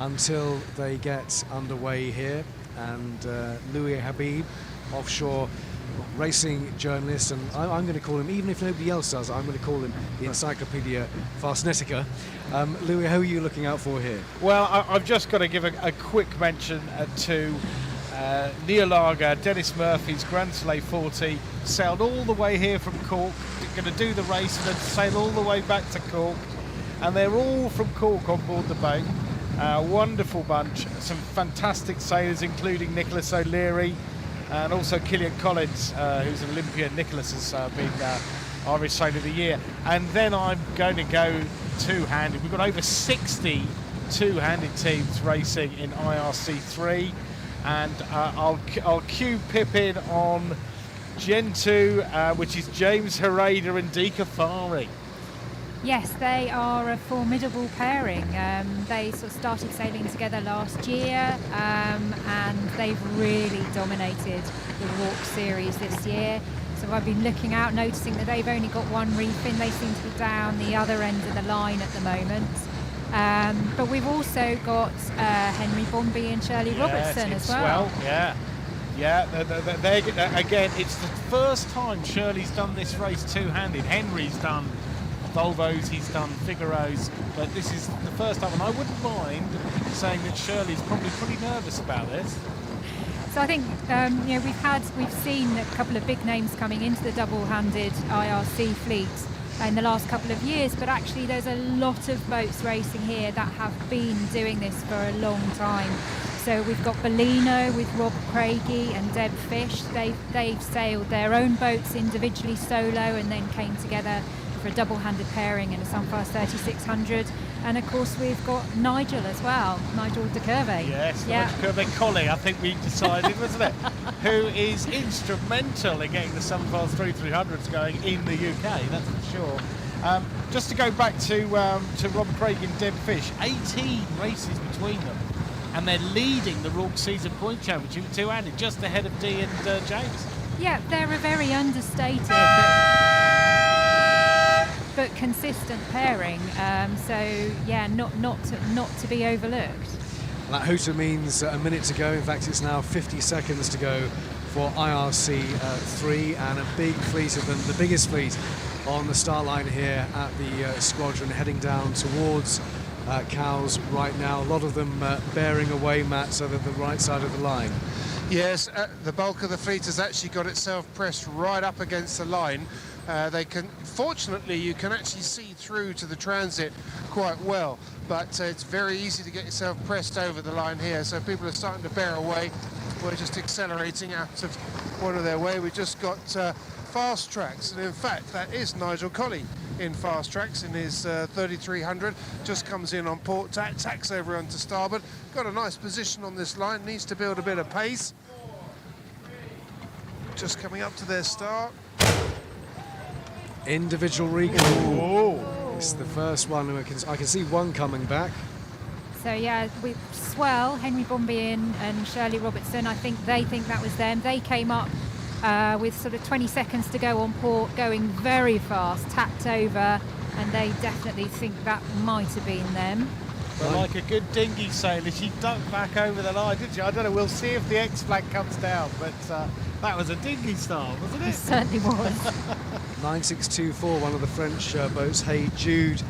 A: until they get underway here. And Louis Habib, offshore racing journalist, and I'm going to call him, even if nobody else does, I'm going to call him the Encyclopedia Fastnetica. Louis, who are you looking out for here?
F: Well, I've just got to give a quick mention to Neil Lager, Dennis Murphy's Grand Soleil 40, sailed all the way here from Cork, going to do the race and then sail all the way back to Cork, and they're all from Cork on board the boat. Wonderful bunch, some fantastic sailors including Nicholas O'Leary, and also Killian Collins, who's an Olympian. Nicholas has been Irish Sailor of the Year. And then I'm going to go two-handed. We've got over 60 two-handed teams racing in IRC3, and I'll cue Pip in on Gen 2, which is James Herrera and Dika Fari.
E: Yes, they are a formidable pairing. They sort of started sailing together last year, and they've really dominated the Walk Series this year. So I've been looking out, noticing that they've only got one reef in. They seem to be down the other end of the line at the moment. But we've also got Henry Bombi and Shirley Robertson as well.
F: Yeah, again, it's the first time Shirley's done this race two-handed. Henry's done Volvos, he's done Figaros, but this is the first time, and I wouldn't mind saying that Shirley's probably pretty nervous about this.
E: So I think you know, we've seen a couple of big names coming into the double-handed IRC fleet in the last couple of years, but actually there's a lot of boats racing here that have been doing this for a long time. So we've got Bellino with Rob Craigie and Deb Fish. They've sailed their own boats individually solo and then came together for a double-handed pairing in a Sunfast 3600. And of course we've got Nigel as well, Nigel de Curve.
F: Yes, Nigel de Curve Collie, I think we decided, wasn't it? Who is instrumental in getting the Sunfast 3300s going in the UK, that's for sure. Just to go back to Rob Craig and Deb Fish, 18 races between them, and they're leading the Royal Season Point Championship two-handed, just ahead of Dee and James.
E: Yeah, they're a very understated but but consistent pairing. So yeah, not to be overlooked.
A: That hooter means a minute to go. In fact, it's now 50 seconds to go for IRC 3, and a big fleet of them, the biggest fleet on the start line here at the squadron, heading down towards Cowes right now. A lot of them bearing away, Matt, so that the right side of the line.
C: Yes, the bulk of the fleet has actually got itself pressed right up against the line. Fortunately, you can actually see through to the transit quite well, but it's very easy to get yourself pressed over the line here. So people are starting to bear away. We're just accelerating out of one of their way. We've just got fast tracks, and in fact, that is Nigel Colley in fast tracks in his 3300. Just comes in on port tack, tacks over onto starboard. Got a nice position on this line. Needs to build a bit of pace. Just coming up to their start.
A: Individual recall. It's the first one. I can see one coming back.
E: So yeah, with Swell, Henry Bombian and Shirley Robertson, I think they think that was them. They came up with sort of 20 seconds to go on port, going very fast, tapped over, and they definitely think that might have been them.
F: But like a good dinghy sailor, she ducked back over the line, didn't she? I don't know, we'll see if the X-flag comes down, but that was a dinghy style, wasn't it?
E: It certainly was.
A: 9624, one of the French boats, Hey Jude,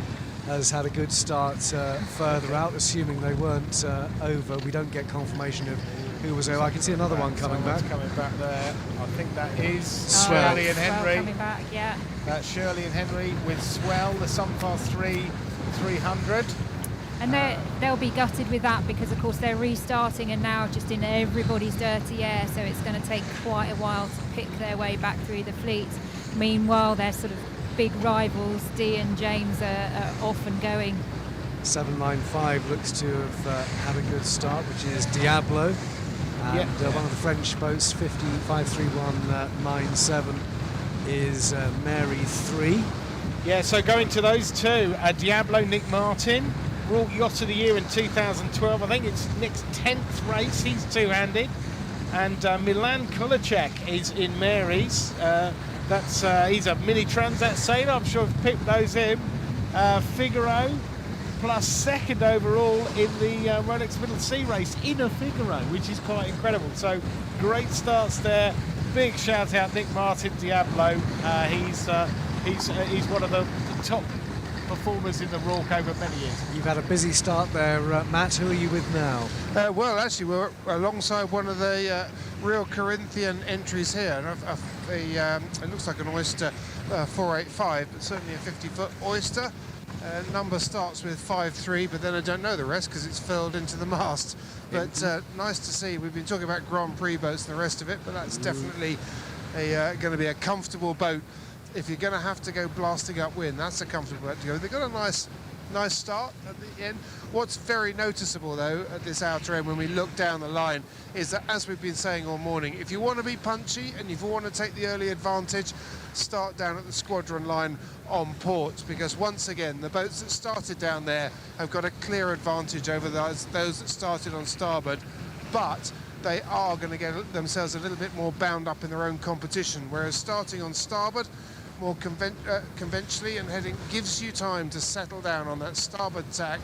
A: has had a good start further out, assuming they weren't over. We don't get confirmation of who was over. I can see another one coming back.
F: Coming back there. I think that is
A: Swell.
F: Shirley and Henry.
E: Coming back, yeah.
F: That's Shirley and Henry with Swell, the Sunfast 300.
E: And they'll be gutted with that because, of course, they're restarting and now just in everybody's dirty air, so it's going to take quite a while to pick their way back through the fleet. Meanwhile, their sort of big rivals, Dee and James, are off and going.
A: 795 looks to have had a good start, which is Diablo. And one of the French boats, 53197, is Mary 3.
F: Yeah, so going to those two, Diablo, Nick Martin, World Yacht of the Year in 2012. I think it's Nick's 10th race. He's two-handed. And Milan Kulacek is in Mary's. He's a mini Transat sailor. I'm sure I've picked those in. Figaro, plus second overall in the Rolex Middle Sea race in a Figaro, which is quite incredible. So great starts there. Big shout out Nick Martin, Diablo. He's one of the top performers in the Rourke over many years.
A: You've had a busy start there, Matt. Who are you with now?
C: Well, actually, we're alongside one of the real Corinthian entries here. And it looks like an Oyster 485, but certainly a 50-foot Oyster. Number starts with 53, but then I don't know the rest because it's filled into the mast. But nice to see. We've been talking about Grand Prix boats and the rest of it, but that's definitely going to be a comfortable boat. If you're going to have to go blasting upwind, that's a comfortable boat to go. They've got a nice start at the end. What's very noticeable, though, at this outer end when we look down the line is that, as we've been saying all morning, if you want to be punchy and if you want to take the early advantage, start down at the squadron line on port, because once again, the boats that started down there have got a clear advantage over those that started on starboard, but they are going to get themselves a little bit more bound up in their own competition, whereas starting on starboard more conventionally and heading gives you time to settle down on that starboard tack,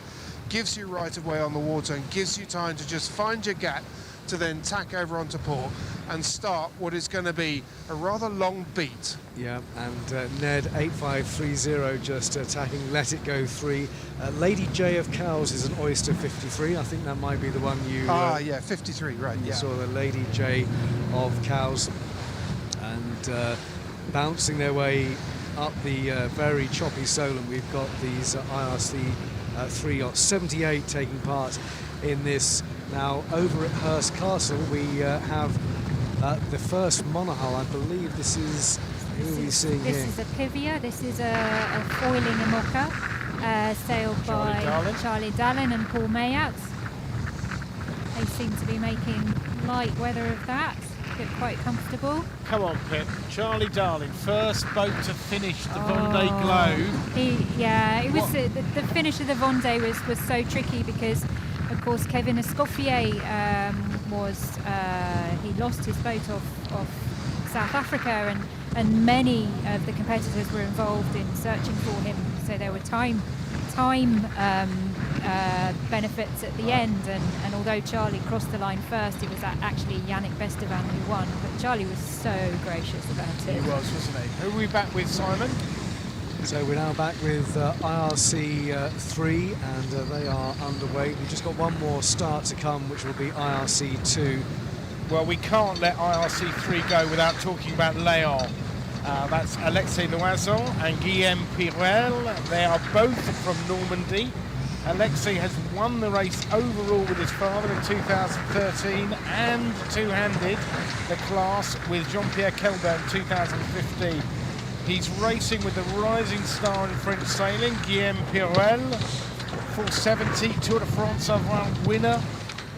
C: gives you right of way on the water and gives you time to just find your gap to then tack over onto port and start what is going to be a rather long beat.
A: Yeah, and Ned 8530 just attacking Let It Go 3. Lady J of Cowes is an Oyster 53. I think that might be the one you...
C: yeah, 53, right,
A: you
C: yeah.
A: saw the Lady J of Cowes. And bouncing their way up the very choppy Solent, we've got these IRC 3 yachts, 78 taking part in this. Now over at Hurst Castle we have the first monohull. I believe this is, who are we seeing here?
E: This is a Pivia, this is a foiling Imoca, sailed by Charlie Dallin and Paul Mayat. They seem to be making light weather of that. Get quite comfortable.
F: Come on, Pip. Charlie Darling, first boat to finish the Vendée Globe.
E: It was the finish of the Vendée was so tricky because, of course, Kevin Escoffier he lost his boat off South Africa, and many of the competitors were involved in searching for him. So there were time benefits at the end, and although Charlie crossed the line first, it was actually Yannick Bestevan who won, but Charlie was so gracious about it.
F: He was, wasn't he? Who are we back with, Simon?
A: So we're now back with IRC 3, and they are underway. We've just got one more start to come, which will be IRC 2.
F: Well, we can't let IRC 3 go without talking about Léon. That's Alexei Loison and Guillaume Pirel. They are both from Normandy. Alexei has won the race overall with his father in 2013 and two-handed the class with Jean-Pierre Kelber in 2015. He's racing with the rising star in French sailing, Guillaume Pirel, 470 Tour de France Avron winner.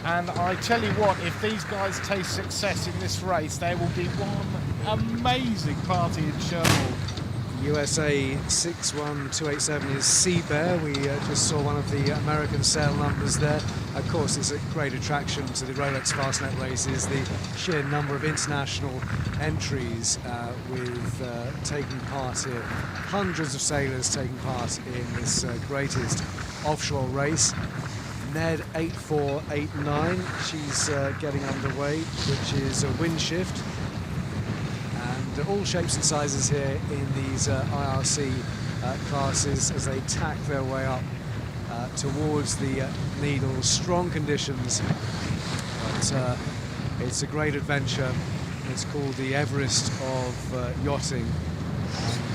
F: And I tell you what, if these guys taste success in this race, there will be one amazing party in Cherbourg.
A: USA 61287 is Sea Bear. We just saw one of the American sale numbers there. Of course, it's a great attraction to the Rolex Fastnet Race is the sheer number of international entries with taking part here. Hundreds of sailors taking part in this greatest offshore race. Ned 8489, she's getting underway, which is a wind shift. And all shapes and sizes here in these IRC classes as they tack their way up towards the Needles. Strong conditions, but it's a great adventure. It's called the Everest of yachting,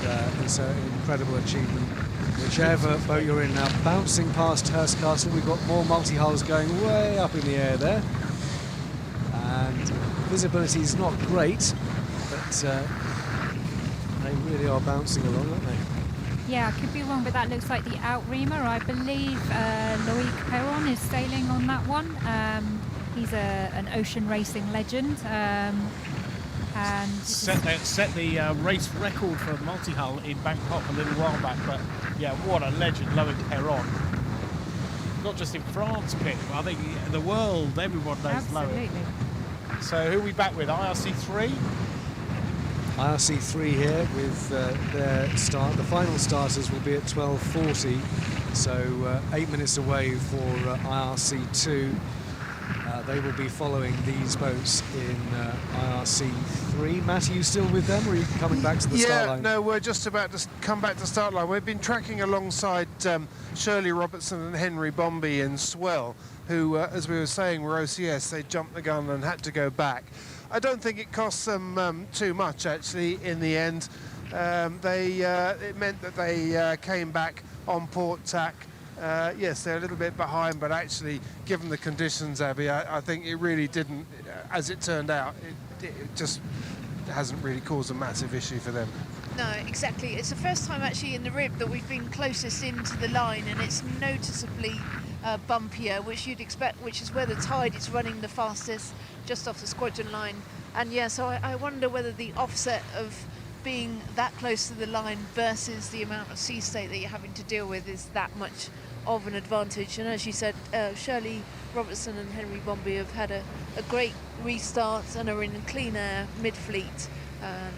A: and it's an incredible achievement. Whichever boat you're in now, bouncing past Hurst Castle, we've got more multi-hulls going way up in the air there. And visibility is not great, but they really are bouncing along, aren't they?
E: Yeah, I could be wrong, but that looks like the Outreamer. I believe Loïc Perron is sailing on that one. He's an ocean racing legend. And
F: set the race record for multi-hull in Bangkok a little while back, but yeah, what a legend, Loïc Perron. Not just in France, Pip, I think the world, everyone knows Loïc. So who are we back with, IRC 3?
A: IRC 3 here with their start. The final starters will be at 12:40, so 8 minutes away for IRC 2. They will be following these boats in IRC 3. Matt, are you still with them, or are you coming back to the start line?
C: Yeah, no, we're just about to come back to the start line. We've been tracking alongside Shirley Robertson and Henry Bombay in Swell, who, as we were saying, were OCS. They jumped the gun and had to go back. I don't think it cost them too much, actually, in the end. It meant that they came back on port tack. Yes, they're a little bit behind, but actually, given the conditions, Abby, I think it really didn't, as it turned out, it just hasn't really caused a massive issue for them.
D: No, exactly. It's the first time actually in the rib that we've been closest into the line, and it's noticeably bumpier, which you'd expect, which is where the tide is running the fastest, just off the squadron line. And yeah, so I wonder whether the offset of being that close to the line versus the amount of sea state that you're having to deal with is that much of an advantage. And as you said, Shirley Robertson and Henry Bombay have had a great restart and are in clean air mid-fleet.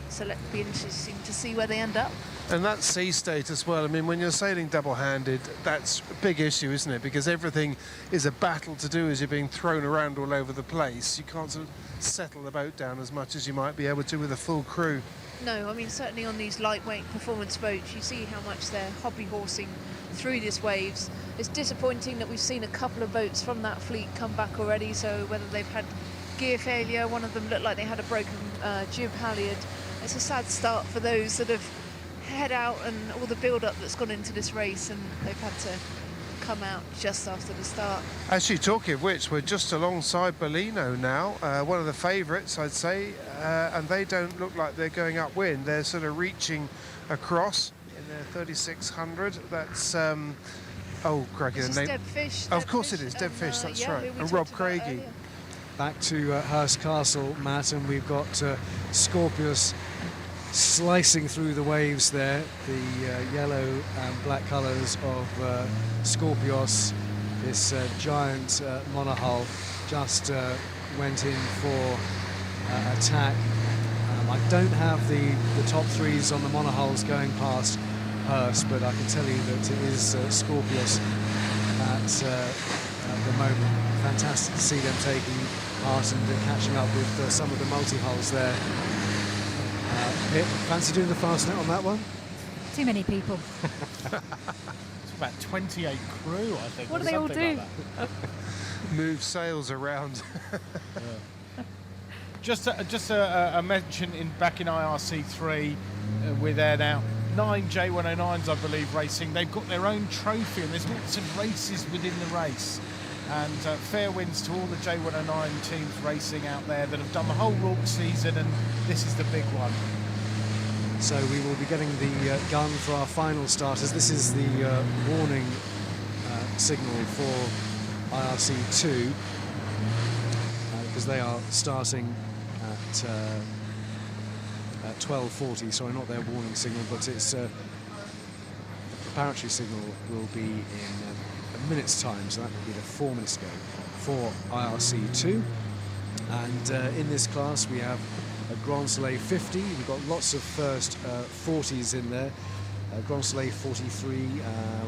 D: So it'll be interesting to see where they end up.
C: And that sea state as well, I mean, when you're sailing double-handed, that's a big issue, isn't it? Because everything is a battle to do as you're being thrown around all over the place. You can't sort of settle the boat down as much as you might be able to with a full crew.
D: No, I mean, certainly on these lightweight performance boats, you see how much they're hobby horsing through these waves. It's disappointing that we've seen a couple of boats from that fleet come back already, so whether they've had gear failure, one of them looked like they had a broken jib halyard. It's a sad start for those that have head out and all the build-up that's gone into this race, and they've had to come out just after the start.
C: Actually, talking of which, we're just alongside Bellino now, one of the favourites, I'd say, and they don't look like they're going upwind. They're sort of reaching across in their 3600. That's oh, crikey, the name.
D: Deb Fish.
C: Of course it is, Deb Fish, that's
D: yeah,
C: right, and Rob Craigie.
A: Back to Hurst Castle, Matt, and we've got Scorpius slicing through the waves there. The yellow and black colours of Scorpios, this giant monohull, just went in for attack. I don't have the top threes on the monohulls going past Hurst, but I can tell you that it is Scorpius at the moment. Fantastic to see them taking part and catching up with some of the multi-hulls there. Pip, fancy doing the Fastnet on that one?
E: Too many people.
F: It's about 28 crew, I think.
E: What do they all do?
F: Like
C: Move sails around.
F: Just a mention back in IRC3, we're there now. 9 J109s, I believe, racing. They've got their own trophy, and there's lots of races within the race. And fair winds to all the J109 teams racing out there that have done the whole Rolex season, and this is the big one.
A: So we will be getting the gun for our final starters. This is the warning signal for IRC2 because they are starting at 12:40. Sorry, not their warning signal, but it's the preparatory signal will be in a minute's time, so that will be the 4 minutes ago for IRC2. And in this class we have a Grand Soleil 50. We've got lots of first 40s in there. Grand Soleil 43.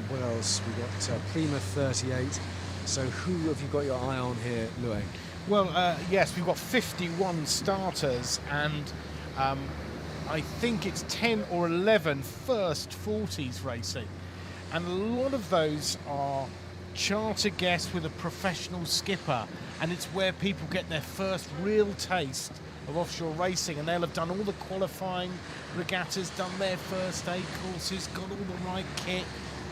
A: What else? We've got Prima 38. So who have you got your eye on here, Louis?
F: Well, yes, we've got 51 starters, and I think it's 10 or 11 first 40s racing. And a lot of those are charter guests with a professional skipper, and it's where people get their first real taste of offshore racing, and they'll have done all the qualifying regattas, done their first aid courses, got all the right kit,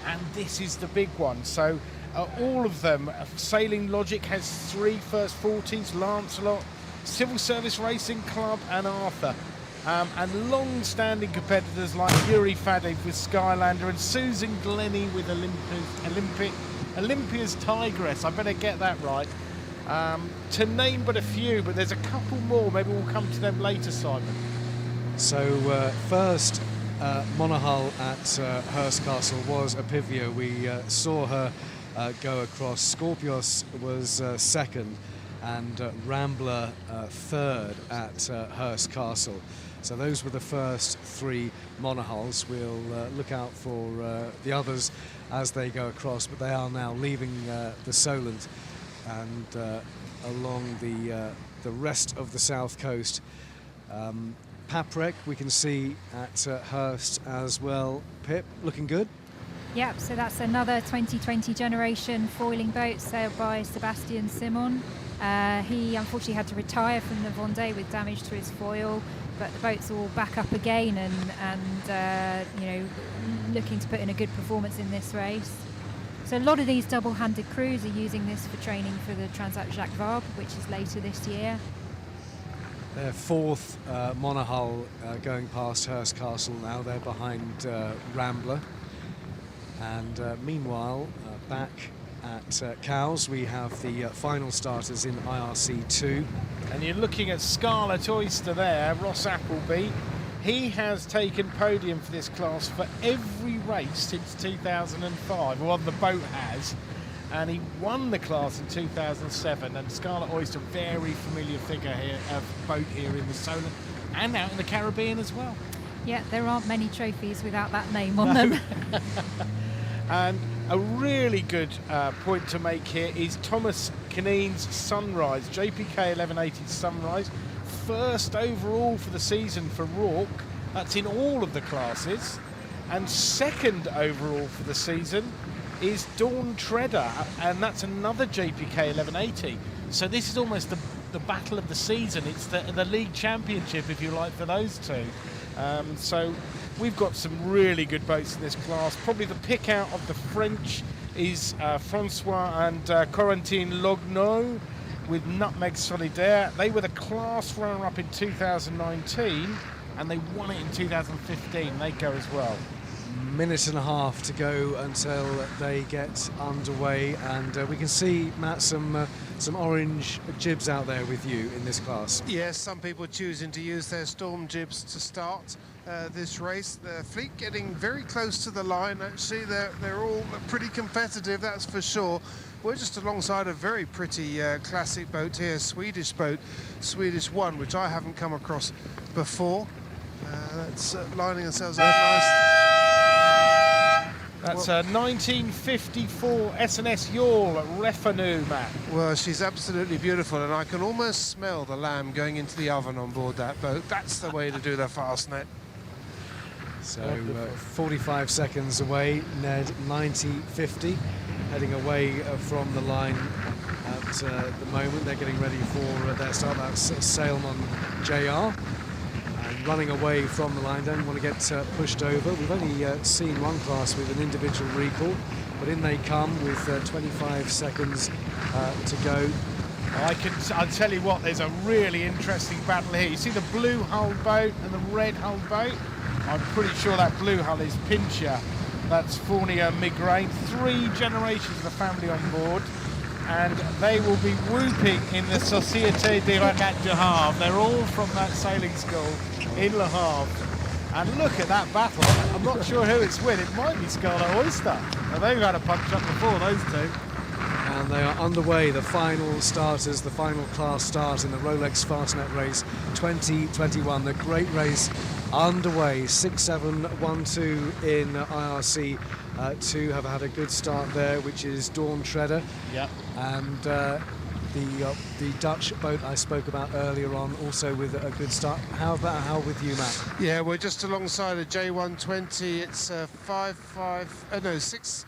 F: and this is the big one. So all of them, Sailing Logic has 3 first 40s, Lancelot, Civil Service Racing Club and Arthur. And long-standing competitors like Yuri Fadev with Skylander and Susan Glennie with Olympia's Tigress. I better get that right. To name but a few, but there's a couple more. Maybe we'll come to them later, Simon.
A: So first monohull at Hurst Castle was Apivia. We saw her go across. Scorpios was second, and Rambler third at Hurst Castle. So those were the first 3 monohulls. We'll look out for the others as they go across, but they are now leaving the Solent and along the rest of the south coast. Paprec we can see at Hurst as well. Pip, looking good.
E: Yep, so that's another 2020 generation foiling boat sailed by Sebastian Simon. He unfortunately had to retire from the Vendée with damage to his foil, but the boat's all back up again and you know, looking to put in a good performance in this race. So a lot of these double-handed crews are using this for training for the Transat Jacques Vabre, which is later this year.
A: Their 4th monohull going past Hurst Castle now. They're behind Rambler. And meanwhile, back at Cowes, we have the final starters in IRC2.
F: And you're looking at Scarlet Oyster there, Ross Appleby. He has taken podium for this class for every race since 2005, or the boat has, and he won the class in 2007. And Scarlet Oyster, very familiar figure here, boat here in the Solent and out in the Caribbean as well.
E: Yeah, there aren't many trophies without that name on them.
F: And a really good point to make here is Thomas Kineen's Sunrise, JPK 1180 Sunrise. First overall for the season for Rourke. That's in all of the classes. And second overall for the season is Dawn Treader, and that's another JPK 1180. So this is almost the battle of the season. It's the league championship, if you like, for those two. So we've got some really good boats in this class. Probably the pick out of the French is Francois and Corentin Logno with Nutmeg Solidaire. They were the class runner-up in 2019, and they won it in 2015. They go as well.
A: Minute and a half to go until they get underway, and we can see, Matt, some orange jibs out there with you in this class.
C: Yes, some people choosing to use their storm jibs to start this race. The fleet getting very close to the line. Actually, they're all pretty competitive, that's for sure. We're just alongside a very pretty classic boat here, Swedish boat, Swedish One, which I haven't come across before. That's lining ourselves up nice.
F: That's a 1954 S&S Yawl Refanu, Matt.
C: Well, she's absolutely beautiful, and I can almost smell the lamb going into the oven on board that boat. That's the way to do the Fastnet.
A: So 45 seconds away, Ned 90.50, heading away from the line at the moment. They're getting ready for their start. That's Salmon JR. And running away from the line, don't want to get pushed over. We've only seen one class with an individual recall, but in they come with 25 seconds to go.
F: I'll tell you what, there's a really interesting battle here. You see the blue hull boat and the red hull boat? I'm pretty sure that blue hull is Pincher. That's Fournier Migraine. 3 generations of the family on board. And they will be whooping in the Société de Regatta du Havre. They're all from that sailing school in Le Havre. And look at that battle. I'm not sure who it's with. It might be Scarlet Oyster. Well, they've had a punch up before, those two.
A: And they are underway, the final starters, the final class start in the Rolex Fastnet Race 2021. The great race underway. 6-7-1-2 in IRC 2 have had a good start there, which is Dawn Treader.
F: Yep.
A: And the Dutch boat I spoke about earlier on, also with a good start. How with you, Matt?
C: Yeah, we're just alongside a J120. It's 6.586.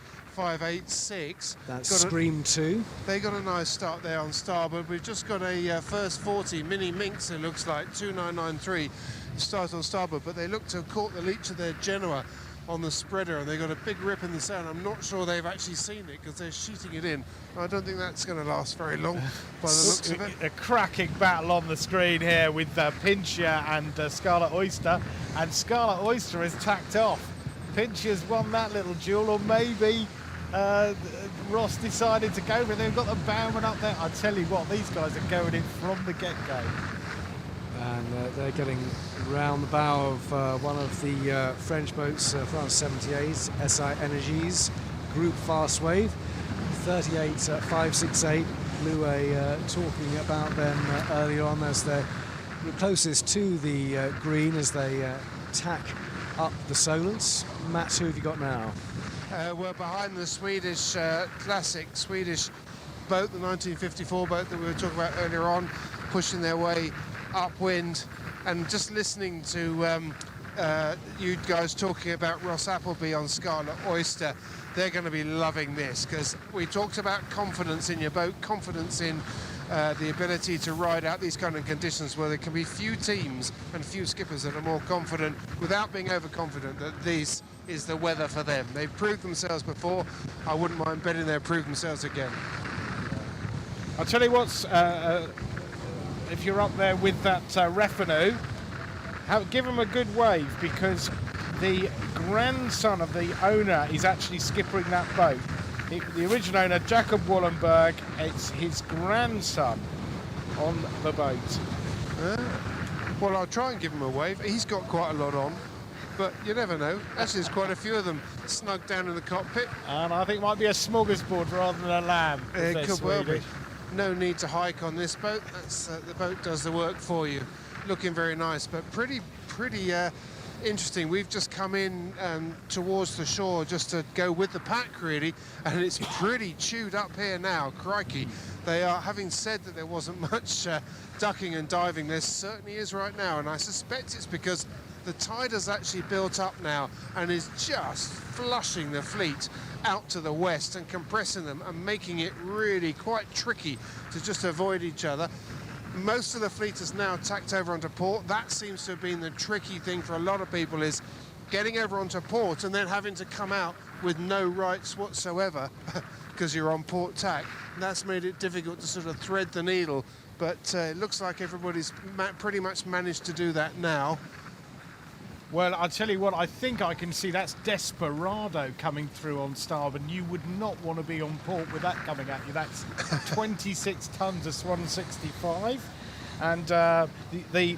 A: That's Scream 2.
C: They got a nice start there on starboard. We've just got a first 40 mini minx, it looks like, 2993 start on starboard, but they look to have caught the leech of their Genoa on the spreader, and they got a big rip in the sail. I'm not sure they've actually seen it because they're shooting it in. I don't think that's going to last very long by the looks of it.
F: A cracking battle on the screen here with Pincher and Scarlet Oyster, and Scarlet Oyster is tacked off. Pincher's won that little duel, or maybe Ross decided to go, but they've got the bowman up there. I tell you what, these guys are going in from the get-go.
A: And they're getting round the bow of one of the French boats, France 78, SI Energies, Group Fast Wave, 38.568. Bluet talking about them earlier on as they're closest to the green as they tack up the Solents. Matt, who have you got now?
C: We're behind the Swedish, classic Swedish boat, the 1954 boat that we were talking about earlier on, pushing their way upwind. And just listening to you guys talking about Ross Appleby on Scarlet Oyster, they're going to be loving this, because we talked about confidence in your boat, confidence in the ability to ride out these kind of conditions where there can be few teams and few skippers that are more confident without being overconfident that this is the weather for them. They've proved themselves before. I wouldn't mind betting they'll prove themselves again.
F: I'll tell you what's, if you're up there with that Refanu, give him a good wave, because the grandson of the owner is actually skippering that boat. The original owner, Jacob Wallenberg, it's his grandson on the boat.
C: Well, I'll try and give him a wave. He's got quite a lot on, but you never know. Actually, there's quite a few of them snug down in the cockpit.
F: And I think it might be a smorgasbord rather than a lamb.
C: It could well be. No need to hike on this boat. That's, the boat does the work for you. Looking very nice, but pretty interesting. We've just come in towards the shore just to go with the pack, really, and it's pretty chewed up here now. Crikey. They are, having said that there wasn't much ducking and diving, there certainly is right now, and I suspect it's because the tide has actually built up now and is just flushing the fleet out to the west and compressing them and making it really quite tricky to just avoid each other. Most of the fleet is now tacked over onto port. That seems to have been the tricky thing for a lot of people, is getting over onto port and then having to come out with no rights whatsoever because you're on port tack. And that's made it difficult to sort of thread the needle, but it looks like everybody's pretty much managed to do that now.
F: Well, I'll tell you what, I think I can see that's Desperado coming through on starboard. You would not want to be on port with that coming at you. That's 26 tons of Swan 65. And the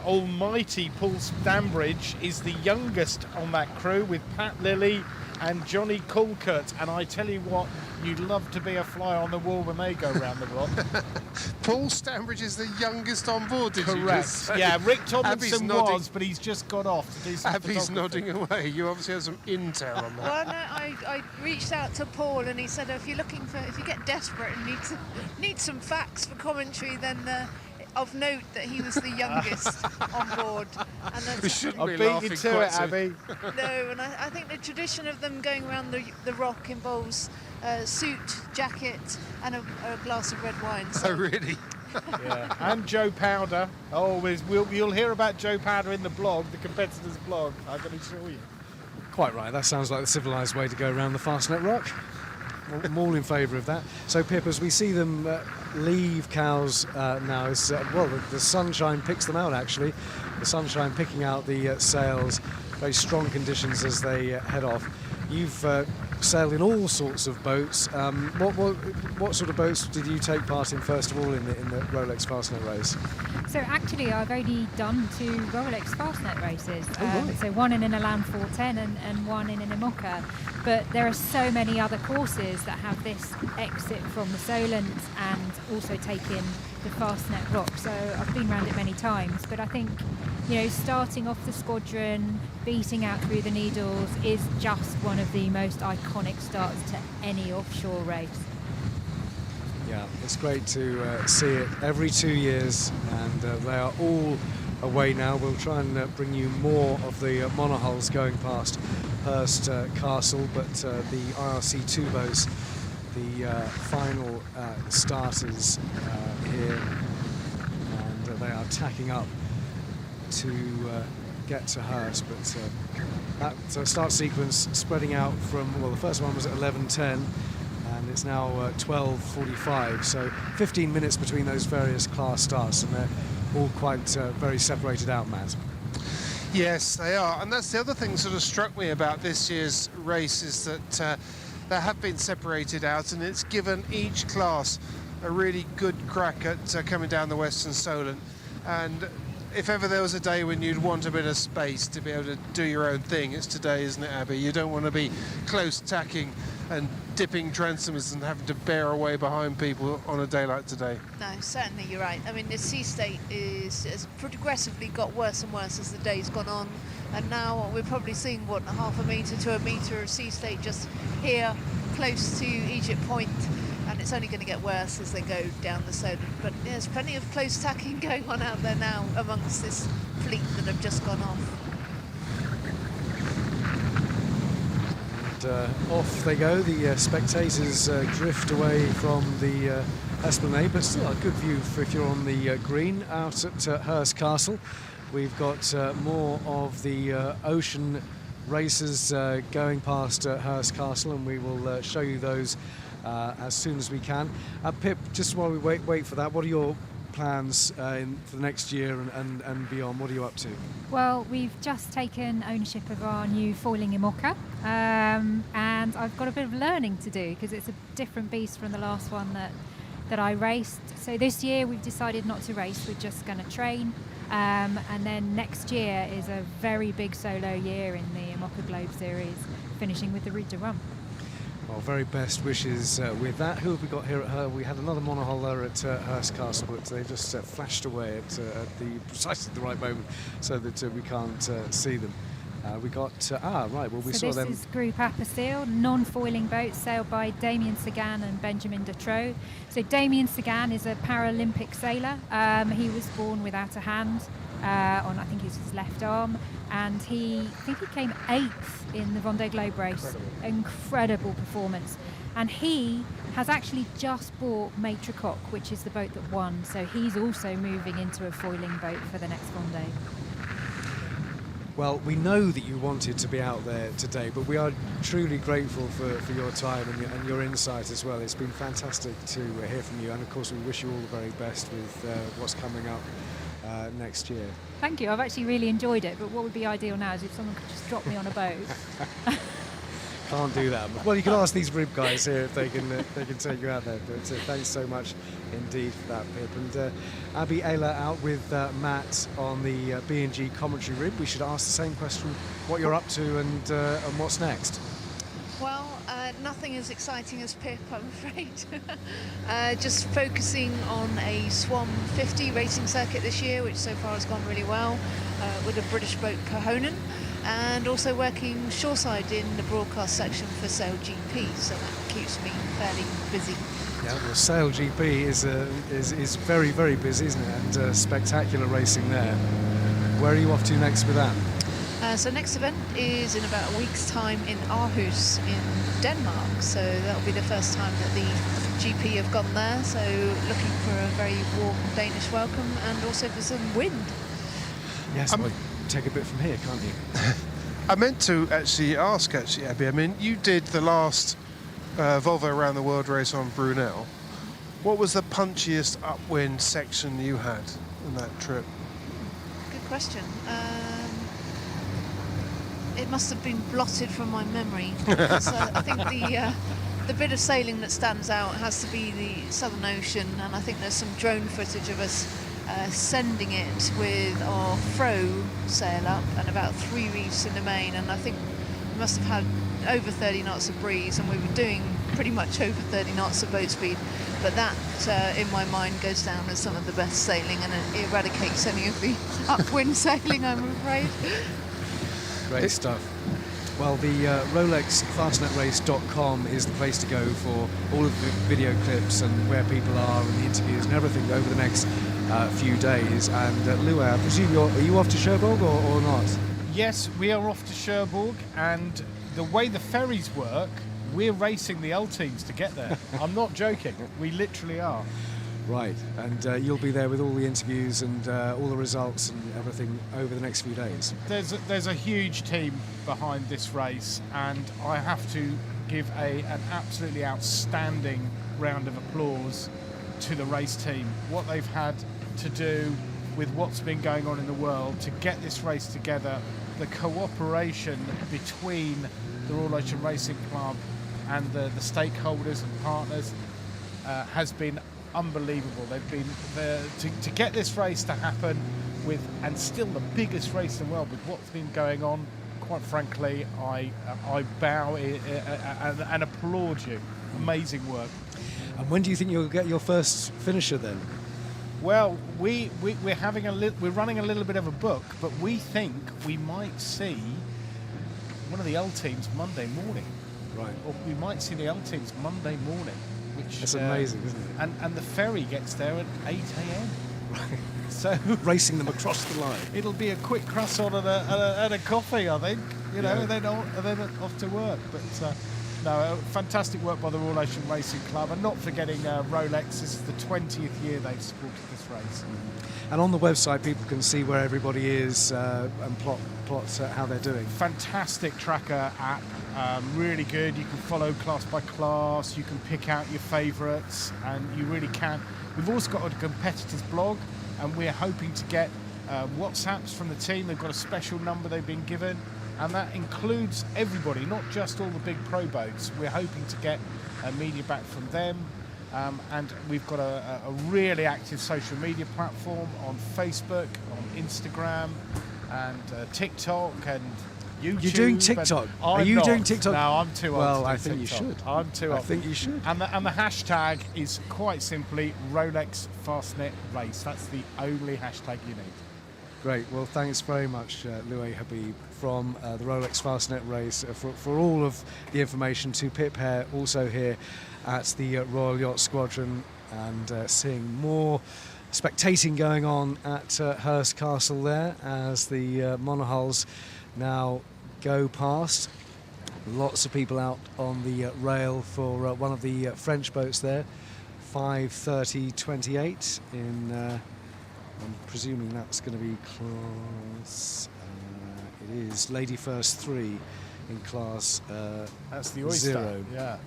F: almighty Paul Stambridge is the youngest on that crew, with Pat Lilly, and Johnny Colquitt. And I tell you what, you'd love to be a fly on the wall when they go round the rock.
C: Paul Stanbridge is the youngest on board, did you
F: Correct.
C: just say?
F: Yeah, Rick Tomlinson
C: nodding.
F: was, but he's just got off to do some
C: Abby's
F: photography.
C: nodding away. You obviously have some intel on that.
D: Well, no, I reached out to Paul and he said if you get desperate and need some facts for commentary, then of note that he was the youngest on board. And
C: We shouldn't
F: I'll
C: be
F: beat you
C: laughing
F: to
C: quite
F: it,
C: so-
F: Abby.
D: No, and I think the tradition of them going around the rock involves a suit, jacket, and a glass of red wine.
C: Oh,
D: So
C: really?
F: Yeah. And Joe Powder. You'll hear about Joe Powder in the blog, the competitor's blog, I can assure you.
A: Quite right. That sounds like the civilised way to go around the Fastnet Rock. I'm all in favour of that. So, Pip, as we see them leave Cowes now, the sunshine picks them out, actually. The sunshine picking out the sails. Very strong conditions as they head off. You've sailed in all sorts of boats. What sort of boats did you take part in, first of all, in the Rolex Fastnet Race?
E: So actually, I've only done 2 Rolex Fastnet races.
A: Right.
E: So one in an Elan 410 and one in an Imoca. But there are so many other courses that have this exit from the Solent and also take in the Fastnet Rock. So I've been around it many times. But I think, starting off the squadron, beating out through the Needles is just one of the most iconic starts to any offshore race.
A: Yeah, it's great to see it every 2 years, and they are all away now. We'll try and bring you more of the monohulls going past Hurst Castle, but the IRC2 boats, the final starters here, and they are tacking up to get to Hurst, but that start sequence spreading out from, the first one was at 11:10, and it's now 12:45, so 15 minutes between those various class starts, and they're all quite very separated out, Matt.
C: Yes, they are. And that's the other thing that sort of struck me about this year's race, is that they have been separated out, and it's given each class a really good crack at coming down the Western Solent. And if ever there was a day when you'd want a bit of space to be able to do your own thing, it's today, isn't it, Abby? You don't want to be close tacking and dipping transoms and having to bear away behind people on a day like today.
D: no, certainly you're right. I mean, the sea state has progressively got worse and worse as the day's gone on, and now we're probably seeing half a metre to a metre of sea state just here close to Egypt Point, and it's only going to get worse as they go down the Solent. But there's plenty of close tacking going on out there now amongst this fleet that have just gone off.
A: Off they go. The spectators drift away from the Esplanade, but still a good view if you're on the green out at Hurst Castle. We've got more of the ocean races going past Hurst Castle, and we will show you those as soon as we can. Pip, just while we wait for that, what are your plans for the next year and beyond? What are you up to?
E: Well, we've just taken ownership of our new foiling Imoca, and I've got a bit of learning to do because it's a different beast from the last one that I raced. So this year we've decided not to race, we're just going to train, and then next year is a very big solo year in the Imoca Globe Series, finishing with the Route de Rome.
A: Well, very best wishes with that. Who have we got here at her? We had another monohull there at Hurst Castle, but they just flashed away at precisely the right moment, so that we can't see them. We got right. Well, we saw them.
E: This is Group Apostille, non-foiling boat sailed by Damien Sagan and Benjamin Detraux. So Damien Sagan is a Paralympic sailor. He was born without a hand on, I think it was his left arm, and I think he came 8th in the Vendée Globe race. Incredible performance. And he has actually just bought Maitre Coq, which is the boat that won. So he's also moving into a foiling boat for the next Vendée.
A: Well, we know that you wanted to be out there today, but we are truly grateful for your time and your insight as well. It's been fantastic to hear from you, and of course we wish you all the very best with what's coming up next year.
E: Thank you. I've actually really enjoyed it, but what would be ideal now is if someone could just drop me on a boat.
A: Can't do that. Well, you can ask these rib guys here if they can take you out there. But thanks so much indeed for that, Pip. And Abby Ayler out with Matt on the B&G commentary rib. We should ask the same question: what you're up to and what's next.
D: nothing as exciting as Pip, I'm afraid. Just focusing on a Swan 50 racing circuit this year, which so far has gone really well, with a British boat Kohonen, and also working shoreside in the broadcast section for Sail GP, so that keeps me fairly busy.
A: Yeah, well, Sail GP is very, very busy, isn't it? And spectacular racing there. Where are you off to next with that?
D: So next event is in about a week's time in Aarhus in Denmark. So that'll be the first time that the GP have gone there. So looking for a very warm Danish welcome and also for some wind.
A: Yes, well, take a bit from here, can't you?
C: I meant to ask, Abby. I mean, you did the last Volvo Around the World race on Brunel. What was the punchiest upwind section you had on that trip?
D: Good question. It must have been blotted from my memory. So I think the bit of sailing that stands out has to be the Southern Ocean, and I think there's some drone footage of us sending it with our Fro sail up and about 3 reefs in the main, and I think we must have had over 30 knots of breeze, and we were doing pretty much over 30 knots of boat speed. But that, in my mind, goes down as some of the best sailing, and it eradicates any of the upwind sailing, I'm afraid.
A: Great stuff. Well, the RolexFastnetRace.com is the place to go for all of the video clips and where people are and the interviews and everything over the next few days. And Lou, I presume are you off to Cherbourg or not?
F: Yes, we are off to Cherbourg, and the way the ferries work, we're racing the L teams to get there. I'm not joking. We literally are.
A: Right, and you'll be there with all the interviews and all the results and everything over the next few days.
F: There's a huge team behind this race, and I have to give an absolutely outstanding round of applause to the race team. What they've had to do with what's been going on in the world to get this race together, the cooperation between the Royal Ocean Racing Club and the stakeholders and partners has been unbelievable. They've been there to get this race to happen with, and still the biggest race in the world with what's been going on. Quite frankly, I bow and applaud you. Amazing work.
A: And when do you think you'll get your first finisher then?
F: Well, we're running a little bit of a book, but we think we might see one of the L teams Monday morning.
A: Right.
F: Or we might see the L teams Monday morning.
A: That's amazing, isn't it?
F: And the ferry gets there at 8 a.m.
A: Right.
F: So
A: racing them across the line.
F: It'll be a quick croissant and a coffee, I think. You know, and then off to work. But no, fantastic work by the Royal Ocean Racing Club, and not forgetting Rolex. This is the 20th year they've supported this race.
A: And on the website, people can see where everybody is and plot how they're doing.
F: Fantastic tracker app, really good. You can follow class by class. You can pick out your favourites, and you really can. We've also got a competitors blog, and we're hoping to get WhatsApps from the team. They've got a special number they've been given, and that includes everybody, not just all the big pro boats. We're hoping to get media back from them. And we've got a really active social media platform on Facebook, on Instagram, and TikTok, and YouTube.
A: You're doing TikTok? Are you doing TikTok?
F: No, I'm too old.
A: Well,
F: to do
A: I think
F: TikTok.
A: you should.
F: I'm too old.
A: I think you should.
F: And the hashtag is quite simply Rolex Fastnet Race. That's the only hashtag you need.
A: Great. Well, thanks very much, Louis Habib from the Rolex Fastnet Race for all of the information. To Pip Hare, also here at the Royal Yacht Squadron, and seeing more spectating going on at Hurst Castle there as the monohulls now go past. Lots of people out on the rail for one of the French boats there, 5:30.28 in. I'm presuming that's going to be class. It is Lady First 3 in class.
F: That's the Oyster.
A: 0.
F: Yeah,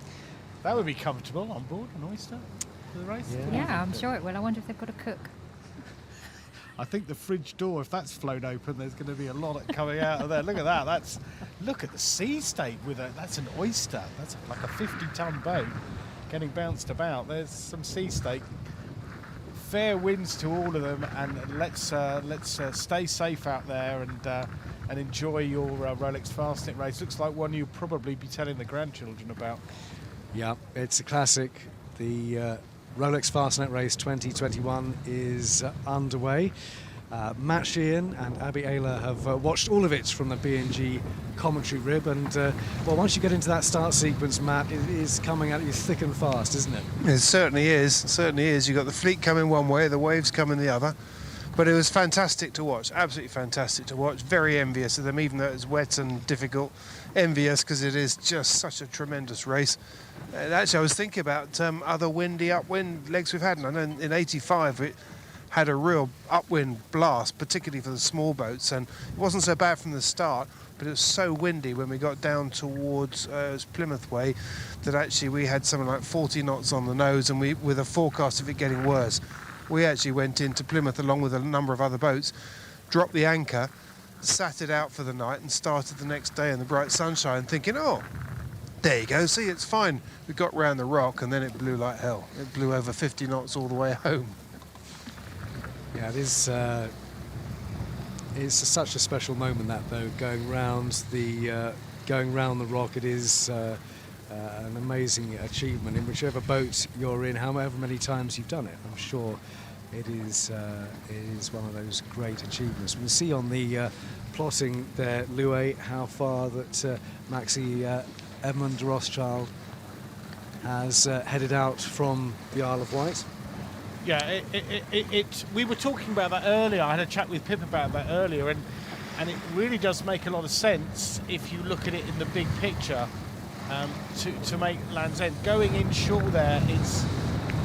F: that would be comfortable on board an Oyster for the race.
E: Yeah, I'm sure it will. I wonder if they've got a cook.
F: I think the fridge door, if that's flown open, there's going to be a lot coming out of there. Look at that. Look at the sea state with it. That's an Oyster. That's like a 50-ton boat getting bounced about. There's some sea state. Fair winds to all of them, and let's stay safe out there and enjoy your Rolex Fastnet race. Looks like one you'll probably be telling the grandchildren about.
A: Yeah, it's a classic. The Rolex Fastnet Race 2021 is underway. Matt Sheehan and Abby Ayler have watched all of it from the B&G commentary rib, and well, once you get into that start sequence, Matt, it is coming at you thick and fast, isn't it?
C: It certainly is. Certainly is. You've got the fleet coming one way, the waves coming the other. But it was fantastic to watch. Absolutely fantastic to watch. Very envious of them, even though it's wet and difficult. Envious because it is just such a tremendous race. Actually, I was thinking about other windy upwind legs we've had. And I know in '85 it had a real upwind blast, particularly for the small boats, and it wasn't so bad from the start, but it was so windy when we got down towards Plymouth Way that actually we had something like 40 knots on the nose, and we, with a forecast of it getting worse, we actually went into Plymouth along with a number of other boats, dropped the anchor, sat it out for the night, and started the next day in the bright sunshine thinking, oh, there you go, see, it's fine. We got round the rock and then it blew like hell. It blew over 50 knots all the way home.
A: Yeah, it is. It's such a special moment, that though, going round the rock. It is an amazing achievement in whichever boat you're in, however many times you've done it. I'm sure it is one of those great achievements. We can see on the plotting there, Louis, how far that Maxi Edmund de Rothschild has headed out from the Isle of Wight.
F: Yeah, we were talking about that earlier. I had a chat with Pip about that earlier, and it really does make a lot of sense if you look at it in the big picture. To make Land's End going inshore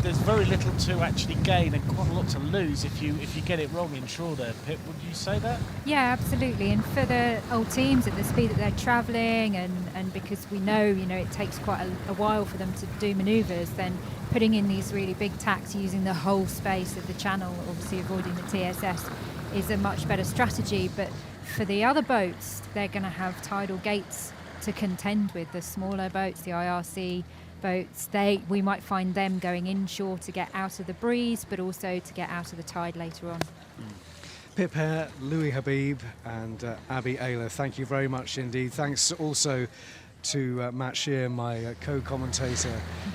F: there's very little to actually gain and quite a lot to lose if you get it wrong inshore there. Pip, would you say that?
E: Yeah, absolutely. And for the old teams at the speed that they're travelling, and because we know it takes quite a while for them to do manoeuvres, then putting in these really big tacks using the whole space of the channel, obviously avoiding the TSS, is a much better strategy. But for the other boats, they're going to have tidal gates to contend with. The smaller boats, the IRC boats, we might find them going inshore to get out of the breeze, but also to get out of the tide later on.
A: Pip Hare, Louis Habib and Abby Ayler, thank you very much indeed. Thanks also to Matt Shear, my co-commentator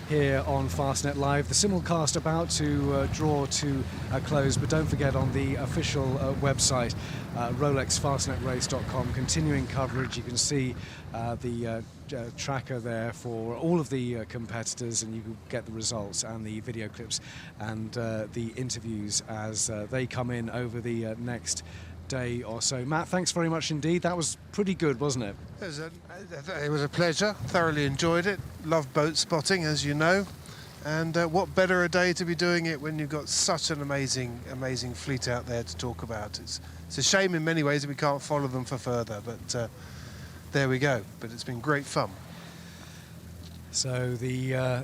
A: here on Fastnet Live. The simulcast about to draw to a close, but don't forget, on the official website, RolexFastnetRace.com, continuing coverage. You can see the tracker there for all of the competitors, and you can get the results and the video clips and the interviews as they come in over the next day or so. Matt, thanks very much indeed. That was pretty good, wasn't it?
C: It was a pleasure. Thoroughly enjoyed it. Love boat spotting, as you know. And what better a day to be doing it when you've got such an amazing fleet out there to talk about. It's a shame in many ways that we can't follow them for further, but there we go. But it's been great fun.
A: So the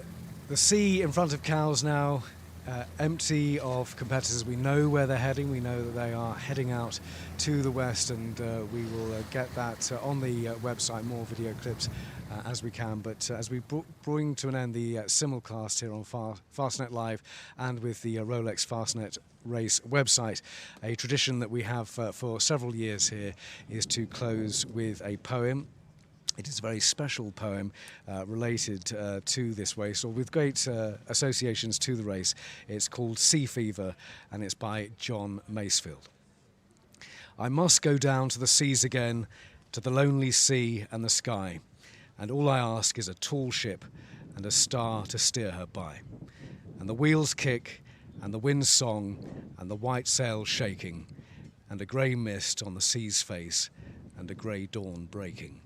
A: sea in front of Cowes now empty of competitors. We know where they're heading. We know that they are heading out to the west, and we will get that on the website, more video clips as we can. But as we bring to an end the simulcast here on Fastnet Live and with the Rolex Fastnet Race website, a tradition that we have for several years here is to close with a poem. It is a very special poem related to this race, or with great associations to the race. It's called Sea Fever, and it's by John Masefield. I must go down to the seas again, to the lonely sea and the sky, and all I ask is a tall ship and a star to steer her by. And the wheels kick, and the wind's song, and the white sails shaking, and a grey mist on the sea's face, and a grey dawn breaking.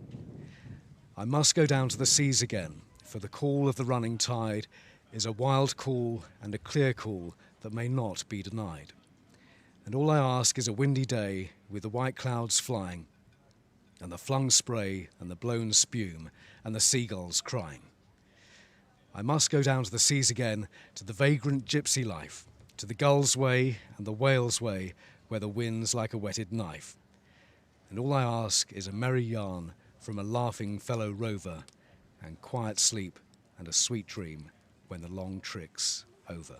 A: I must go down to the seas again, for the call of the running tide is a wild call and a clear call that may not be denied. And all I ask is a windy day with the white clouds flying, and the flung spray and the blown spume and the seagulls crying. I must go down to the seas again, to the vagrant gypsy life, to the gull's way and the whale's way, where the wind's like a whetted knife. And all I ask is a merry yarn from a laughing fellow rover, and quiet sleep and a sweet dream when the long trick's over.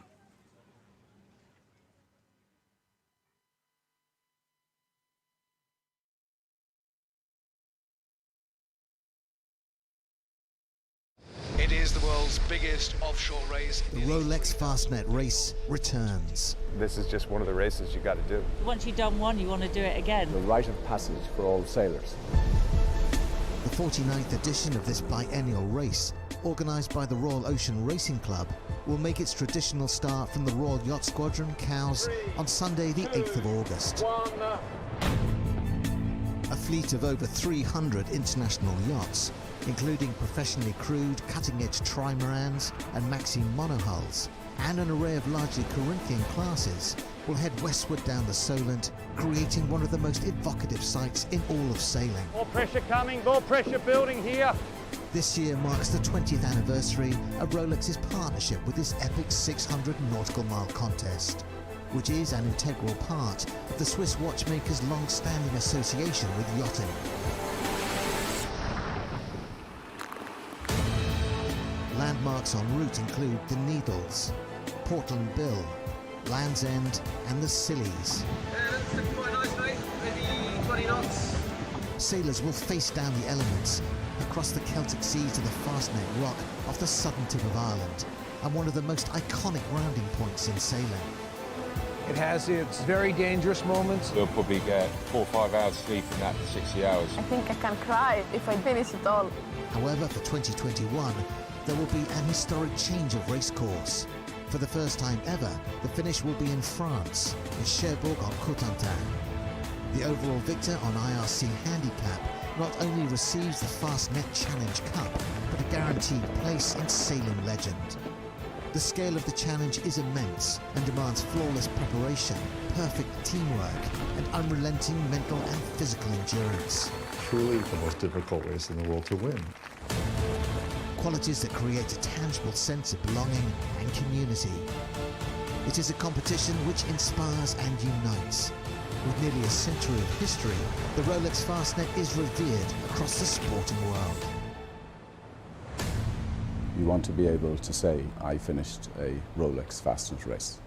A: It is the world's biggest offshore race.
K: The Rolex Fastnet Race returns.
L: This is just one of the races you got to do.
G: Once you've done one, you want to do it again.
L: The rite of passage for all sailors.
K: The 49th edition of this biennial race, organised by the Royal Ocean Racing Club, will make its traditional start from the Royal Yacht Squadron, Cowes, on Sunday the 8th of August. A fleet of over 300 international yachts, including professionally crewed cutting-edge trimarans and Maxim monohulls, and an array of largely Corinthian classes, will head westward down the Solent, creating one of the most evocative sights in all of sailing.
M: More pressure coming, more pressure building here.
K: This year marks the 20th anniversary of Rolex's partnership with this epic 600 nautical mile contest, which is an integral part of the Swiss watchmakers' long-standing association with yachting. Landmarks en route include the Needles, Portland Bill, Land's End and the Scillies.
N: That's looking quite nice, mate. Maybe 20 knots.
K: Sailors will face down the elements across the Celtic Sea to the Fastnet Rock off the southern tip of Ireland, and one of the most iconic rounding points in sailing.
M: It has its very dangerous moments.
O: We'll probably get 4 or 5 hours sleep in that for 60 hours.
P: I think I can cry if I finish it all.
K: However, for 2021, there will be an historic change of race course. For the first time ever, the finish will be in France, in Cherbourg-en-Cotentin. The overall victor on IRC handicap not only receives the Fastnet Challenge Cup, but a guaranteed place in sailing legend. The scale of the challenge is immense and demands flawless preparation, perfect teamwork, and unrelenting mental and physical endurance.
Q: Truly the most difficult race in the world to win.
K: Qualities that create a tangible sense of belonging and community. It is a competition which inspires and unites. With nearly a century of history, the Rolex Fastnet is revered across the sporting world.
R: You want to be able to say, I finished a Rolex Fastnet race.